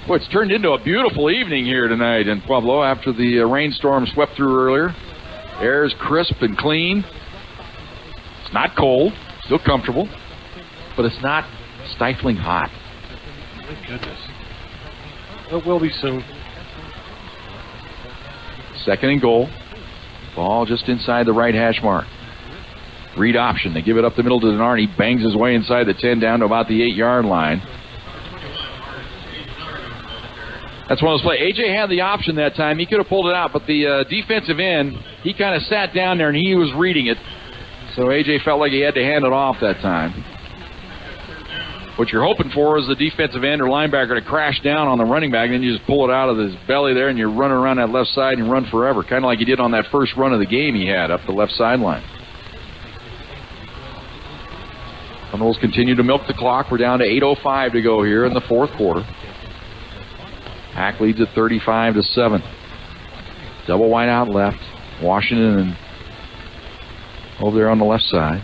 S2: Boy, it's turned into a beautiful evening here tonight in Pueblo after the rainstorm swept through earlier. Air is crisp and clean. It's not cold, still comfortable, but it's not stifling hot.
S3: Thank goodness. It will be soon.
S2: 2nd and goal. Ball just inside the right hash mark. Read option. They give it up the middle to Denard. He bangs his way inside the 10 down to about the 8-yard line. That's one of those plays. AJ had the option that time. He could have pulled it out, but the defensive end, he kind of sat down there and he was reading it. So AJ felt like he had to hand it off that time. what you're hoping for is the defensive end or linebacker to crash down on the running back, and then you just pull it out of his belly there, and you're running around that left side and run forever, kind of like he did on that first run of the game he had up the left sideline. Thunderwolves continue to milk the clock. We're down to 8:05 to go here in the fourth quarter. Pack leads at 35-7. Double wide out left. Washington and over there on the left side.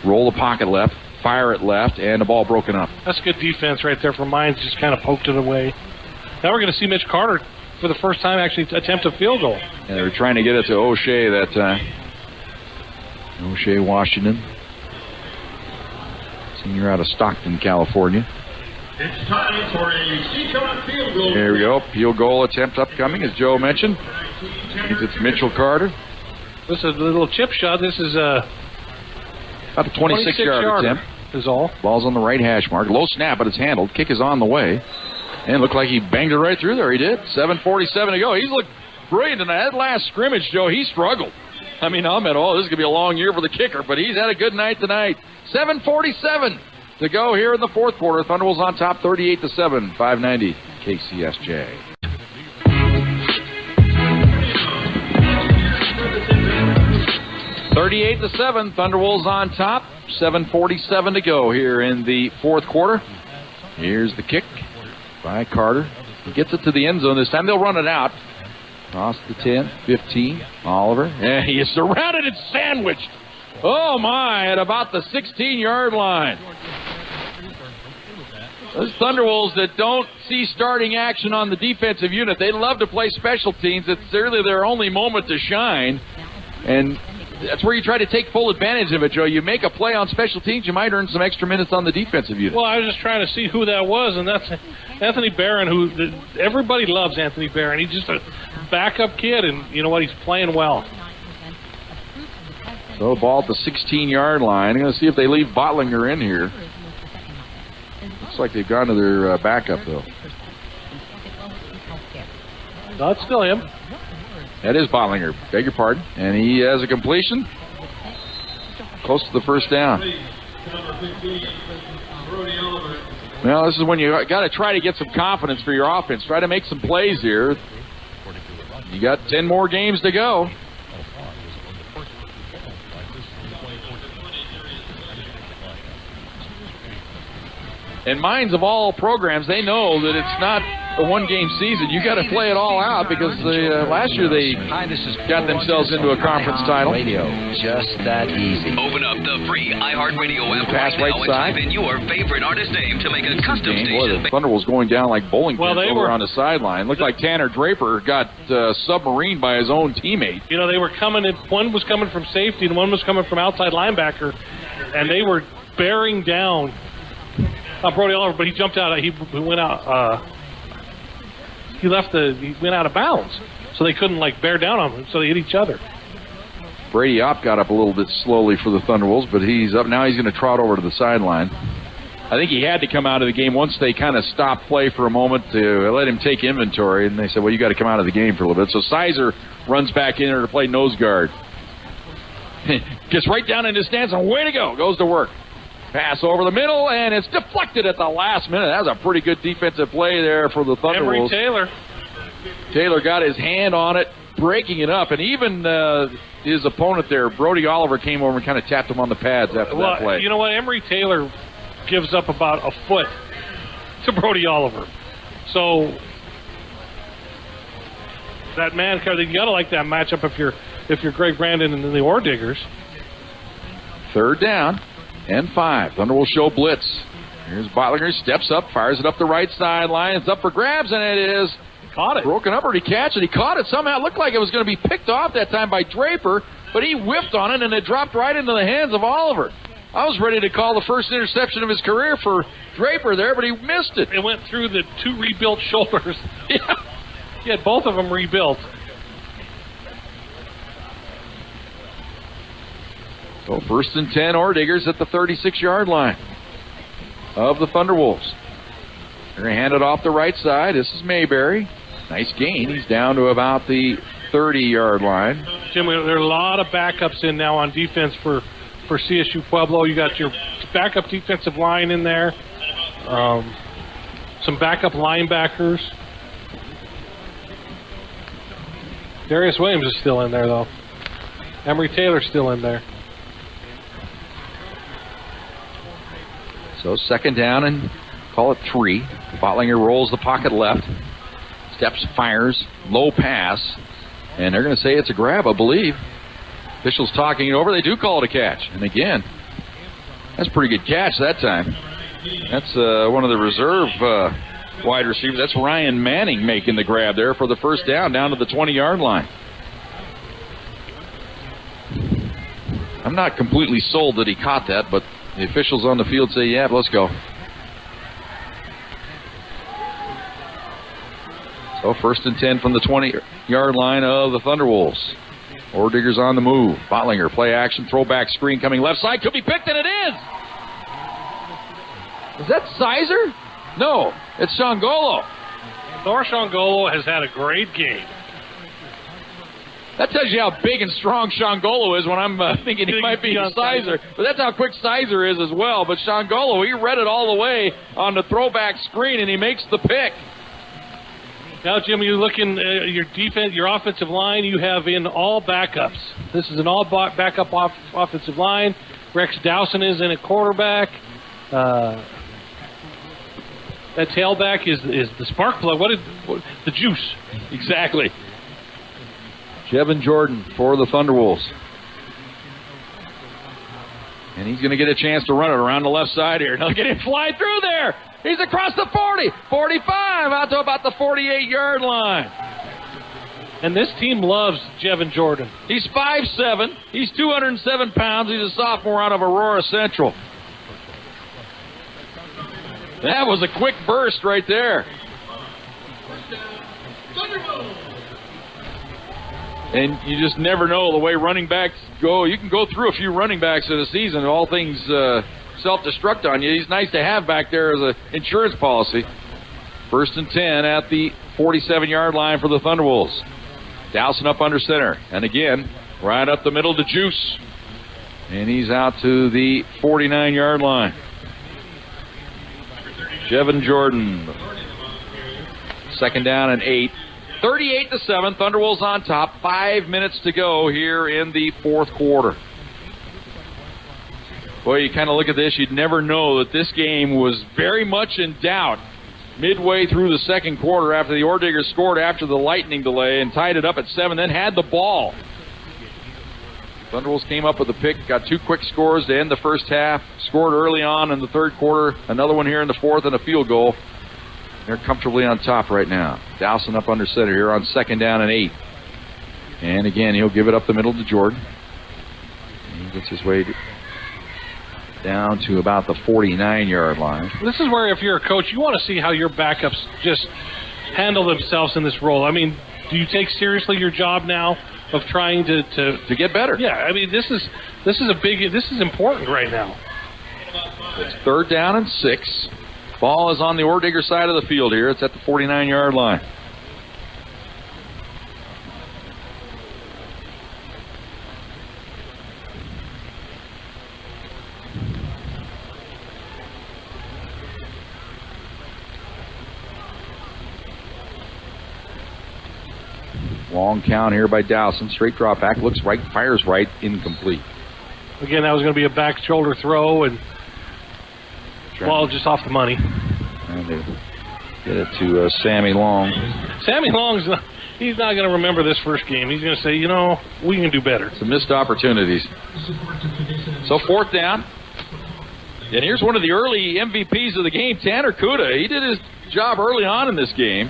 S2: Roll the pocket left. Fire it left, and the ball broken up.
S3: That's good defense right there from Mines. Just kind of poked it away. Now we're going to see Mitch Carter for the first time actually attempt a field goal.
S2: And they were trying to get it to O'Shea that time. O'Shea, Washington. Senior out of Stockton, California.
S7: It's time for a C-Shot field goal.
S2: There we go. Field goal attempt upcoming, as Joe mentioned. It's Mitchell Carter.
S3: This is a little chip shot. This is about
S2: a 26-yard attempt.
S3: Is all.
S2: Ball's on the right hash mark. Low snap, but it's handled. Kick is on the way. And it looked like he banged it right through there. He did. 7:47 to go. He's looked brilliant in that last scrimmage, Joe. He struggled. I mean, I'm at all. This is going to be a long year for the kicker, but he's had a good night tonight. 7:47 to go here in the fourth quarter. Thunderwolves on top, 38-7. 590 KCSJ. $38-7. Thunderwolves on top. 7:47 to go here in the fourth quarter. Here's the kick by Carter. He gets it to the end zone this time. They'll run it out. Across the 10, 15. Oliver. And he is surrounded and sandwiched. Oh, my, at about the 16-yard line. Those Thunderwolves that don't see starting action on the defensive unit, they love to play special teams. It's really their only moment to shine. And that's where you try to take full advantage of it, Joe. You make a play on special teams, you might earn some extra minutes on the defensive unit.
S3: Well, I was just trying to see who that was, and that's Anthony Barron, who everybody loves Anthony Barron. He's just a backup kid, and you know what? He's playing well.
S2: So the ball at the 16-yard line. I'm going to see if they leave Bottlinger in here. Looks like they've gone to their backup, though.
S3: That's still him.
S2: That is Bottlinger. Beg your pardon. And he has a completion. Close to the first down. Well, this is when you got to try to get some confidence for your offense. Try to make some plays here. You got 10 more games to go. And minds of all programs, they know that it's not a one-game season. You got to play it all out because last year they got themselves into a conference title.
S1: Just that easy. Open up the free iHeartRadio app
S2: right now and
S1: type in your favorite artist name to make a custom station.
S2: Boy, the Thunder was going down like bowling pins over on the sideline. Looked like Tanner Draper got submarined by his own teammate.
S3: You know, they were coming in. One was coming from safety and one was coming from outside linebacker, and they were bearing down Brody Oliver, but he jumped out. He went out. He went out of bounds, so they couldn't bear down on him. So they hit each other.
S2: Brady Opp got up a little bit slowly for the Thunderwolves, but he's up now. He's going to trot over to the sideline. I think he had to come out of the game once they kind of stopped play for a moment to let him take inventory, and they said, "Well, you got to come out of the game for a little bit." So Sizer runs back in there to play nose guard. Gets right down in his stance, and way to go, goes to work. Pass over the middle, and it's deflected at the last minute. That was a pretty good defensive play there for the Thunderwolves.
S3: Emery
S2: Taylor got his hand on it, breaking it up, and even his opponent there, Brody Oliver, came over and kind of tapped him on the pads after that play.
S3: You know what? Emery Taylor gives up about a foot to Brody Oliver. So that man, you got to like that matchup if you're Greg Brandon and the Ore Diggers.
S2: Third down. And 5. Thunderwolves show blitz. Here's Bottlinger, steps up, fires it up the right sideline. It's up for grabs, and it is
S3: caught it.
S2: Broken up, or did he catch it? He caught it. Somehow it looked like it was going to be picked off that time by Draper, but he whiffed on it, and it dropped right into the hands of Oliver. I was ready to call the first interception of his career for Draper there, but he missed it.
S3: It went through the two rebuilt shoulders. Yeah. He had both of them rebuilt.
S2: So first and 10, Ore Diggers at the 36-yard line of the Thunderwolves. They're going to hand it off the right side. This is Mayberry. Nice gain. He's down to about the 30-yard line.
S3: Jim, there are a lot of backups in now on defense for CSU Pueblo. You got your backup defensive line in there. some backup linebackers. Darius Williams is still in there, though. Emory Taylor's still in there.
S2: So second down and call it 3. Bottlinger rolls the pocket left. Steps, fires, low pass. And they're going to say it's a grab, I believe. Officials talking it over. They do call it a catch. And again, that's a pretty good catch that time. That's one of the reserve wide receivers. That's Ryan Manning making the grab there for the first down to the 20-yard line. I'm not completely sold that he caught that, but the officials on the field say, yeah, let's go. So first and 10 from the 20-yard line of the Thunderwolves. Ordigger's on the move. Bottlinger, play action, throwback screen coming left side. Could be picked, and it is! Is that Sizer? No, it's Shangolo.
S3: Thor Shangolo has had a great game.
S2: That tells you how big and strong Shangolo is when I'm thinking he might be Sizer. But that's how quick Sizer is as well. But Shangolo, he read it all the way on the throwback screen, and he makes the pick.
S3: Now, Jim, you look in your defense, your offensive line, you have in all backups. This is an all backup offensive line. Rex Dowson is in at quarterback. That tailback is the spark plug. What the juice?
S2: Exactly. Jevin Jordan for the Thunderwolves. And he's going to get a chance to run it around the left side here. He'll get him flying through there. He's across the 40, 45, out to about the 48-yard line.
S3: And this team loves Jevin Jordan.
S2: He's 5'7". He's 207 pounds. He's a sophomore out of Aurora Central. That was a quick burst right there. And you just never know the way running backs go. You can go through a few running backs in a season, and all things self-destruct on you. He's nice to have back there as an insurance policy. First and 10 at the 47-yard line for the Thunderwolves. Dowson up under center. And again, right up the middle to Juice. And he's out to the 49-yard line. Jevin Jordan. Second down and 8. 38-7. Thunderwolves on top. 5 minutes to go here in the fourth quarter. Boy, you kind of look at this, you'd never know that this game was very much in doubt midway through the second quarter after the Ordiggers scored after the lightning delay and tied it up at 7, then had the ball. Thunderwolves came up with a pick, got 2 quick scores to end the first half, scored early on in the third quarter, another one here in the fourth, and a field goal. They're comfortably on top right now. Dowson up under center here on second down and 8. And again, he'll give it up the middle to Jordan. He gets his way down to about the 49-yard line.
S3: This is where, if you're a coach, you want to see how your backups just handle themselves in this role. I mean, do you take seriously your job now of trying to
S2: get better?
S3: Yeah, I mean, this is important right now.
S2: It's third down and 6. Ball is on the Ordigger side of the field here. It's at the 49-yard line. Long count here by Dowson. Straight drop back. Looks right. Fires right. Incomplete.
S3: Again, that was going to be a back shoulder throw, and ball just off the money.
S2: And they get it to Sammy Long.
S3: Sammy Long's he's not going to remember this first game. He's going to say, you know, we can do better.
S2: Some missed opportunities. So fourth down. And here's one of the early MVPs of the game, Tanner Kuda. He did his job early on in this game.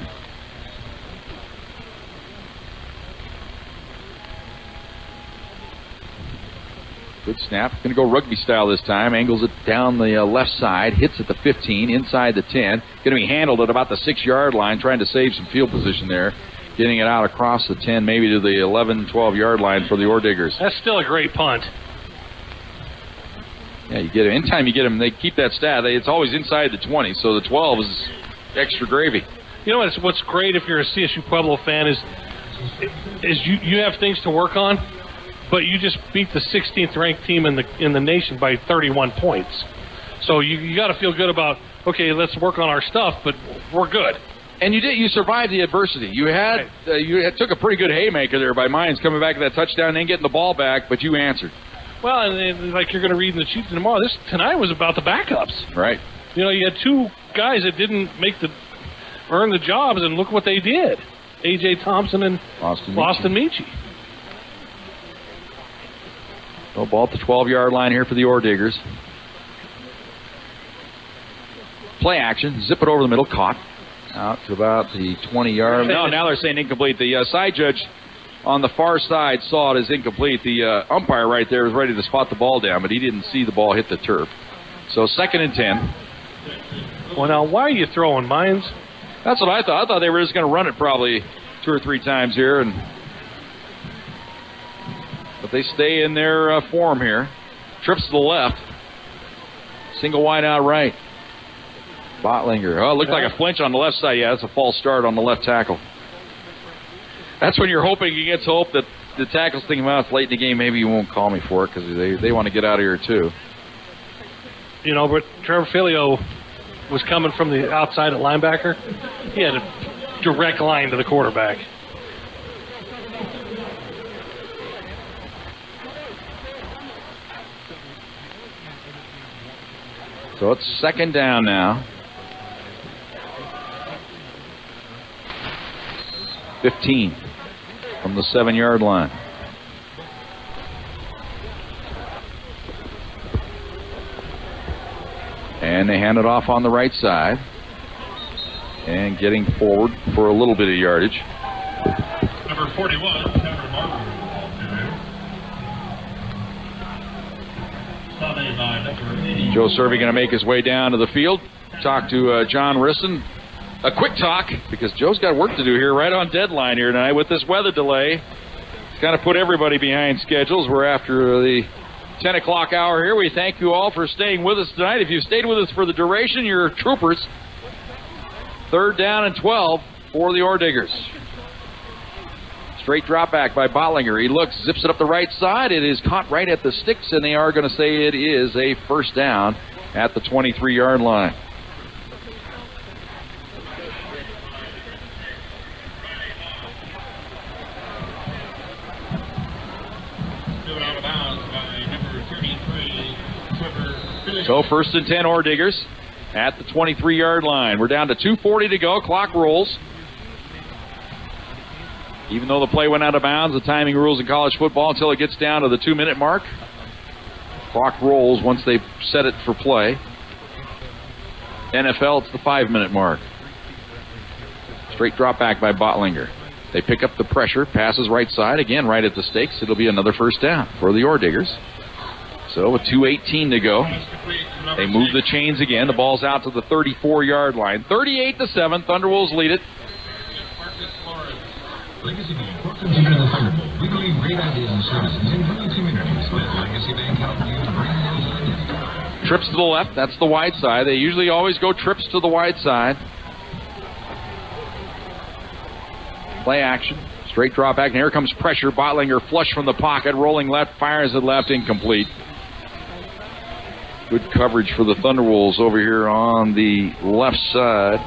S2: Good snap. Going to go rugby style this time. Angles it down the left side. Hits at the 15, inside the 10. Going to be handled at about the 6-yard line, trying to save some field position there. Getting it out across the 10, maybe to the 11, 12-yard line for the Ordiggers.
S3: That's still a great punt.
S2: Yeah, you get him. Anytime you get them, they keep that stat. It's always inside the 20, so the 12 is extra gravy.
S3: You know what's great if you're a Csu-Pueblo fan is you have things to work on. But you just beat the 16th ranked team in the nation by 31 points. So you got to feel good about okay, let's work on our stuff, but we're good.
S2: And you did. You survived the adversity. You had took a pretty good haymaker there by Mines coming back to that touchdown and then getting the ball back, but you answered.
S3: Well, and like you're going to read in the sheet tomorrow, tonight was about the backups.
S2: Right.
S3: You know, you had two guys that didn't earn the jobs, and look what they did. A.J. Thompson and Boston Michi.
S2: So ball at the 12-yard line here for the Ore Diggers. Play action. Zip it over the middle. Caught. Out to about the 20-yard. No, now they're saying incomplete. The side judge on the far side saw it as incomplete. The umpire right there was ready to spot the ball down, but he didn't see the ball hit the turf. So 2nd and 10.
S3: Well, now, why are you throwing Mines?
S2: That's what I thought. I thought they were just going to run it probably 2 or 3 times here. But they stay in their form here. Trips to the left. Single wide out right. Bottlinger. Oh, it looked like a flinch on the left side. Yeah, that's a false start on the left tackle. That's when you're hoping against hope that the tackle's thinking, well, it's late in the game. Maybe you won't call me for it because they want to get out of here too.
S3: You know, but Trevor Filio was coming from the outside at linebacker. He had a direct line to the quarterback.
S2: So it's 2nd down now. 15 from the 7-yard line. And they hand it off on the right side. And getting forward for a little bit of yardage.
S7: Number 41, Cameron Martin.
S2: Joe Cervi going to make his way down to the field. Talk to John Risson. A quick talk, because Joe's got work to do here right on deadline here tonight with this weather delay. It's kind of put everybody behind schedules. We're after the 10 o'clock hour here. We thank you all for staying with us tonight. If you've stayed with us for the duration, you're troopers. 3rd down and 12 for the Ore Diggers. Straight drop back by Bottlinger. He looks, zips it up the right side. It is caught right at the sticks, and they are going to say it is a 1st down at the 23-yard line. So 1st and 10 Ore Diggers at the 23-yard line. We're down to 2:40 to go. Clock rolls. Even though the play went out of bounds, the timing rules in college football until it gets down to the 2-minute mark. Clock rolls once they set it for play. NFL, it's the 5-minute mark. Straight drop back by Bottlinger. They pick up the pressure. Passes right side. Again, right at the stakes. It'll be another 1st down for the Ore Diggers. So with 2:18 to go, they move the chains again. The ball's out to the 34-yard line. 38-7. Thunderwolves lead it.
S8: Legacy Bank welcomes you to the Thunderbowl. We believe great ideas and services in growing communities. Let Legacy Bank help you to bring those ideas.
S2: Trips to the left. That's the wide side. They usually always go trips to the wide side. Play action. Straight drop back. And here comes pressure. Bottlinger flush from the pocket. Rolling left. Fires it left. Incomplete. Good coverage for the Thunderwolves over here on the left side.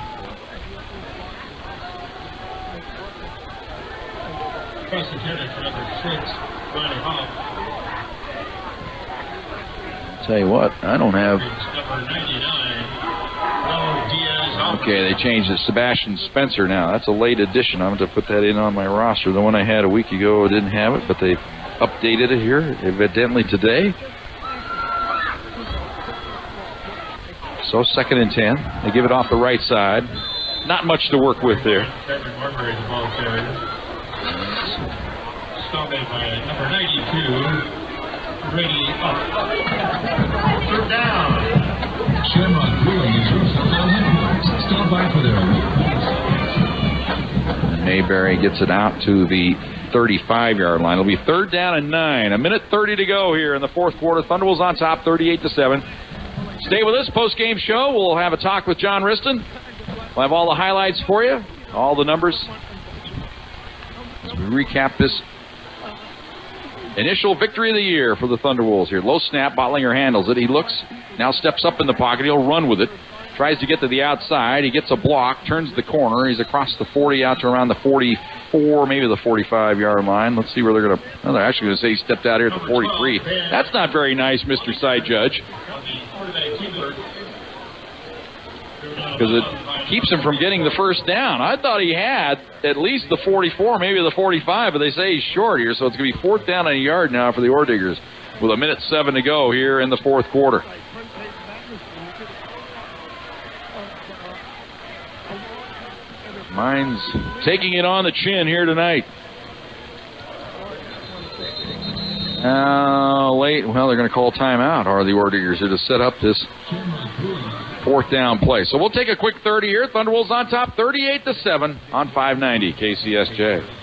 S7: Across the 10 for number 6, Ronnie Hoff.
S2: Tell you what, I don't have.
S7: Number 99, Ronald Diaz.
S2: Okay, they changed it. Sebastian Spencer now. That's a late addition. I'm going to put that in on my roster. The one I had a week ago, I didn't have it, but they updated it here, evidently today. So 2nd and 10. They give it off the right side. Not much to work with there.
S7: Kevin Marbury, the ball carrier. Stopped by number 92, Brady up. 3rd down.
S8: Shamrock Brewing is Roosevelt headquarters. Stop by for their
S2: Mayberry gets it out to the 35-yard line. It'll be 3rd down and 9. 1:30 to go here in the 4th quarter. Thunderwolves on top, 38-7. Stay with us. Post-game show. We'll have a talk with John Riston. We'll have all the highlights for you, all the numbers. As we recap this initial victory of the year for the Thunderwolves here. Low snap. Bottlinger handles it. He looks, now steps up in the pocket. He'll run with it. Tries to get to the outside. He gets a block, turns the corner. He's across the 40 out to around the 44, maybe the 45-yard line. Let's see where they're going to... Well, they're actually going to say he stepped out here at the 43. That's not very nice, Mr. Side Judge. Because it keeps him from getting the first down. I thought he had at least the 44, maybe the 45, but they say he's short here, so it's going to be 4th down and a yard now for the Orediggers with 1:07 to go here in the 4th quarter. Mines taking it on the chin here tonight. Late. Well, they're going to call timeout, or the Orediggers here to set up this 4th down play. So we'll take a quick 30 here. Thunderwolves on top, 38-7 on 590 KCSJ.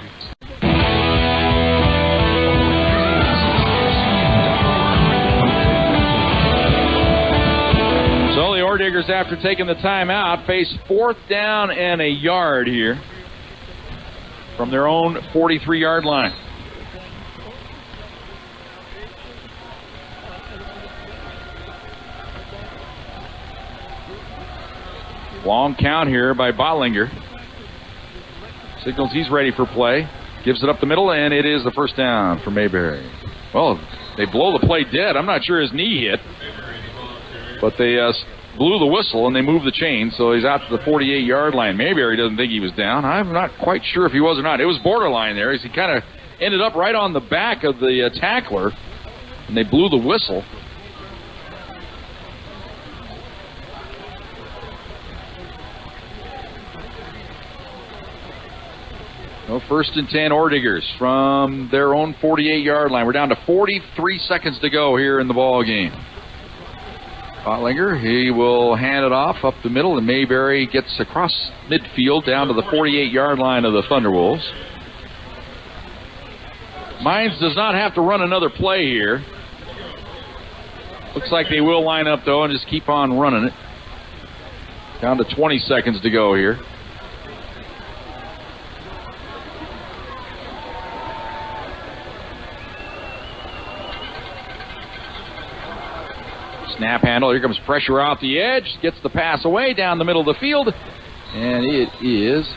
S2: So the Orediggers, after taking the timeout, face 4th down and a yard here from their own 43-yard line. Long count here by Bottlinger. Signals he's ready for play. Gives it up the middle, and it is the 1st down for Mayberry. Well, they blow the play dead. I'm not sure his knee hit, but they blew the whistle, and they moved the chain, so he's out to the 48-yard line. Mayberry doesn't think he was down. I'm not quite sure if he was or not. It was borderline there as he kind of ended up right on the back of the tackler, and they blew the whistle. No, 1st and 10 Orediggers from their own 48-yard line. We're down to 43 seconds to go here in the ball game. Bottlinger, he will hand it off up the middle, and Mayberry gets across midfield down to the 48-yard line of the Thunderwolves. Mines does not have to run another play here. Looks like they will line up, though, and just keep on running it. Down to 20 seconds to go here. Snap handle. Here comes pressure off the edge. Gets the pass away down the middle of the field. And it is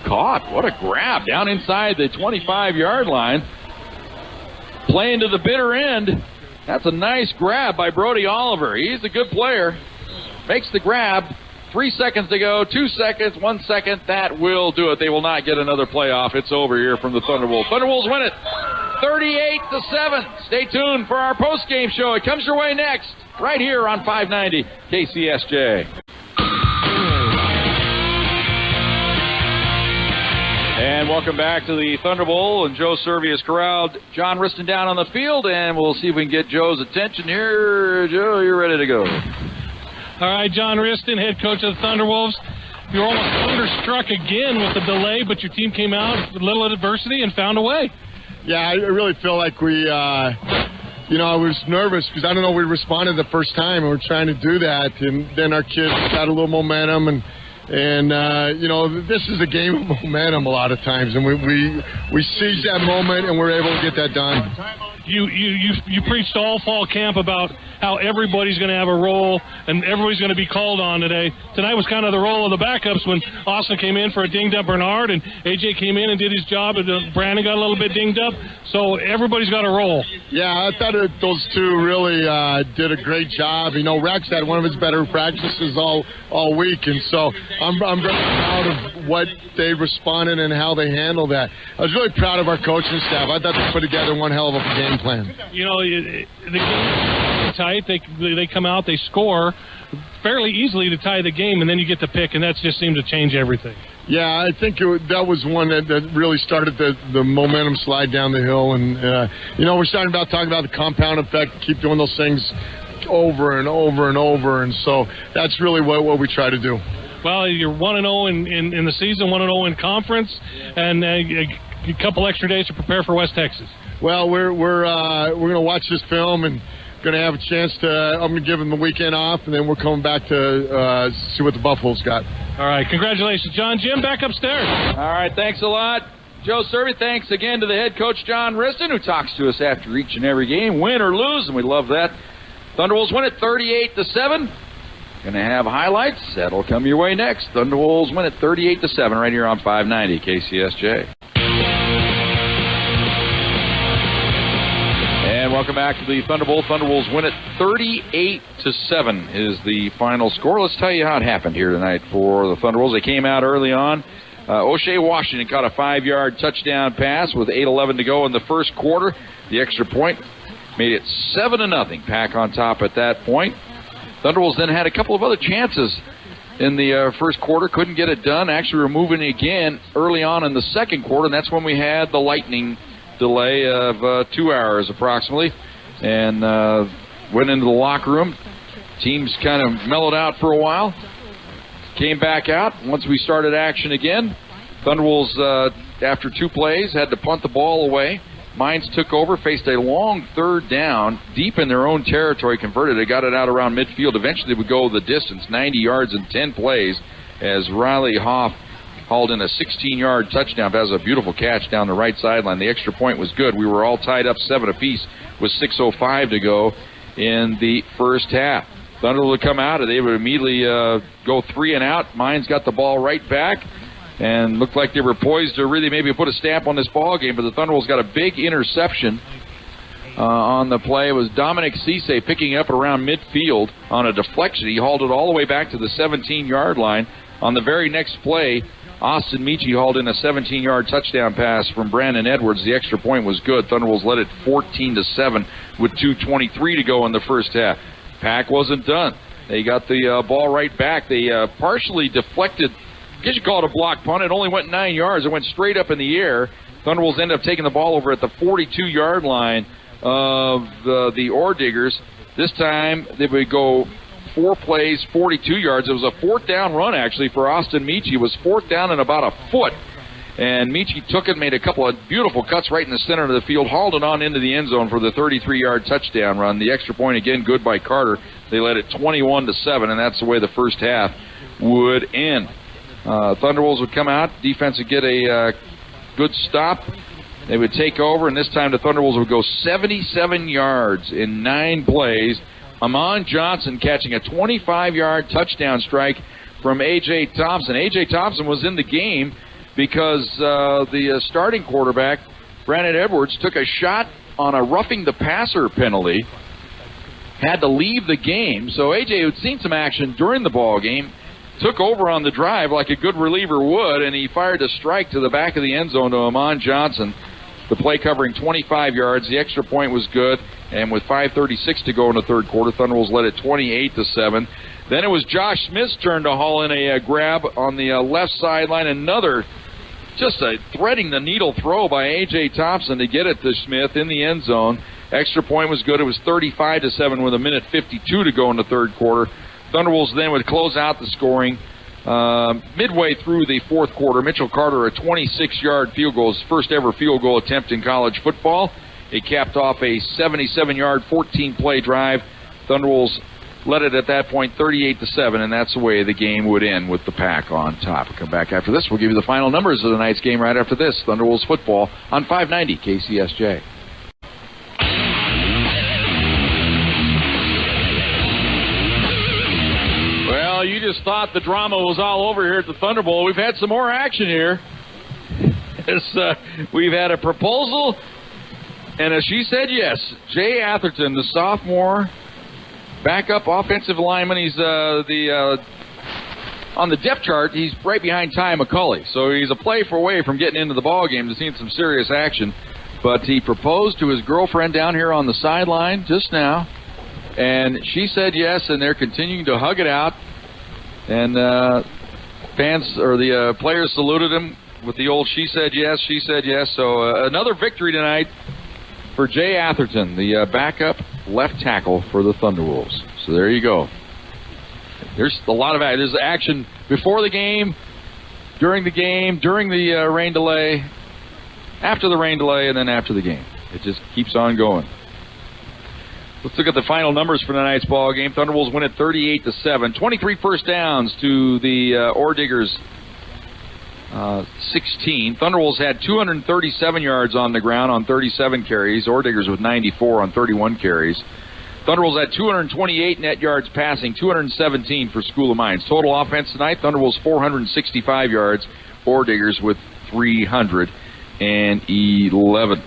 S2: caught. What a grab down inside the 25-yard line. Playing to the bitter end. That's a nice grab by Brody Oliver. He's a good player. Makes the grab. 3 seconds to go. 2 seconds. 1 second. That will do it. They will not get another playoff. It's over here from the Thunderwolves. Thunderwolves win it 38-7. Stay tuned for our post-game show. It comes your way next, right here on 590 KCSJ. And welcome back to the Thunderbowl. And Joe Cervi has corralled John Riston down on the field, and we'll see if we can get Joe's attention here. Joe, you're ready to go.
S3: All right, John Riston, head coach of the Thunderwolves. You're almost thunderstruck again with the delay, but your team came out with little adversity and found a way.
S4: Yeah, I really feel like we, I was nervous because I don't know, we responded the first time, and we're trying to do that, and then our kids got a little momentum, and this is a game of momentum a lot of times, and we seize that moment, and we're able to get that done.
S3: You preached all fall camp about how everybody's going to have a role and everybody's going to be called on today. Tonight was kind of the role of the backups when Austin came in for a dinged-up Bernard and AJ came in and did his job, and Brandon got a little bit dinged up. So everybody's got a role. Yeah, I thought those two really did a great job. Rex had one of his better practices all week, and so I'm very proud of what they responded and how they handled that. I was really proud of our coaching staff. I thought they put together one hell of a game plan. The game is tight. They come out, they score fairly easily to tie the game, and then you get the pick, and that just seemed to change everything. Yeah, I think that was one that really started the momentum slide down the hill, and we're starting talking about the compound effect, keep doing those things over and over and over, and so that's really what we try to do. Well, you're 1-0 in the season, 1-0 in conference, and a couple extra days to prepare for West Texas. Well, we're going to watch this film and going to have a chance to. I'm going to give them the weekend off, and then we're coming back to see what the Buffalo's got. All right, congratulations, John. Jim, back upstairs. All right, thanks a lot, Joe Cervi. Thanks again to the head coach, John Riston, who talks to us after each and every game, win or lose, and we love that. Thunderwolves win it 38-7.
S2: Going to have highlights. That'll come your way next. Thunderwolves win it 38-7 right here on 590 KCSJ. And welcome back to the Thunderbowl. Thunderwolves win it 38-7 is the final score. Let's tell you how it happened here tonight for the Thunderwolves. They came out early on. O'Shea Washington caught a 5-yard touchdown pass with 8:11 to go in the first quarter. The extra point made it 7-0. Pack on top at that point. Thunderwolves then had a couple of other chances in the first quarter. Couldn't get it done. Actually, were moving again early on in the second quarter, and that's when we had the lightning delay of 2 hours approximately. And went into the locker room. Teams kind of mellowed out for a while. Came back out once we started action again. Thunderwolves, after 2 plays, had to punt the ball away. Mines took over, faced a long third down deep in their own territory, converted it, got it out around midfield. Eventually would go the distance, 90 yards in 10 plays, as Riley Hoff hauled in a 16-yard touchdown. That was a beautiful catch down the right sideline. The extra point was good. We were all tied up 7 apiece with 6:05 to go in the first half. Thunder would come out, and they would immediately go 3 and out. Mines got the ball right back and looked like they were poised to really maybe put a stamp on this ball game, but the Thunderwolves got a big interception on the play. It was Dominic Cisse picking up around midfield on a deflection. He hauled it all the way back to the 17-yard line. On the very next play, Austin Michi hauled in a 17-yard touchdown pass from Brandon Edwards. The extra point was good. Thunderwolves led it 14-7 with 2:23 to go in the first half. Pack wasn't done. They got the ball right back. They partially deflected. I guess you call it a block punt. It only went 9 yards. It went straight up in the air. Thunderwolves ended up taking the ball over at the 42-yard line of the Ore Diggers. This time they would go 4 plays, 42 yards. It was a 4th down run, actually, for Austin Michi. It was 4th down and about a foot. And Michi took it, made a couple of beautiful cuts right in the center of the field, hauled it on into the end zone for the 33-yard touchdown run. The extra point, again, good by Carter. They led it 21-7, and that's the way the first half would end. Thunderwolves would come out. Defense would get a good stop. They would take over, and this time the Thunderwolves would go 77 yards in 9 plays. Amon Johnson catching a 25-yard touchdown strike from A.J. Thompson. A.J. Thompson was in the game because the starting quarterback, Brandon Edwards, took a shot on a roughing the passer penalty, had to leave the game. So A.J. had seen some action during the ball game, took over on the drive like a good reliever would, and he fired a strike to the back of the end zone to Amon Johnson. The play covering 25 yards. The extra point was good, and with 5:36 to go in the third quarter, Thunderwolves led it 28-7. Then it was Josh Smith's turn to haul in a grab on the left sideline. Another just a threading the needle throw by A.J. Thompson to get it to Smith in the end zone. Extra point was good. It was 35-7 with 1:52 to go in the third quarter. Thunderwolves then would close out the scoring midway through the fourth quarter. Mitchell Carter, a 26-yard field goal, his first ever field goal attempt in college football. It capped off a 77-yard, 14-play drive. Thunderwolves led it at that point 38-7, and that's the way the game would end with the Pack on top. We'll come back after this. We'll give you the final numbers of tonight's game right after this. Thunderwolves football on 590 KCSJ. Well, you just thought the drama was all over here at the Thunderbowl. We've had some more action here. We've had a proposal, and she said yes. Jay Atherton, the sophomore backup offensive lineman. He's on the depth chart. He's right behind Ty McCulley, so he's a play away from getting into the ball game to seeing some serious action. But he proposed to his girlfriend down here on the sideline just now, and she said yes. And they're continuing to hug it out. And fans or the players saluted him with the old "she said yes, she said yes." So another victory tonight for Jay Atherton, the backup left tackle for the Thunderwolves. So there you go. There's a lot of action. There's action before the game, during the rain delay, after the rain delay, and then after the game. It just keeps on going. Let's look at the final numbers for tonight's ball game. Thunderwolves win it 38-7. 23 first downs to the Ore Diggers 16. Thunderwolves had 237 yards on the ground on 37 carries. Ore Diggers with 94 on 31 carries. Thunderwolves had 228 net yards passing, 217 for School of Mines. Total offense tonight, Thunderwolves 465 yards, Orediggers with 311.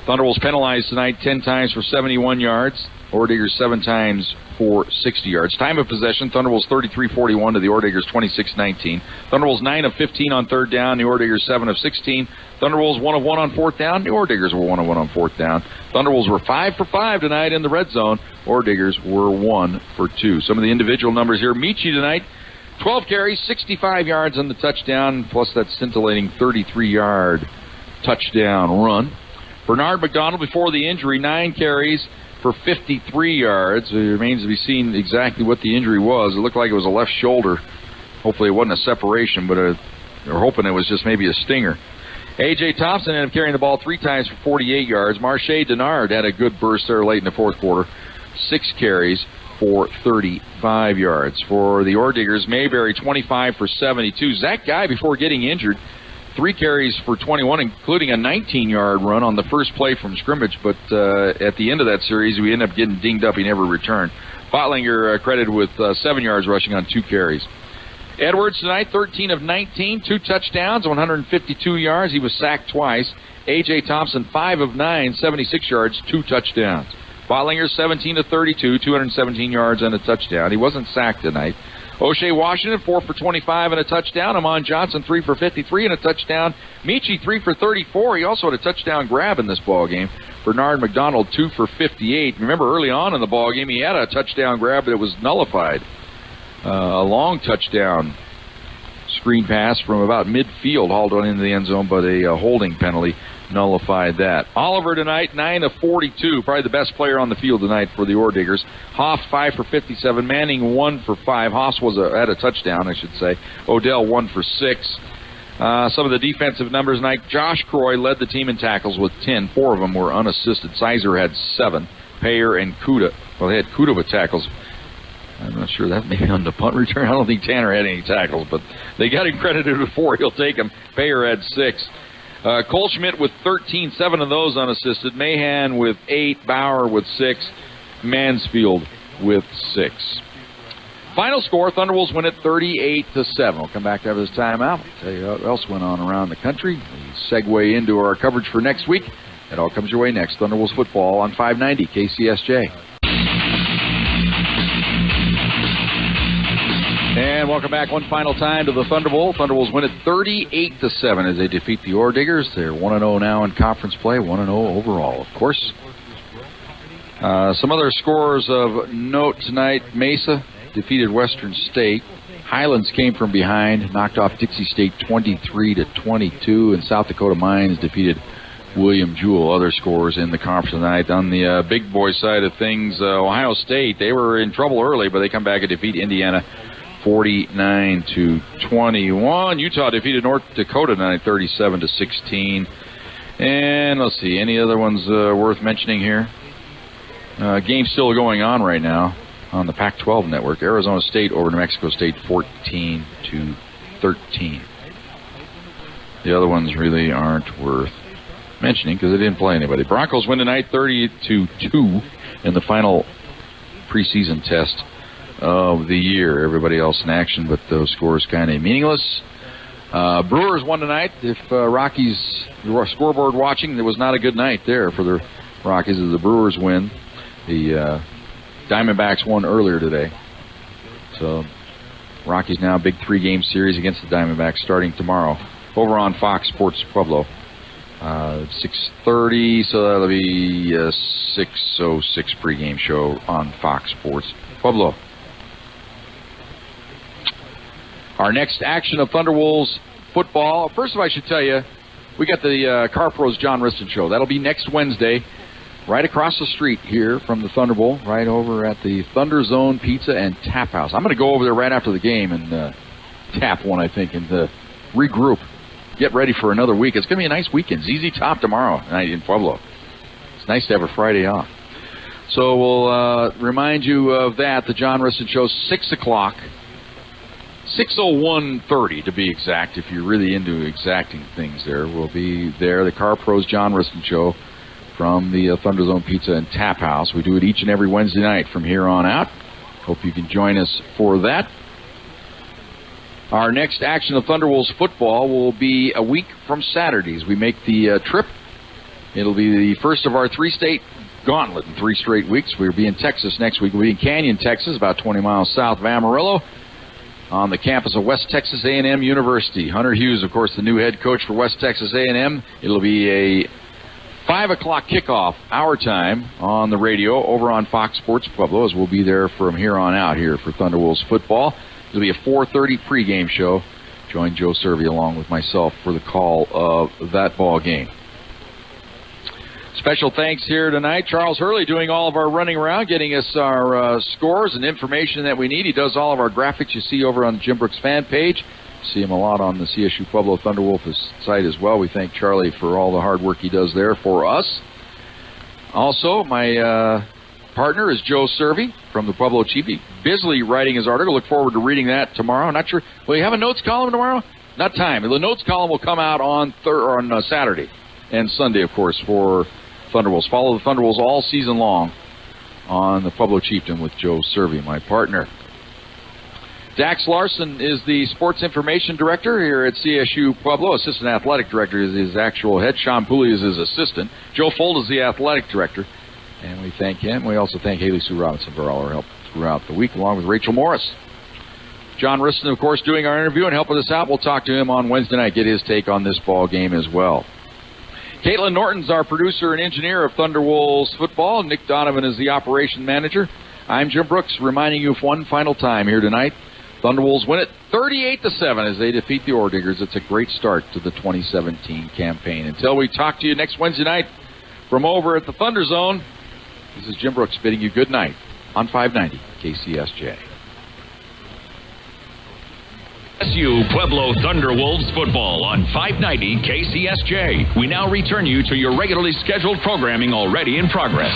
S2: Thunderwolves penalized tonight 10 times for 71 yards, Orediggers 7 times for 60 yards. Time of possession, Thunderwolves 33-41 to the Orediggers 26-19. Thunderwolves 9 of 15 on third down, the Orediggers 7 of 16. Thunderwolves 1 of 1 on fourth down, the Orediggers were 1 of 1 on fourth down. Thunderwolves were 5 for 5 tonight in the red zone. Orediggers were 1 for 2. Some of the individual numbers here. Michi tonight, 12 carries, 65 yards on the touchdown, plus that scintillating 33-yard touchdown run. Bernard McDonald, before the injury, 9 carries for 53 yards. It remains to be seen exactly what the injury was. It looked like it was a left shoulder. Hopefully it wasn't a separation, but they're hoping it was just maybe a stinger. A.J. Thompson ended up carrying the ball 3 times for 48 yards. Marche Denard had a good burst there late in the fourth quarter. 6 carries for 35 yards. For the Orediggers, Mayberry 25 for 72. Zach Guy, before getting injured, 3 carries for 21, including a 19-yard run on the first play from scrimmage. But at the end of that series, we ended up getting dinged up. He never returned. Bottlinger credited with 7 yards rushing on 2 carries. Edwards tonight, 13 of 19, 2 touchdowns, 152 yards. He was sacked twice. A.J. Thompson, 5 of 9, 76 yards, 2 touchdowns. Bottlinger, 17 of 32, 217 yards and a touchdown. He wasn't sacked tonight. O'Shea Washington, 4 for 25 and a touchdown. Amon Johnson, 3 for 53 and a touchdown. Michi, 3 for 34. He also had a touchdown grab in this ball game. Bernard McDonald, 2 for 58. Remember, early on in the ball game, he had a touchdown grab, but it was nullified. A long touchdown screen pass from about midfield, hauled on into the end zone, but a holding penalty nullified that. Oliver tonight, 9 of 42, probably the best player on the field tonight for the Orediggers. Hoff, 5 for 57. Manning, 1 for 5. Hoff had a touchdown, I should say. Odell, 1 for 6. Some of the defensive numbers tonight. Josh Croy led the team in tackles with 10. 4 of them were unassisted. Sizer had 7. Payer and Kuda. Well, they had Kuda with tackles. I'm not sure that may be on the punt return. I don't think Tanner had any tackles, but they got him credited with 4. He'll take them. Payer had 6. Cole Schmidt with 13, 7 of those unassisted. Mahan with 8. Bauer with 6. Mansfield with 6. Final score, Thunderwolves win it 38-7. We'll come back after this timeout. I'll tell you what else went on around the country. We segue into our coverage for next week. It all comes your way next. Thunderwolves football on 590 KCSJ. And welcome back one final time to the Thunderbowl. Thunderwolves win it 38-7 as they defeat the Orediggers. They're 1-0 now in conference play, 1-0 overall, of course. Some other scores of note tonight. Mesa defeated Western State. Highlands came from behind, knocked off Dixie State 23-22, and South Dakota Mines defeated William Jewell. Other scores in the conference tonight. On the big boy side of things, Ohio State, they were in trouble early, but they come back and defeat Indiana 49-21. Utah defeated North Dakota tonight 37-16. And let's see, any other ones worth mentioning here? Game's still going on right now on the Pac-12 network. Arizona State over New Mexico State 14-13. The other ones really aren't worth mentioning because they didn't play anybody. Broncos win tonight 30-2 in the final preseason test of the year. Everybody else in action, but those scores kind of meaningless. Brewers won tonight. If Rockies scoreboard watching, there was not a good night there for the Rockies as the Brewers win. The Diamondbacks won earlier today. So Rockies now a big 3-game series against the Diamondbacks starting tomorrow over on Fox Sports Pueblo. 6:30, so that'll be a 6:06 pregame show on Fox Sports Pueblo. Our next action of Thunderwolves football. First of all, I should tell you, we got the Car Pros John Riston show. That'll be next Wednesday, right across the street here from the Thunderbowl, right over at the Thunder Zone Pizza and Tap House. I'm going to go over there right after the game and tap one, I think, and regroup. Get ready for another week. It's going to be a nice weekend. ZZ Top tomorrow night in Pueblo. It's nice to have a Friday off. So we'll remind you of that. The John Riston show, 6 o'clock. 6:01:30 to be exact. If you're really into exacting things there, we'll be there. The Car Pros John Riston show from the Thunder Zone Pizza and Tap House. We do it each and every Wednesday night from here on out. Hope you can join us for that. Our next action of Thunderwolves football will be a week from Saturdays. We make the trip. It'll be the first of our 3-state gauntlet in 3 straight weeks. We'll be in Texas next week. We'll be in Canyon, Texas, about 20 miles south of Amarillo, on the campus of West Texas A&M University. Hunter Hughes, of course, the new head coach for West Texas A&M. It'll be a 5 o'clock kickoff, our time, on the radio over on Fox Sports Pueblo, as we'll be there from here on out here for Thunderwolves football. It'll be a 4:30 pregame show. Join Joe Cervi along with myself for the call of that ball game. Special thanks here tonight. Charles Hurley doing all of our running around, getting us our scores and information that we need. He does all of our graphics you see over on the Jim Brooks fan page. See him a lot on the Csu-Pueblo Thunderwolf site as well. We thank Charlie for all the hard work he does there for us. Also, my partner is Joe Cervi from the Pueblo Chiefy, busily writing his article. Look forward to reading that tomorrow. Not sure. Will you have a notes column tomorrow? Not time. The notes column will come out on Saturday and Sunday, of course, for Thunderwolves. Follow the Thunderwolves all season long on the Pueblo Chieftain with Joe Cervi, my partner. Dax Larson is the sports information director here at Csu-Pueblo. Assistant athletic director is his actual head. Sean Pooley is his assistant. Joe Fold is the athletic director. And we thank him. We also thank Haley Sue Robinson for all her help throughout the week, along with Rachel Morris. John Riston, of course, doing our interview and helping us out. We'll talk to him on Wednesday night, get his take on this ball game as well. Caitlin Norton's our producer and engineer of Thunderwolves football. Nick Donovan is the operation manager. I'm Jim Brooks, reminding you of one final time here tonight. Thunderwolves win it 38-7 as they defeat the Orediggers. It's a great start to the 2017 campaign. Until we talk to you next Wednesday night from over at the Thunder Zone, this is Jim Brooks bidding you good night on 590 KCSJ.
S1: Csu-Pueblo Thunderwolves football on 590 KCSJ. We now return you to your regularly scheduled programming already in progress.